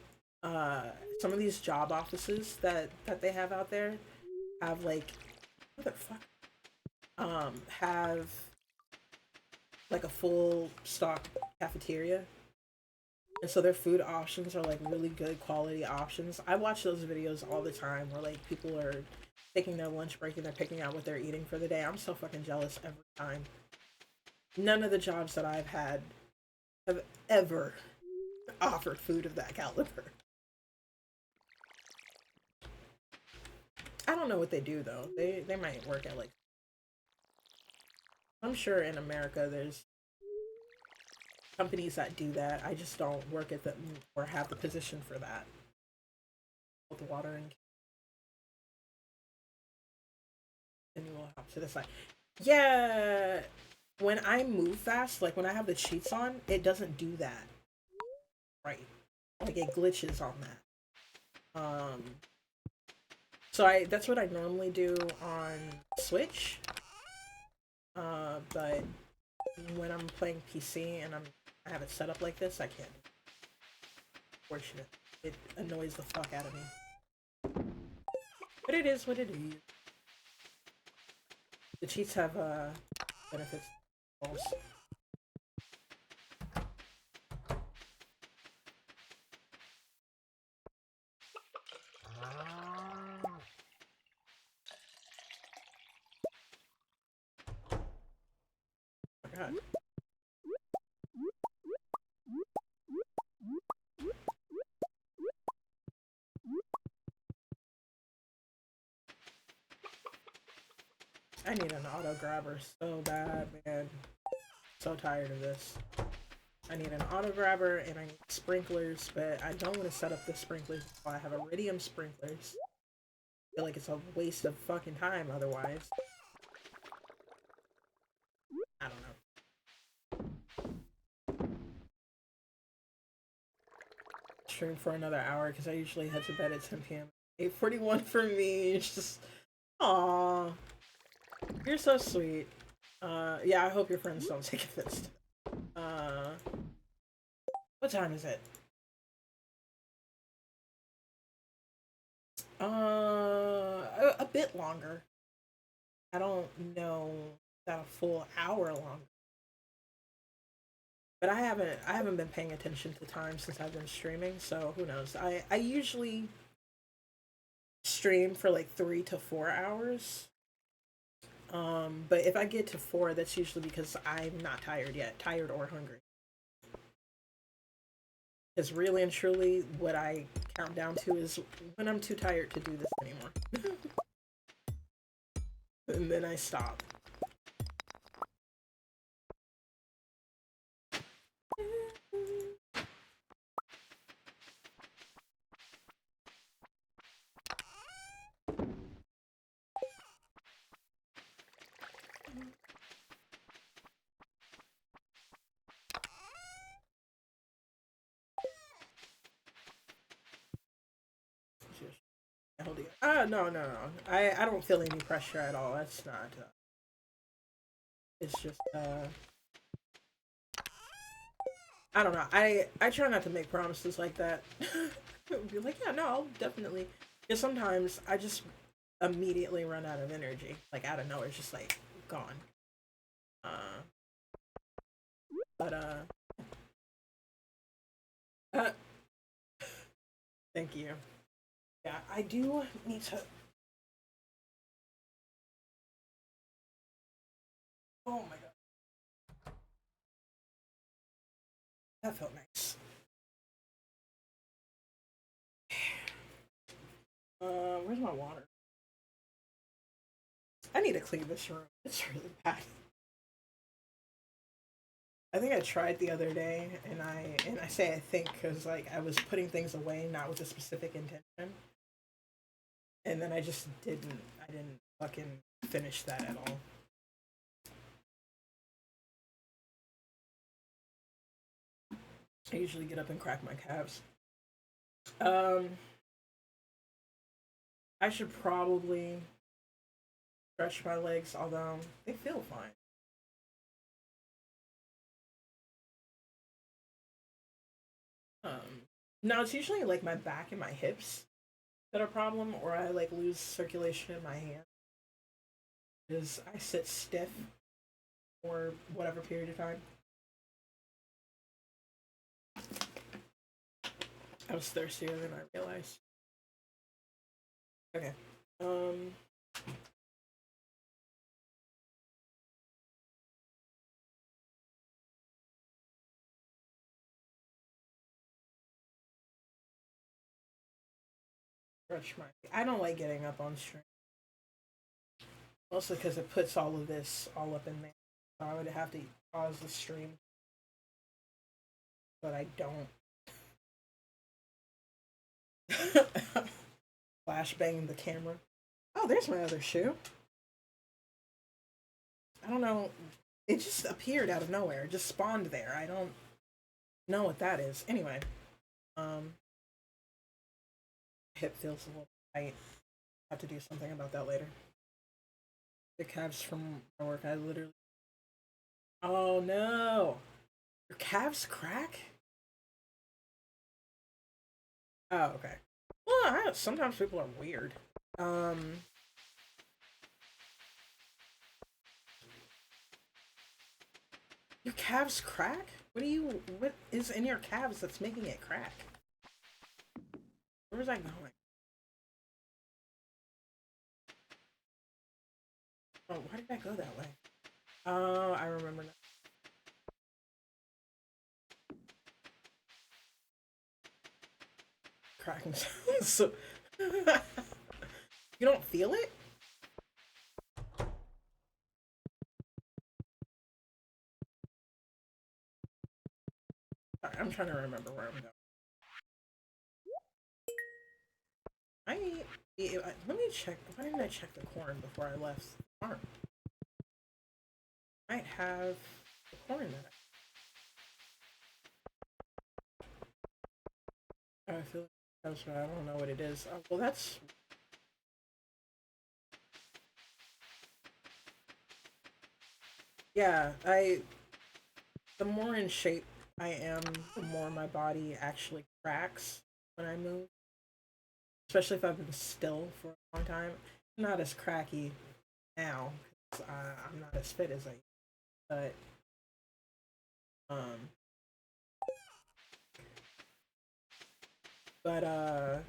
Speaker 1: uh, some of these job offices that they have out there have like, what the fuck? Have like a full stock cafeteria, and so their food options are like really good quality options. I watch those videos all the time where like people are taking their lunch break and they're picking out what they're eating for the day. I'm so fucking jealous every time. None of the jobs that I've had have ever offered food of that caliber. I don't know what they do though. They might work at like, I'm sure in America there's companies that do that. I just don't work at them or have the position for that. With water and will hop to the side. Yeah, when I move fast, like when I have the cheats on, it doesn't do that. Right. Like it glitches on that. So I that's what I normally do on Switch. But when I'm playing PC and I have it set up like this, I can't. Fortunate. It annoys the fuck out of me. But it is what it is. The cheats have benefits. Also. Oh my god. I need an auto grabber so bad, man. So tired of this. I need an auto grabber and I need sprinklers, but I don't want to set up the sprinklers while I have iridium sprinklers. I feel like it's a waste of fucking time otherwise. I don't know. Stream for another hour because I usually head to bed at 10 p.m. 8:41 for me. It's just, aw, you're so sweet. Yeah, I hope your friends don't take offense. What time is it? A bit longer. I don't know about a full hour long. But I haven't been paying attention to time since I've been streaming, so who knows. I usually stream for like 3 to 4 hours. But if I get to four, that's usually because I'm not tired yet, tired or hungry. Because really and truly, what I count down to is when I'm too tired to do this anymore. And then I stop. No, no, no. I don't feel any pressure at all. That's not. It's just. I don't know. I try not to make promises like that. Be like, yeah, no, I'll definitely. Because sometimes I just immediately run out of energy, like out of nowhere, it's just like gone. Uh, but uh, thank you. Yeah, I do need to. Oh my god, that felt nice. Where's my water? I need to clean this room. It's really bad. I think I tried the other day, and I say I think because like I was putting things away not with a specific intention, and then I just didn't. I didn't fucking finish that at all. I usually get up and crack my calves. Um, I should probably stretch my legs, although they feel fine. No, it's usually like my back and my hips that are a problem, or I like lose circulation in my hand because I sit stiff for whatever period of time. I was thirstier than I realized. Okay. Um, stretch my. I don't like getting up on stream, mostly because it puts all of this all up in there. So I would have to pause the stream, but I don't. Flashbang the camera. Oh, there's my other shoe. I don't know. It just appeared out of nowhere. It just spawned there. I don't know what that is. Anyway, um, hip feels a little tight. Have to do something about that later. The calves from my work. I literally. Oh no! Your calves crack? Oh, okay. Well, sometimes people are weird. Um, your calves crack? What do you? What is in your calves that's making it crack? Where was I going? Oh, why did I go that way? Oh, I remember now. Cracking sounds. So you don't feel it? Sorry, I'm trying to remember where I'm going. I let me check. Why didn't I check the corn before I left the farm? I might have the corn that I feel like that's what I don't know what it is. Well, that's yeah. The more in shape I am, the more my body actually cracks when I move. Especially if I've been still for a long time. Not as cracky now. I'm not as fit as I am. Um, but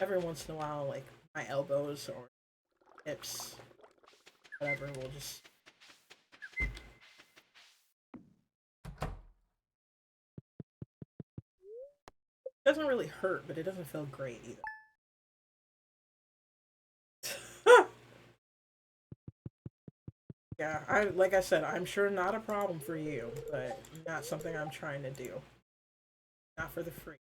Speaker 1: every once in a while, like my elbows or hips, whatever, will just doesn't really hurt, but it doesn't feel great either. Yeah, I like I said, I'm sure not a problem for you, but not something I'm trying to do. Not for the free.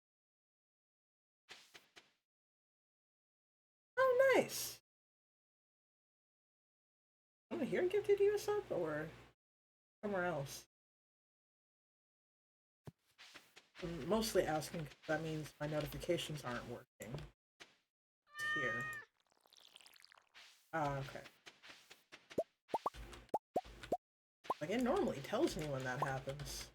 Speaker 1: Oh, nice. Someone here gifted you a sub or somewhere else? I'm mostly asking because that means my notifications aren't working. It's here. Ah, okay. Like it normally tells me when that happens.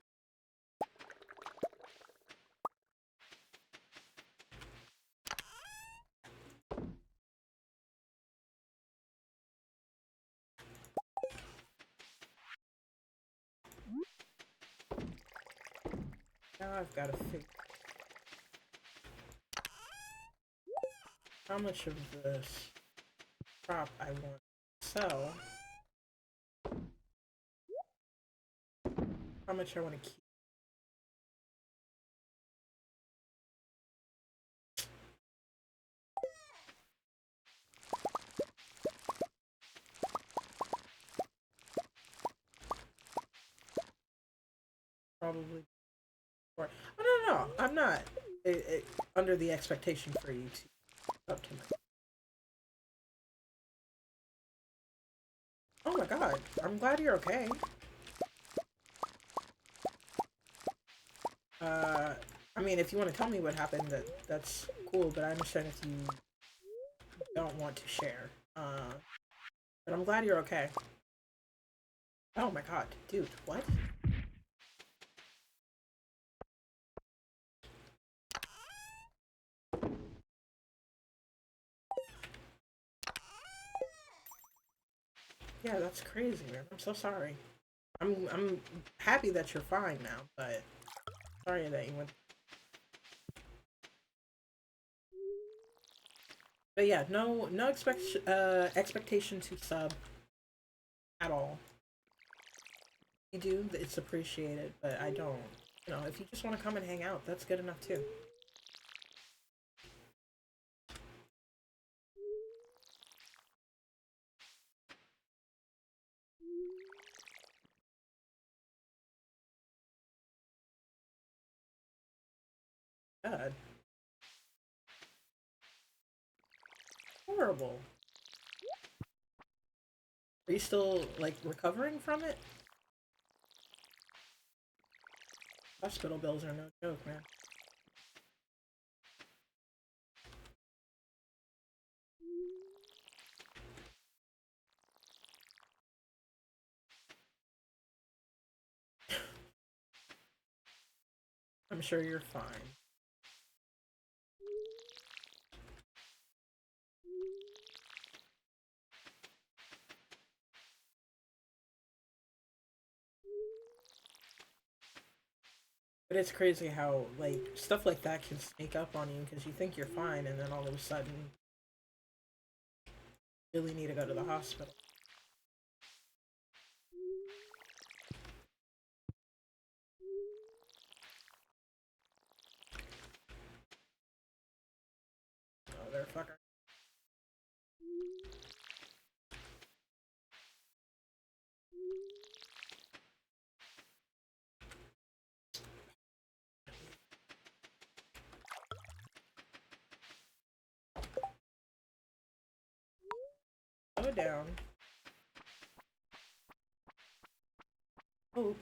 Speaker 1: Now I've got to figure how much of this crop I want to sell, how much I want to keep. Probably. Or, oh, no, no, no, I'm not under the expectation for you to up to me. Oh my god, I'm glad you're okay. Uh, I mean, if you want to tell me what happened, that's cool. But I understand if you don't want to share. But I'm glad you're okay. Oh my god, dude, what? Yeah, that's crazy, man. I'm so sorry. I'm happy that you're fine now, but sorry that you went. But yeah, no expectation to sub at all. You do, it's appreciated, but I don't. You know, if you just want to come and hang out, that's good enough too. God, horrible. Are you still like recovering from it? Hospital bills are no joke, man. I'm sure you're fine. But it's crazy how like stuff like that can sneak up on you because you think you're fine, and then all of a sudden, you really need to go to the hospital. Motherfucker. Slow down. Hope.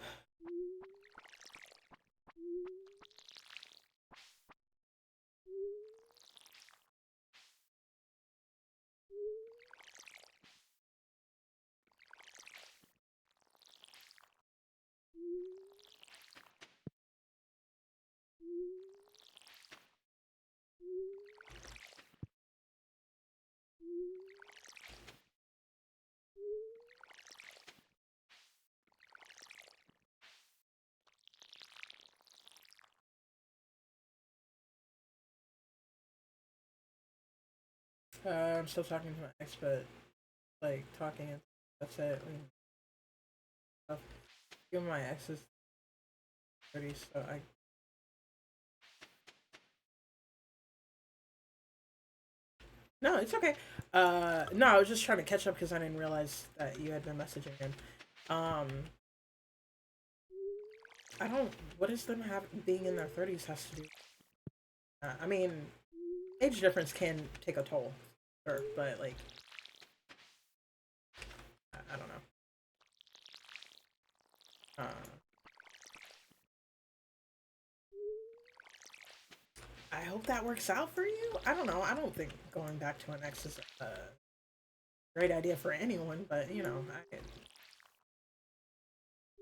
Speaker 1: I'm still talking to my ex, but like talking and that's it. I mean, stuff. Even my ex is 30, so I. No, it's okay. No, I was just trying to catch up because I didn't realize that you had been messaging him. Um, I don't. What does them have being in their 30s has to do? I mean, age difference can take a toll, sure, but like, I don't know. Uh, I hope that works out for you. I don't know. I don't think going back to an ex is a great idea for anyone, but you know,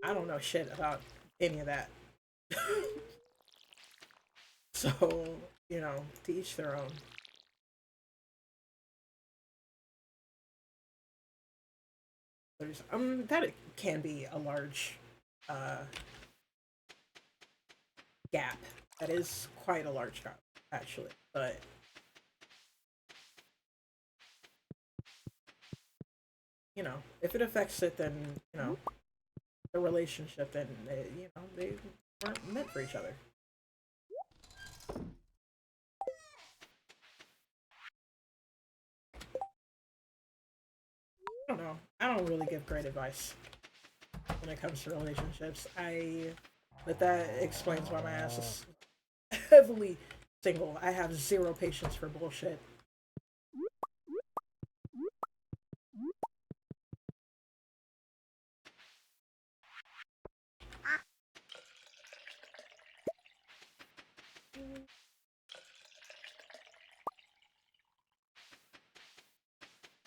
Speaker 1: I don't know shit about any of that. So, you know, to each their own. That it can be a large uh, gap. That is quite a large gap, actually. But you know, if it affects it, then you know the relationship, then you know they weren't meant for each other. I don't know. I don't really give great advice when it comes to relationships. But that explains why my ass is heavily single. I have zero patience for bullshit.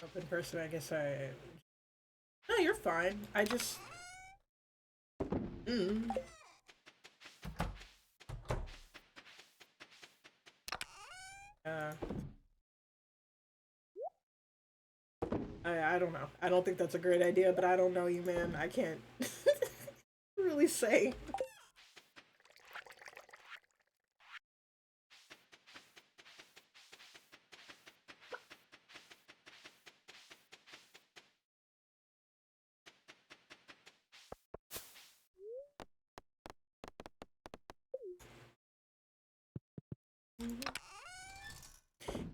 Speaker 1: Open person, I guess I. No, you're fine. I just. Mm, uh, I don't know. I don't think that's a great idea, but I don't know you, man. I can't really say.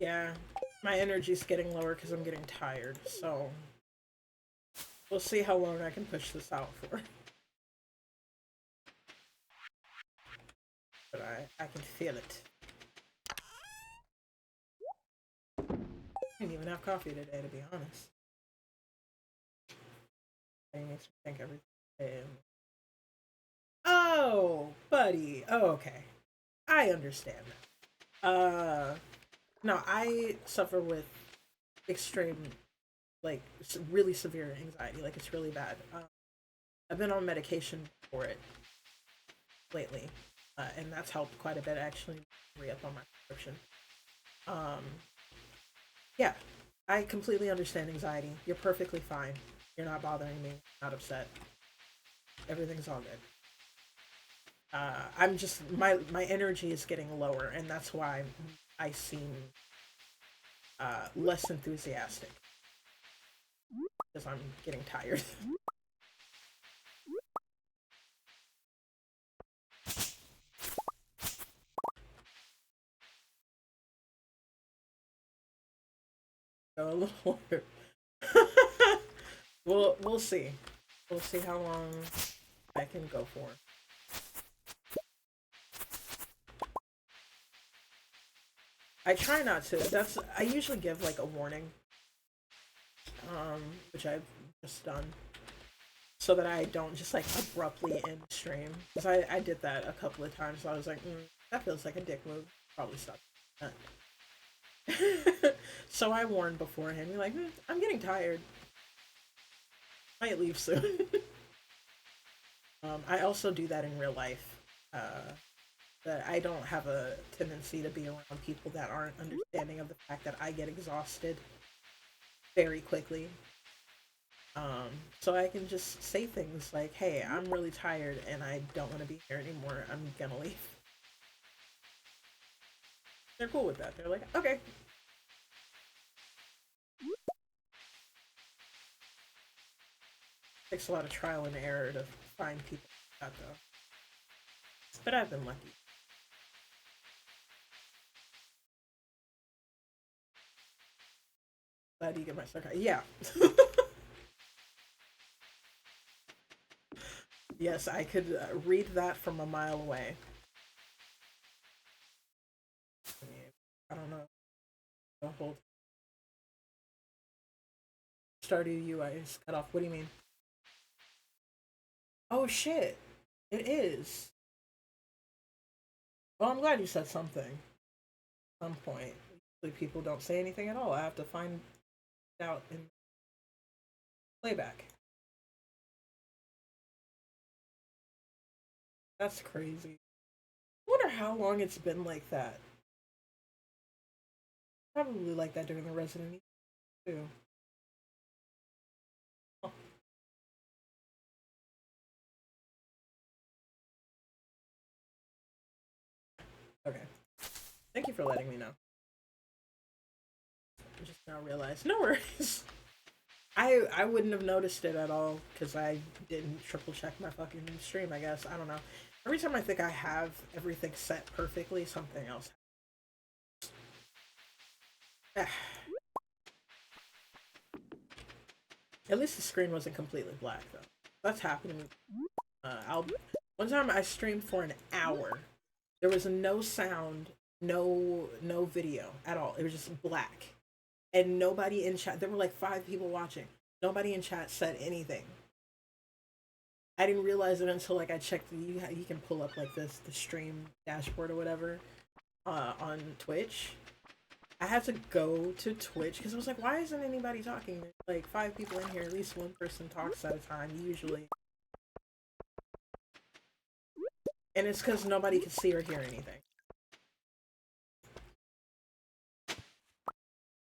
Speaker 1: Yeah, my energy's getting lower because I'm getting tired. So we'll see how long I can push this out for. But I can feel it. I didn't even have coffee today, to be honest. It makes me think everything. Oh, buddy. Oh, okay. I understand that. No, I suffer with extreme, like, really severe anxiety. Like, it's really bad. I've been on medication for it lately, and that's helped quite a bit, actually, re up on my prescription. Um, yeah, I completely understand anxiety. You're perfectly fine. You're not bothering me, not upset. Everything's all good. I'm just my energy is getting lower, and that's why I seem less enthusiastic because I'm getting tired. Go a little longer. We'll see. We'll see how long I can go for. I try not to. I usually give like a warning, which I've just done, so that I don't just like abruptly end stream. Because I did that a couple of times. So I was like, that feels like a dick move. Probably stop that. So I warned beforehand. You're like, I'm getting tired. Might leave soon. I also do that in real life. That I don't have a tendency to be around people that aren't understanding of the fact that I get exhausted very quickly. So I can just say things like, "Hey, I'm really tired and I don't want to be here anymore. I'm gonna leave." They're cool with that. They're like, "Okay." Takes a lot of trial and error to find people like that though. But I've been lucky. Glad you get my sarcasm. Yeah. Yes, I could read that from a mile away. I don't know. The whole Stardew UI is cut off. What do you mean? Oh shit! It is. Well, I'm glad you said something. At some point, usually people don't say anything at all. I have to find out in playback. That's crazy. I wonder how long it's been like that. Probably like that during the Resident Evil too. Oh, okay. Thank you for letting me know. I just now realized. No worries. I wouldn't have noticed it at all because I didn't triple check my fucking stream. I guess I don't know. Every time I think I have everything set perfectly, something else. At least the screen wasn't completely black though. That's happening. I'll. One time I streamed for an hour. There was no sound, no video at all. It was just black, and nobody in chat. There were like 5 people watching. Nobody in chat said anything. I didn't realize it until like I checked. You can pull up like this the stream dashboard or whatever on Twitch. I had to go to Twitch because I was like, why isn't anybody talking? There's like 5 people in here. At least one person talks at a time usually, and it's because nobody could see or hear anything.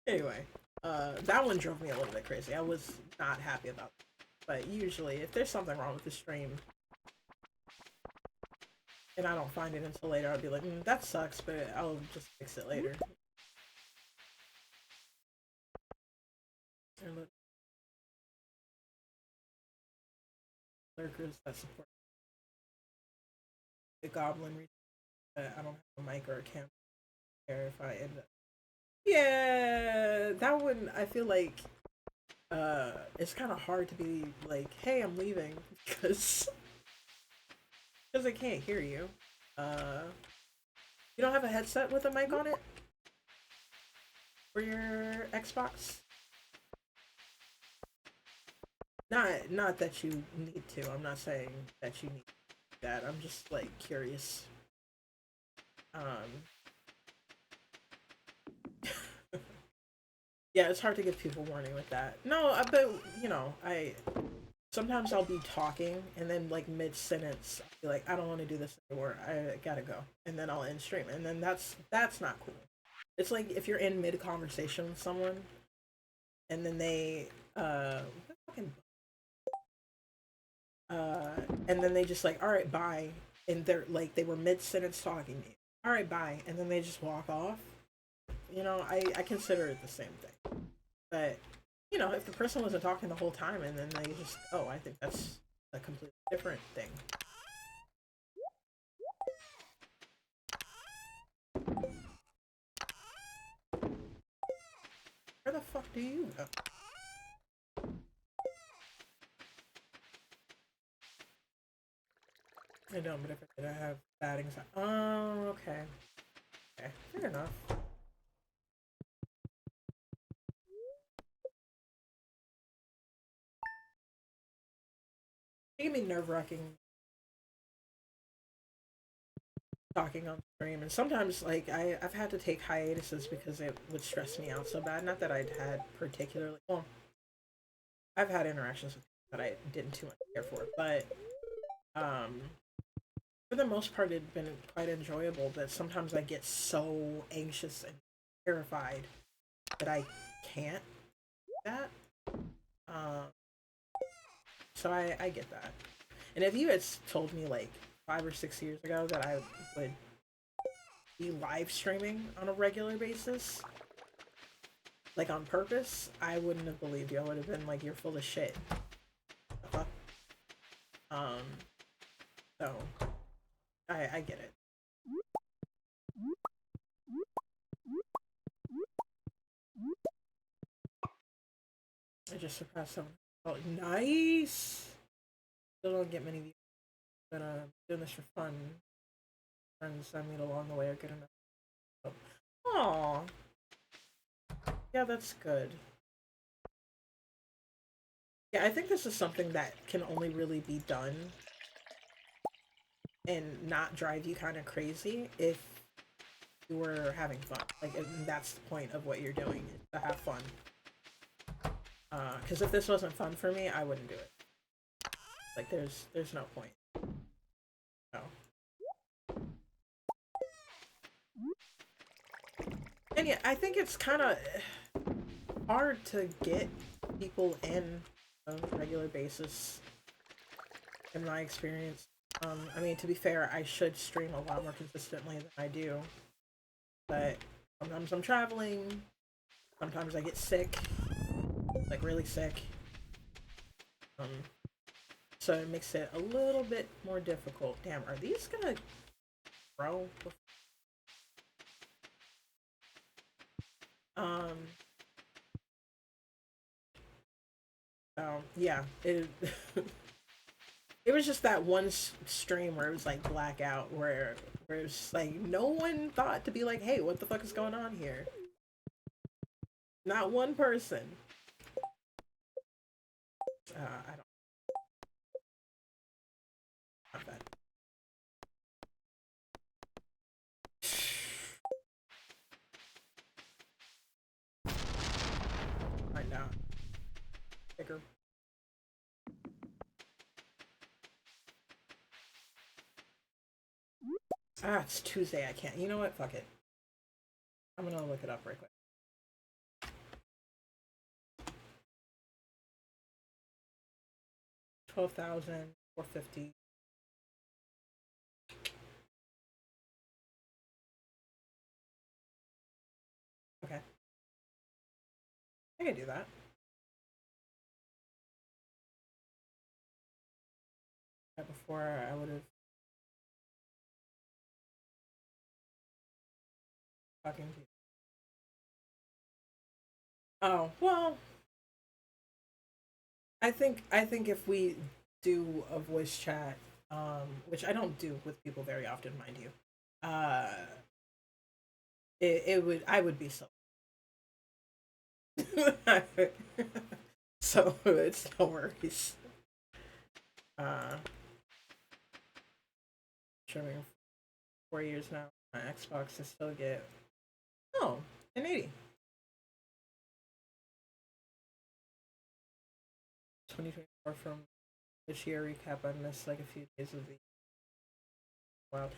Speaker 1: Anyway, that one drove me a little bit crazy. I was not happy about it. But usually, if there's something wrong with the stream, and I don't find it until later, I'll be like, that sucks, but I'll just fix it later. Lurkers that support the goblin. I don't have a mic or a camera there if I end up. Yeah, that one, I feel like it's kind of hard to be like, hey, I'm leaving because I can't hear you. You don't have a headset with a mic on it for your Xbox? Not that you need to. I'm not saying that you need that. I'm just like curious. Yeah, it's hard to give people warning with that. No, but you know, I sometimes I'll be talking and then like mid sentence I'll be like, I don't want to do this anymore. I gotta go, and then I'll end stream, and then that's not cool. It's like if you're in mid conversation with someone, and then they fucking and then they just like, all right, bye, and they're like they were mid sentence talking to you. All right, bye, and then they just walk off. You know, I consider it the same thing. But, you know, if the person wasn't talking the whole time and then they just, oh, I think that's a completely different thing. Where the fuck do you go? I don't, but if I did, I have bad anxiety. Oh, okay. Okay, fair enough. It can be nerve-wracking talking on stream, and sometimes like I've had to take hiatuses because it would stress me out so bad. Not that I'd had particularly well, I've had interactions with that I didn't too much care for, but um for the most part it's been quite enjoyable. But sometimes I get so anxious and terrified that I can't do that. Um, so I get that. And if you had told me like 5 or 6 years ago that I would be live streaming on a regular basis, like on purpose, I wouldn't have believed you. I would have been like, you're full of shit. The fuck? Um, so I get it. I just surprised someone. Oh, nice. Still don't get many views, but doing this for fun. Friends I meet along the way are good enough. Oh, yeah, that's good. Yeah, I think this is something that can only really be done and not drive you kind of crazy if you were having fun. Like, that's the point of what you're doing, is to have fun. Because if this wasn't fun for me, I wouldn't do it. Like, there's no point. No. And yeah, I think it's kind of hard to get people in on a regular basis, in my experience. I mean, to be fair, I should stream a lot more consistently than I do. But sometimes I'm traveling, sometimes I get sick, like really sick. Um, so it makes it a little bit more difficult. Damn, are these gonna grow? Um, yeah, it it was just that one stream where it was like blackout, where it was like no one thought to be like, hey, what the fuck is going on here? Not one person. I don't. Not that. I know. Bigger. It's Tuesday. I can't. You know what? Fuck it. I'm gonna look it up right quick. 12,450. Okay, I can do that. Before I would have talking to you. Oh well, I think if we do a voice chat, which I don't do with people very often, mind you, uh, it would I would be so. So it's no worries. Uh, streaming 4 years now. My Xbox I still get an 80. 2024 from this year recap. I missed like a few days of the wow.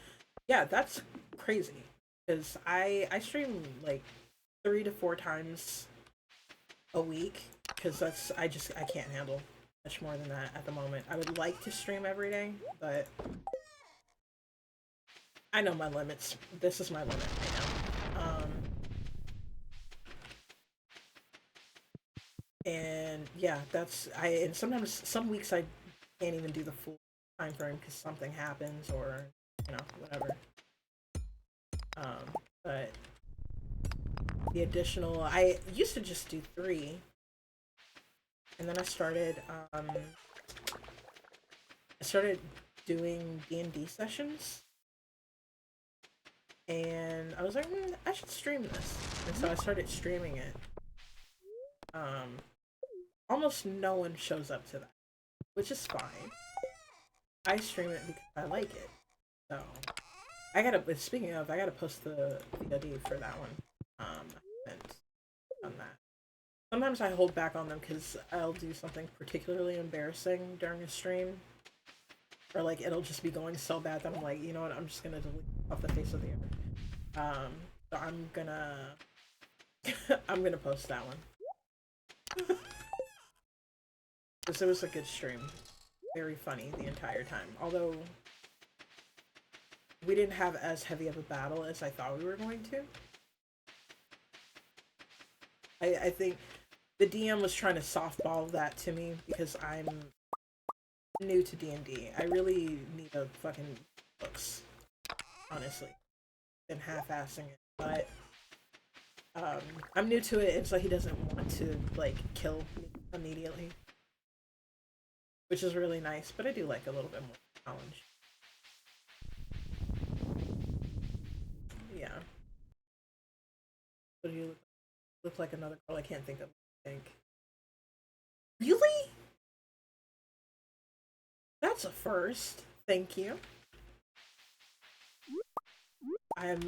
Speaker 1: Yeah, that's crazy. Because I stream like 3 to 4 times a week. Because I can't handle much more than that at the moment. I would like to stream every day, but I know my limits. This is my limit right now. And yeah, that's and sometimes some weeks I can't even do the full time frame because something happens or whatever. But the additional, I used to just do 3, and then I started doing D&D sessions, and I was like, I should stream this, and so I started streaming it. Almost no one shows up to that, which is fine. I stream it because I like it. So I gotta. Speaking of, I gotta post the VOD for that one. I haven't done that. Sometimes I hold back on them because I'll do something particularly embarrassing during a stream, or like it'll just be going so bad that I'm like, you know what, I'm just gonna delete off the face of the earth. So I'm gonna I'm gonna post that one because it was a good stream, very funny the entire time. Although we didn't have as heavy of a battle as I thought we were going to. I think the DM was trying to softball that to me because I'm new to D&D. I really need a fucking books, honestly, than half-assing it. But I'm new to it, and so he doesn't want to like kill me immediately, which is really nice. But I do like a little bit more challenge. Yeah. What do you look like? Another girl I can't think of. I think. Really? That's a first. Thank you. I'm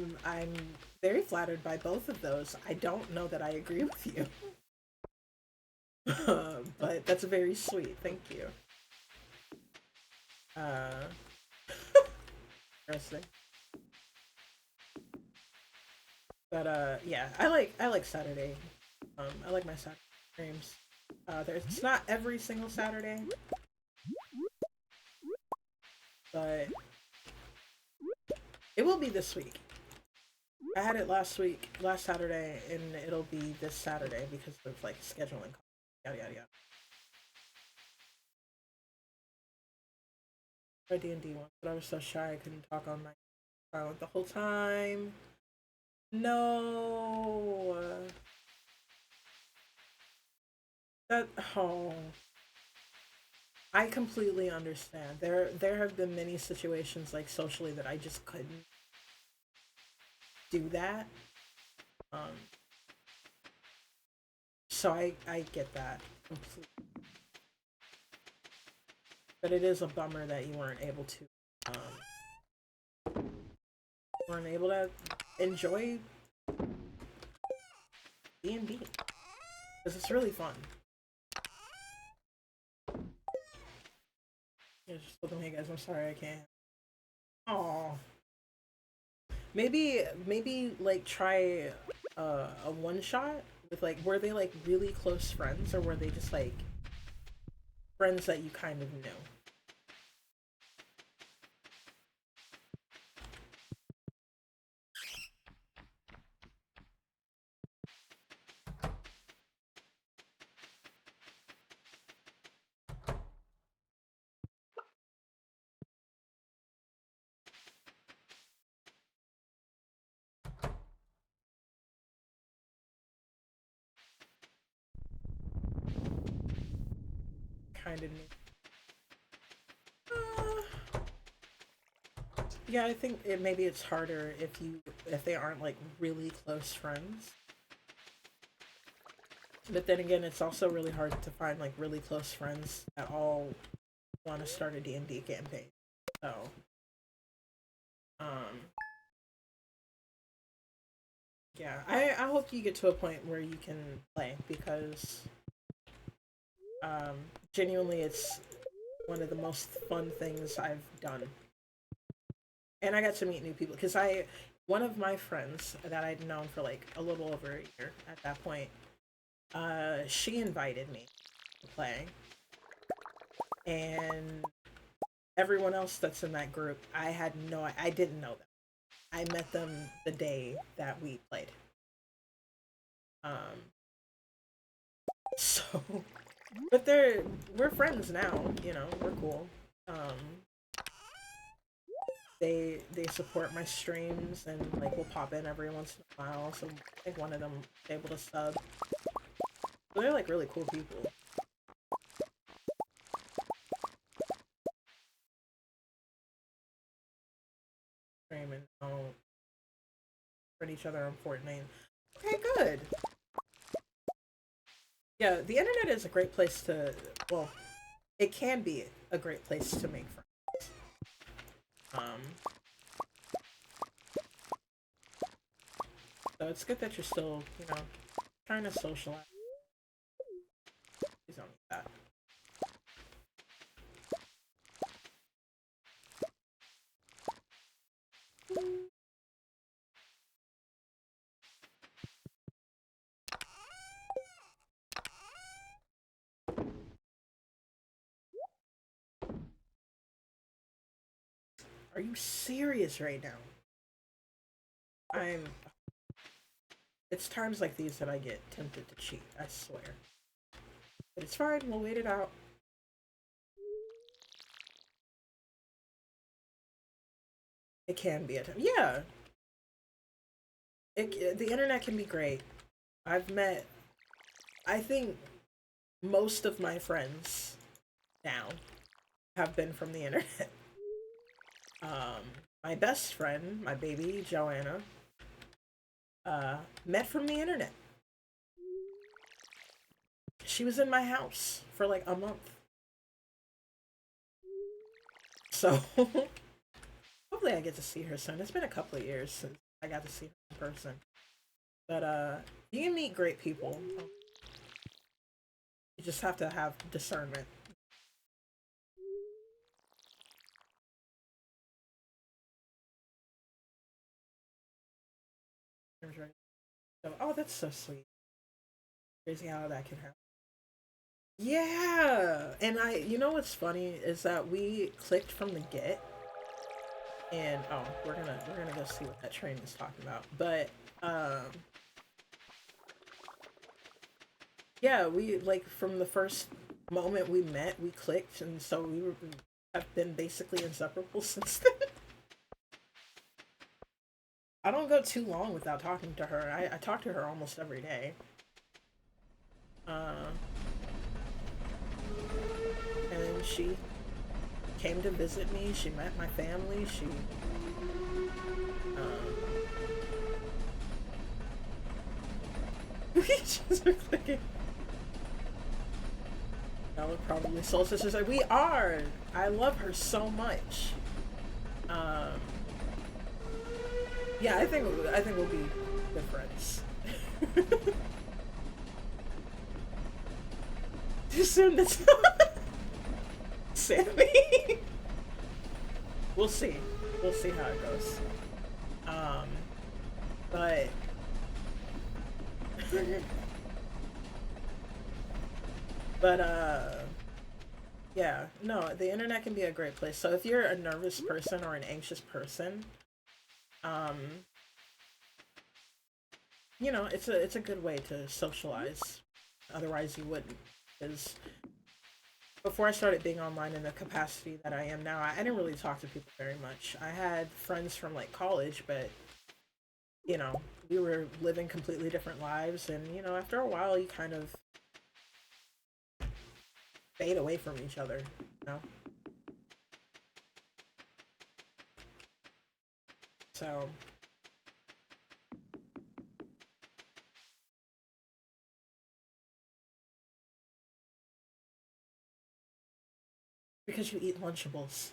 Speaker 1: very flattered by both of those. I don't know that I agree with you, but that's very sweet. Thank you. Uh, Interesting. But yeah, I like Saturday. I like my Saturday streams. There's it's not every single Saturday, but it will be this week. I had it last week, last Saturday, and it'll be this Saturday because of like scheduling. Yada yada yada. My D&D one, but I was so shy I couldn't talk on my silent the whole time. No, that oh, I completely understand. There have been many situations like socially that I just couldn't do that. Um, so I get that completely. But it is a bummer that you weren't able to enjoy D&D because it's really fun. Yeah, just told them, hey guys, I'm sorry I can't. Oh, maybe like try a one shot with like were they like really close friends or were they just like friends that you kind of knew? Kind of knew. Uh, yeah, I think maybe it's harder if they aren't like really close friends. But then again, it's also really hard to find like really close friends that all want to start a D&D campaign. So, um, yeah, I hope you get to a point where you can play because um, genuinely, it's one of the most fun things I've done. And I got to meet new people because one of my friends that I'd known for like a little over a year at that point, she invited me to play, and everyone else that's in that group, I didn't know them. I met them the day that we played. Um, so, but we're friends now. You know, we're cool. They support my streams and like will pop in every once in a while. So I think one of them is able to sub. So they're like really cool people. Stream and friend each other on Fortnite. Okay, good. Yeah, the internet is a great place to. Well, it can be a great place to make friends. Um, so it's good that you're still, trying to socialize. Please don't need that. Are you serious right now? I'm It's times like these that I get tempted to cheat, I swear. But it's fine, we'll wait it out. It can be a time. Yeah, the internet can be great. I've met, I think most of my friends now have been from the internet. Um, my best friend, my baby Joanna, met from the internet. She was in my house for like a month. So hopefully I get to see her soon. It's been a couple of years since I got to see her in person. But you can meet great people. You just have to have discernment. So, oh, that's so sweet. Crazy how that can happen. Yeah, and you know what's funny is that we clicked from the get, and oh, we're gonna go see what that train is talking about. But yeah, we like from the first moment we met, we clicked, and so we have been basically inseparable since then. I don't go too long without talking to her. I talk to her almost every day. Uh, and she came to visit me. She met my family. She just are clicking. Now we're probably soul sisters. Like we are. I love her so much. Um, yeah, I think we'll be good friends. Too soon to tell. Sammy. We'll see. We'll see how it goes. Um, but but yeah, no, the internet can be a great place. So if you're a nervous person or an anxious person, um, it's a good way to socialize. Otherwise, you wouldn't. Because before I started being online in the capacity that I am now, I didn't really talk to people very much. I had friends from like college, but you know, we were living completely different lives, and after a while, you kind of fade away from each other. You know, so because you eat Lunchables.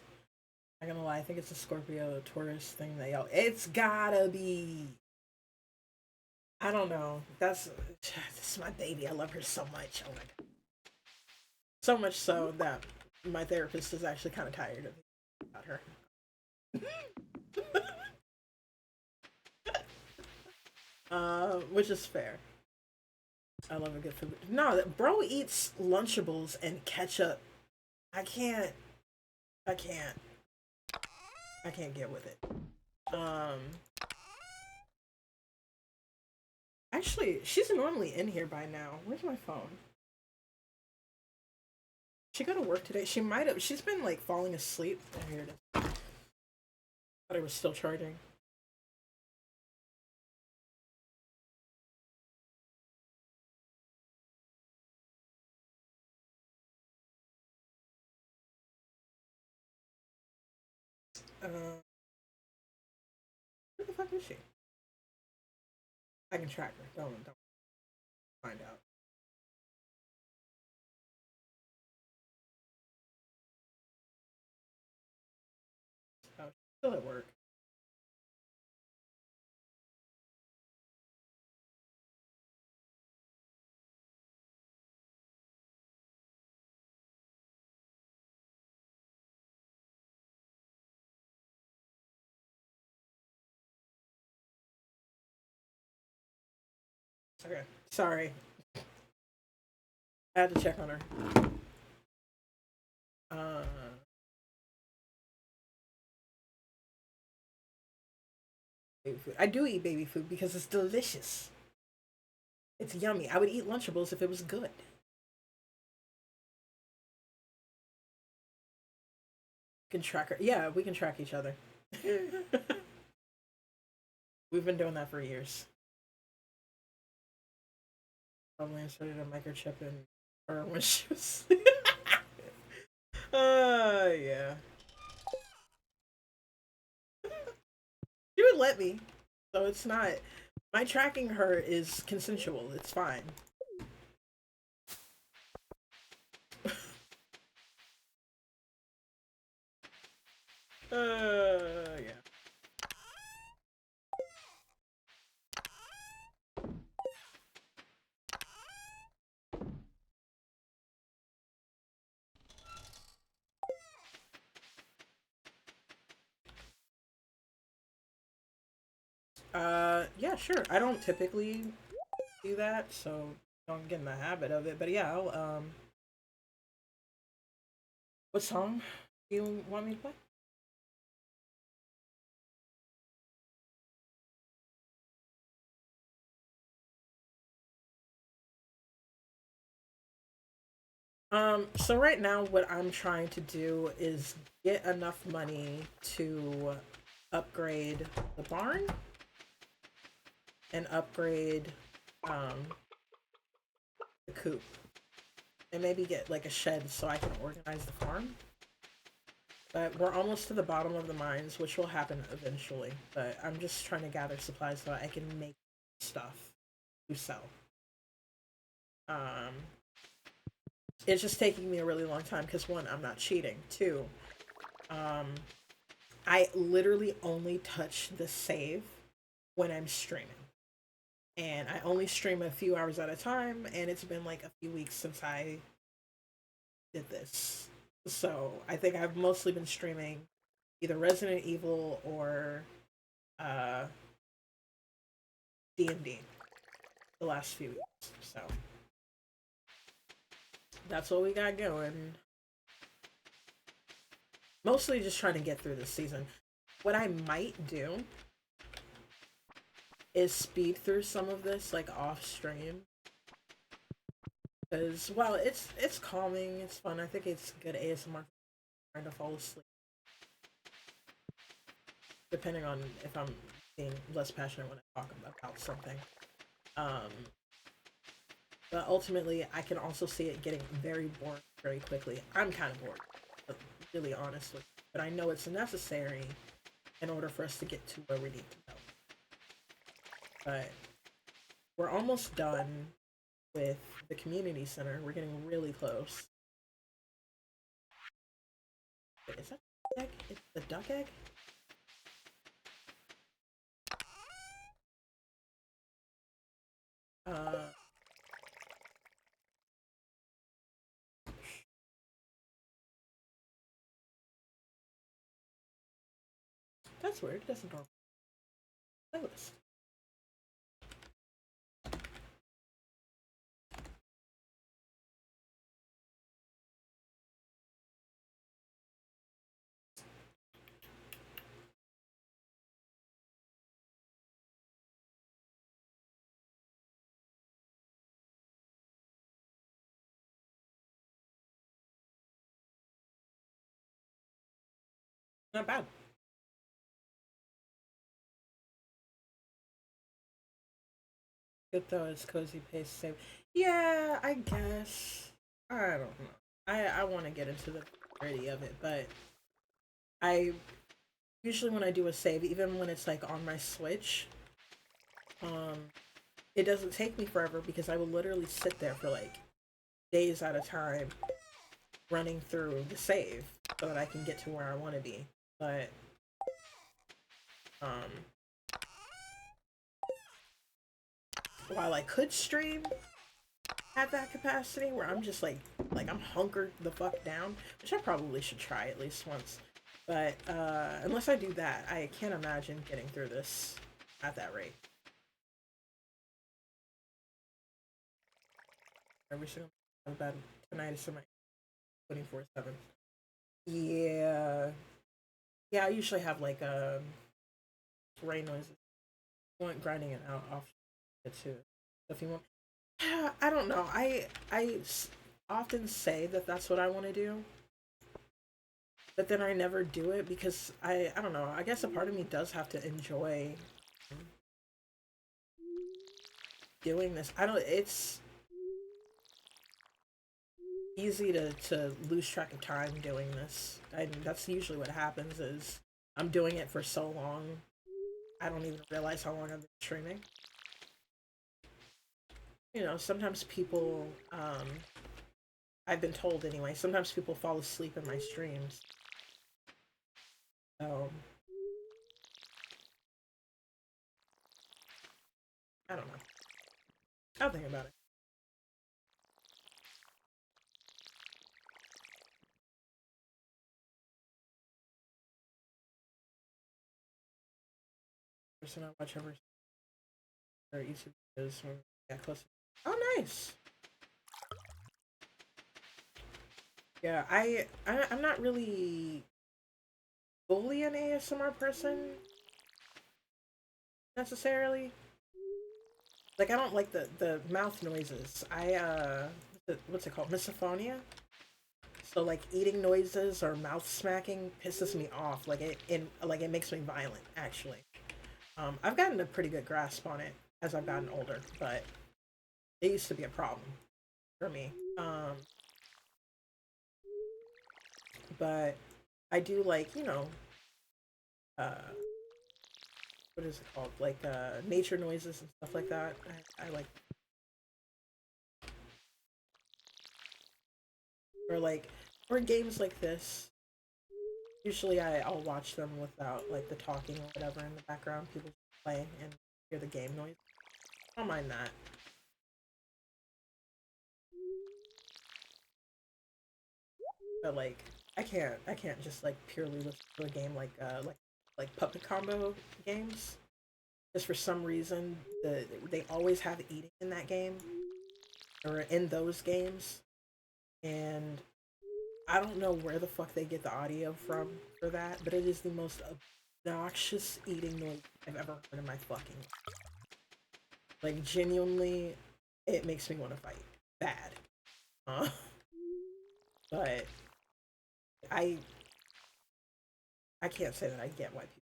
Speaker 1: I'm not gonna lie, I think it's a Scorpio Taurus thing that y'all. It's gotta be. I don't know. This is my baby. I love her so much. Oh my god, so much so that my therapist is actually kind of tired of me about her. Which is fair. I love a good food. No, bro eats Lunchables and ketchup. I can't. I can't. I can't get with it. Um, Actually, she's normally in here by now. Where's my phone? She go to work today. She might have. She's been like falling asleep. Oh, here it is. Thought I was still charging. Uh, where the fuck is she? I can track her. Don't find out. Oh, she's still at work. Okay, sorry. I had to check on her. Uh, Baby food. I do eat baby food because it's delicious. It's yummy. I would eat Lunchables if it was good. We can track her. Yeah, we can track each other. We've been doing that for years. Probably inserted a microchip in her when she was. Yeah. She would let me, so it's not. My tracking her is consensual. It's fine. Yeah. Yeah, sure. I don't typically do that, so don't get in the habit of it. But yeah, what song do you want me to play? So right now, what I'm trying to do is get enough money to upgrade the barn and upgrade um the coop and maybe get like a shed so I can organize the farm. But we're almost to the bottom of the mines, which will happen eventually. But I'm just trying to gather supplies so I can make stuff to sell. Um, it's just taking me a really long time because one, I'm not cheating. Two, um, I literally only touch the save when I'm streaming. And I only stream a few hours at a time, and it's been like a few weeks since I did this. So I think I've mostly been streaming either Resident Evil or uh, D&D the last few weeks. So that's what we got going. Mostly just trying to get through this season. What I might do is speed through some of this like off stream because well, it's calming, it's fun. I think it's good ASMR trying to fall asleep. Depending on if I'm being less passionate when I talk about something. Um, but ultimately, I can also see it getting very bored very quickly. I'm kind of bored, really honestly, but I know it's necessary in order for us to get to where we need to go. But we're almost done with the community center. We're getting really close. Wait, is that the egg? It's the duck egg? Uh, that's weird. It doesn't normally playlist. Not bad. Good though, it's cozy pace save. Yeah, I guess. I don't know. I want to get into the gritty of it, but I usually when I do a save, even when it's like on my Switch, um, it doesn't take me forever because I will literally sit there for like days at a time running through the save so that I can get to where I want to be. But um, while I could stream at that capacity where I'm just like I'm hunkered the fuck down, which I probably should try at least once. But unless I do that, I can't imagine getting through this at that rate. Every single bed tonight is my 24/7. Yeah, yeah. I usually have like rain noises. You want grinding it out off it too. So if you want, I don't know. Often say that that's what I want to do, but then I never do it because I don't know. I guess a part of me does have to enjoy doing this. I don't. It's easy to lose track of time doing this. That's usually what happens. Is I'm doing it for so long, I don't even realize how long I've been streaming. Sometimes people, I've been told anyway, sometimes people fall asleep in my streams. So, I don't know. I'll think about it. Person I watch over their YouTube videos when we get close. Oh, nice. Yeah, I'm not really fully an ASMR person necessarily. Like I don't like the mouth noises. What's it called? Misophonia. So like eating noises or mouth smacking pisses me off. Like it makes me violent actually. I've gotten a pretty good grasp on it as I've gotten older, but it used to be a problem for me. But I do like uh, what is it called? Like nature noises and stuff like that. I like or like or games like this. Usually I'll watch them without like the talking or whatever in the background. People just play and hear the game noise. I don't mind that. But like I can't just like purely listen to a game like puppet combo games. Just for some reason they always have eating in that game or in those games, and I don't know where the fuck they get the audio from for that, but it is the most obnoxious eating noise I've ever heard in my fucking life. Like genuinely, it makes me want to fight bad. Uh, but I I can't say that I get why people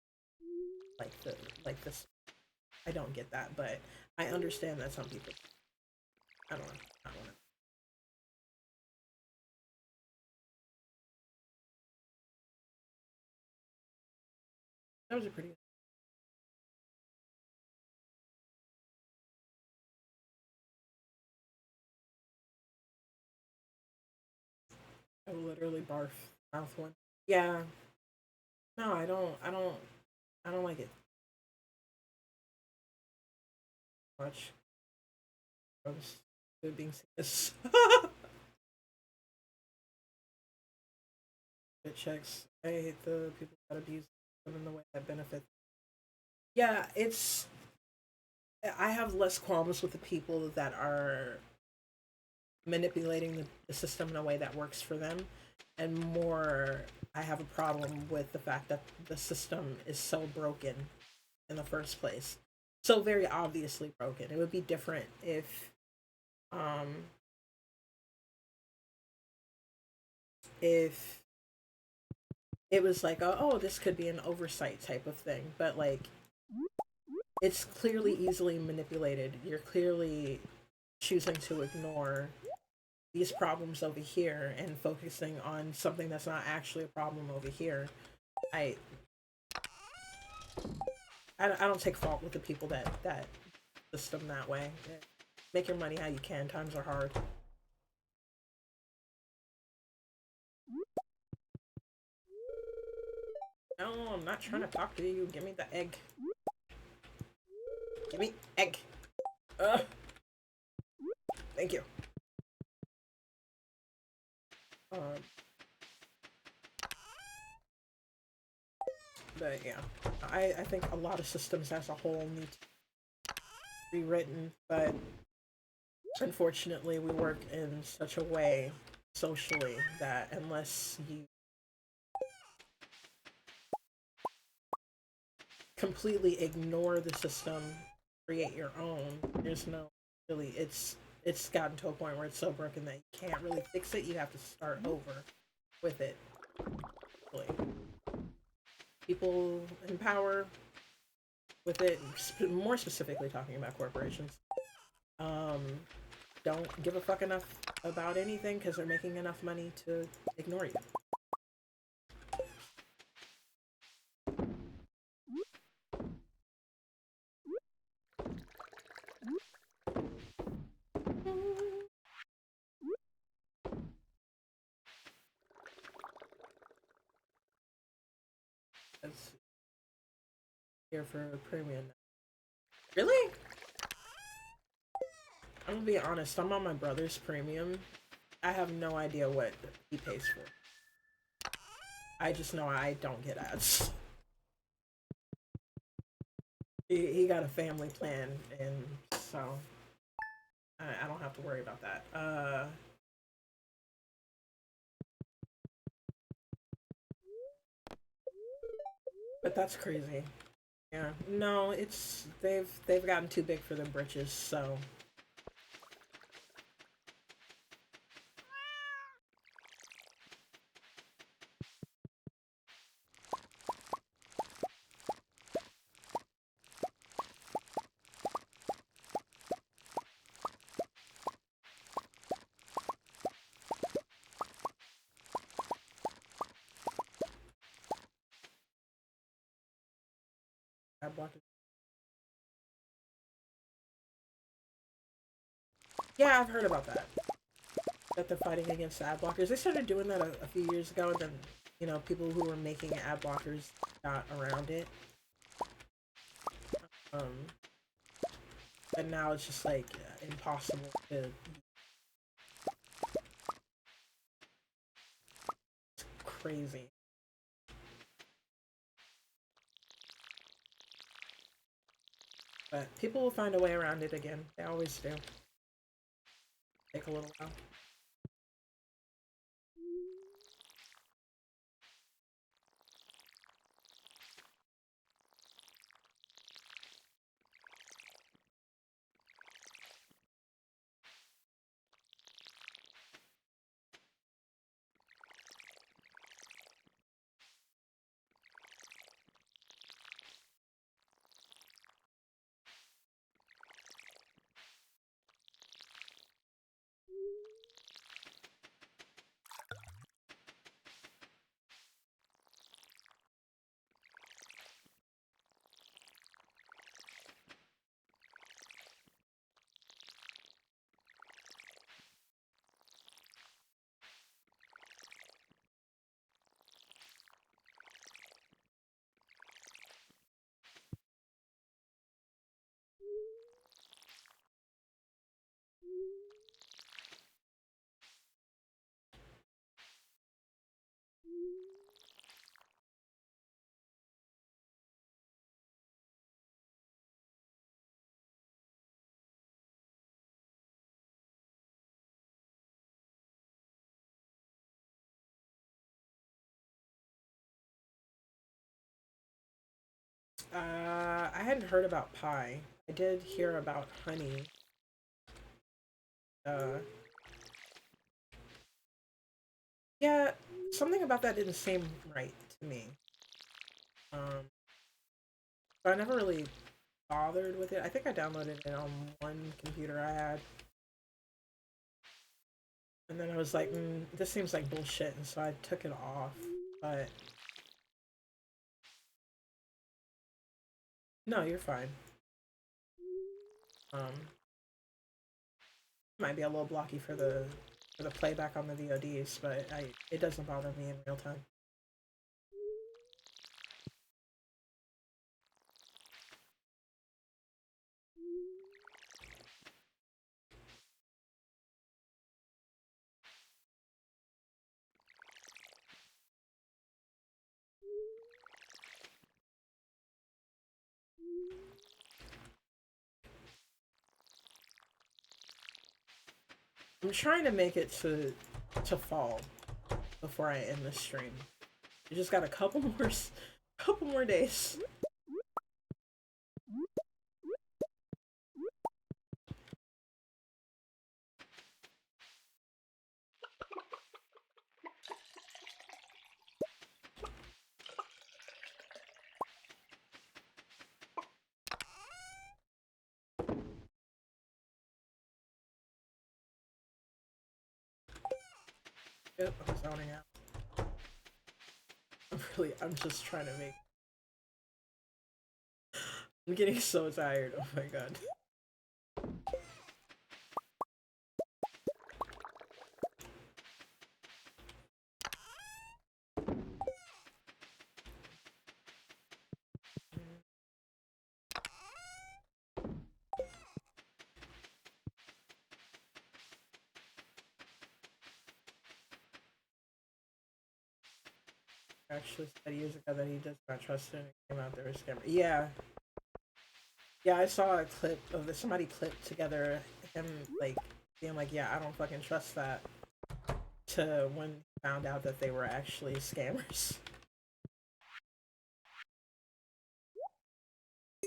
Speaker 1: like the like this. I don't get that, but I understand that some people. I don't know. I don't know. That was a pretty. I literally barf mouth one. Yeah. No, I don't. I don't. I don't like it much. I was being serious. It checks. I hate the people that abuse them in the way that benefit. Yeah, it's. I have less qualms with the people that are manipulating the system in a way that works for them, and more. I have a problem with the fact that the system is so broken in the first place, so very obviously broken. It would be different um, if it was like, oh, this could be an oversight type of thing, but like it's clearly easily manipulated. You're clearly choosing to ignore these problems over here and focusing on something that's not actually a problem over here. I I don't take fault with the people that system that way. Make your money how you can. Times are hard. No, I'm not trying to talk to you. Give me the egg. Give me egg. Thank you. Um, but yeah, I think a lot of systems as a whole need to be rewritten, but unfortunately, we work in such a way socially that unless you completely ignore the system, create your own, there's no really, it's it's gotten to a point where it's so broken that you can't really fix it. You have to start over with it. Like, people in power with it, more specifically talking about corporations, um, don't give a fuck enough about anything because they're making enough money to ignore you. That's here for a premium. Really? I'm gonna be honest, I'm on my brother's premium. I have no idea what he pays for. I just know I don't get ads. He got a family plan, and so I don't have to worry about that. But that's crazy. Yeah, no, it's they've gotten too big for their britches, so I blocked it. Yeah, I've heard about that. That they're fighting against ad blockers. They started doing that a few years ago, and then people who were making ad blockers got around it. Um, and now it's just like impossible to. It's crazy. But people will find a way around it again. They always do. Take a little while. I hadn't heard about pie. I did hear about honey. Uh, yeah, something about that didn't seem right to me. Um, so I never really bothered with it. I think I downloaded it on one computer I had, and then I was like, "This seems like bullshit," and so I took it off. But no, you're fine. Um, might be a little blocky for the playback on the VODs, but it doesn't bother me in real time. I'm trying to make it to fall before I end the stream. You just got a couple more days. Yep, I'm zoning out. I'm just trying to make. I'm getting so tired. Oh my god. Actually said years ago that he does not trust it and it came out there was scammer. Yeah. Yeah, I saw a clip of this. Somebody clipped together him like being like, yeah, I don't fucking trust that, to when he found out that they were actually scammers.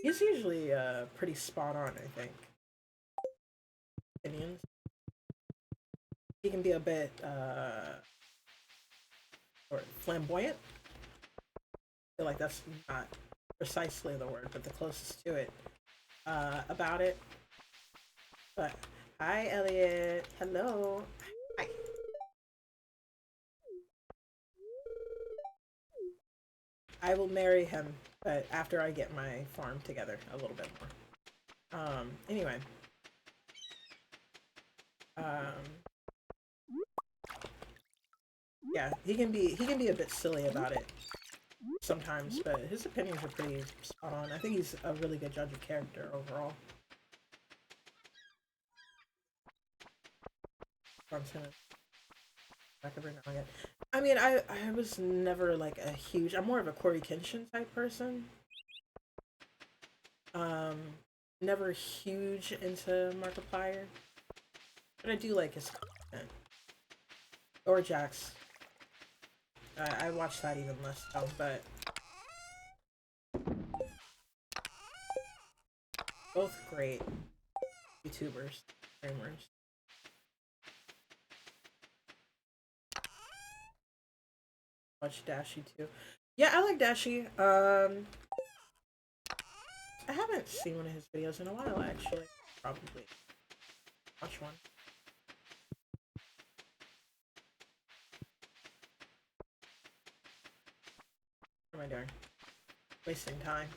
Speaker 1: He's usually pretty spot on, I think. Opinions. He can be a bit or flamboyant. I feel like that's not precisely the word, but the closest to it about it. But hi, Elliot. Hello. Hi. I will marry him, but after I get my farm together a little bit more. Anyway. Yeah, he can be a bit silly about it sometimes, but his opinions are pretty spot on. I think he's a really good judge of character overall. Content back every now and again. I mean, I was never like a huge. I'm more of a Corey Kenshin type person. Um, Never huge into Markiplier, but I do like his content. Or Jax. I watch that even less though, but both great YouTubers, streamers. Watch Dashi too. Yeah, I like Dashi. I haven't seen one of his videos in a while actually. Probably watch one. What am I doing? Wasting time.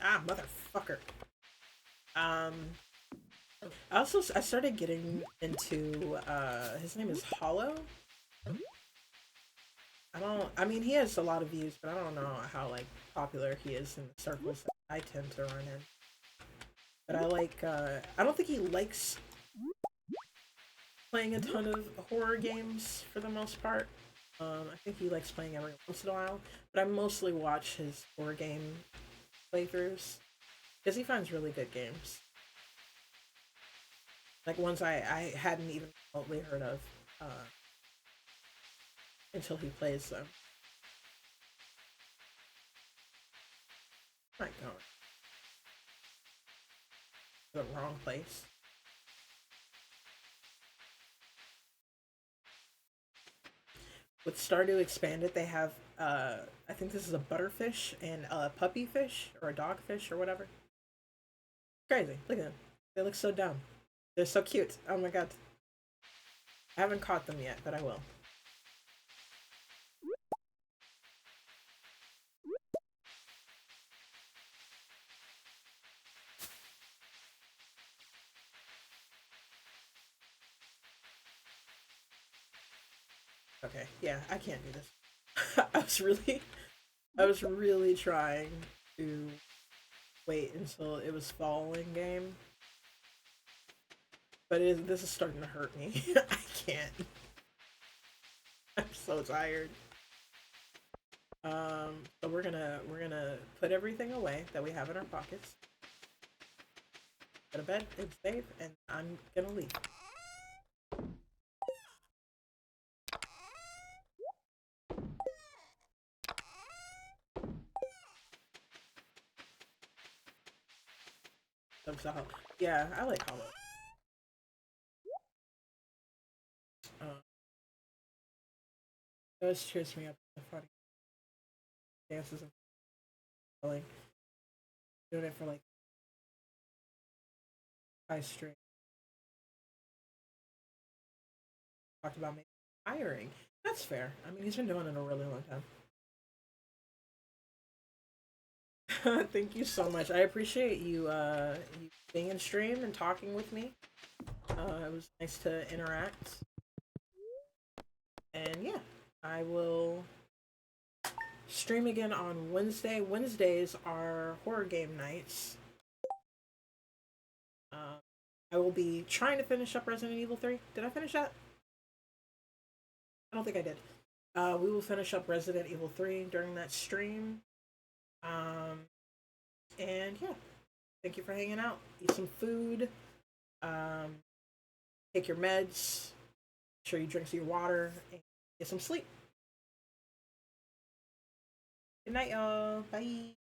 Speaker 1: Ah, motherfucker. I started getting into his name is Hollow. I mean he has a lot of views, but I don't know how like popular he is in the circles that I tend to run in. But I don't think he likes playing a ton of horror games for the most part. I think he likes playing every once in a while, but I mostly watch his horror game playthroughs because he finds really good games. Like ones I hadn't even remotely heard of until he plays them. I might go to the wrong place. With Stardew Expanded, they have I think this is a butterfish and a puppy fish or a dogfish or whatever. Crazy. Look at them. They look so dumb. They're so cute. Oh my god. I haven't caught them yet, but I will. Okay, yeah, I can't do this. I was really trying to wait until it was fall in game, but this is starting to hurt me. I can't. I'm so tired. So we're gonna put everything away that we have in our pockets. Go to bed. It's safe, and I'm gonna leave. So, yeah, I like Hollow. It always cheers me up. The funny dances and like doing it for like 5 straight. Talked about maybe hiring. That's fair. I mean, he's been doing it a really long time. Thank you so much. I appreciate you being in stream and talking with me. It was nice to interact. And yeah, I will stream again on Wednesday. Wednesdays are horror game nights. Um, I will be trying to finish up Resident Evil 3. Did I finish that? I don't think I did. We will finish up Resident Evil 3 during that stream. Um, and yeah, thank you for hanging out. Eat some food. Um, take your meds. Make sure you drink some water and get some sleep. Good night, y'all. Bye.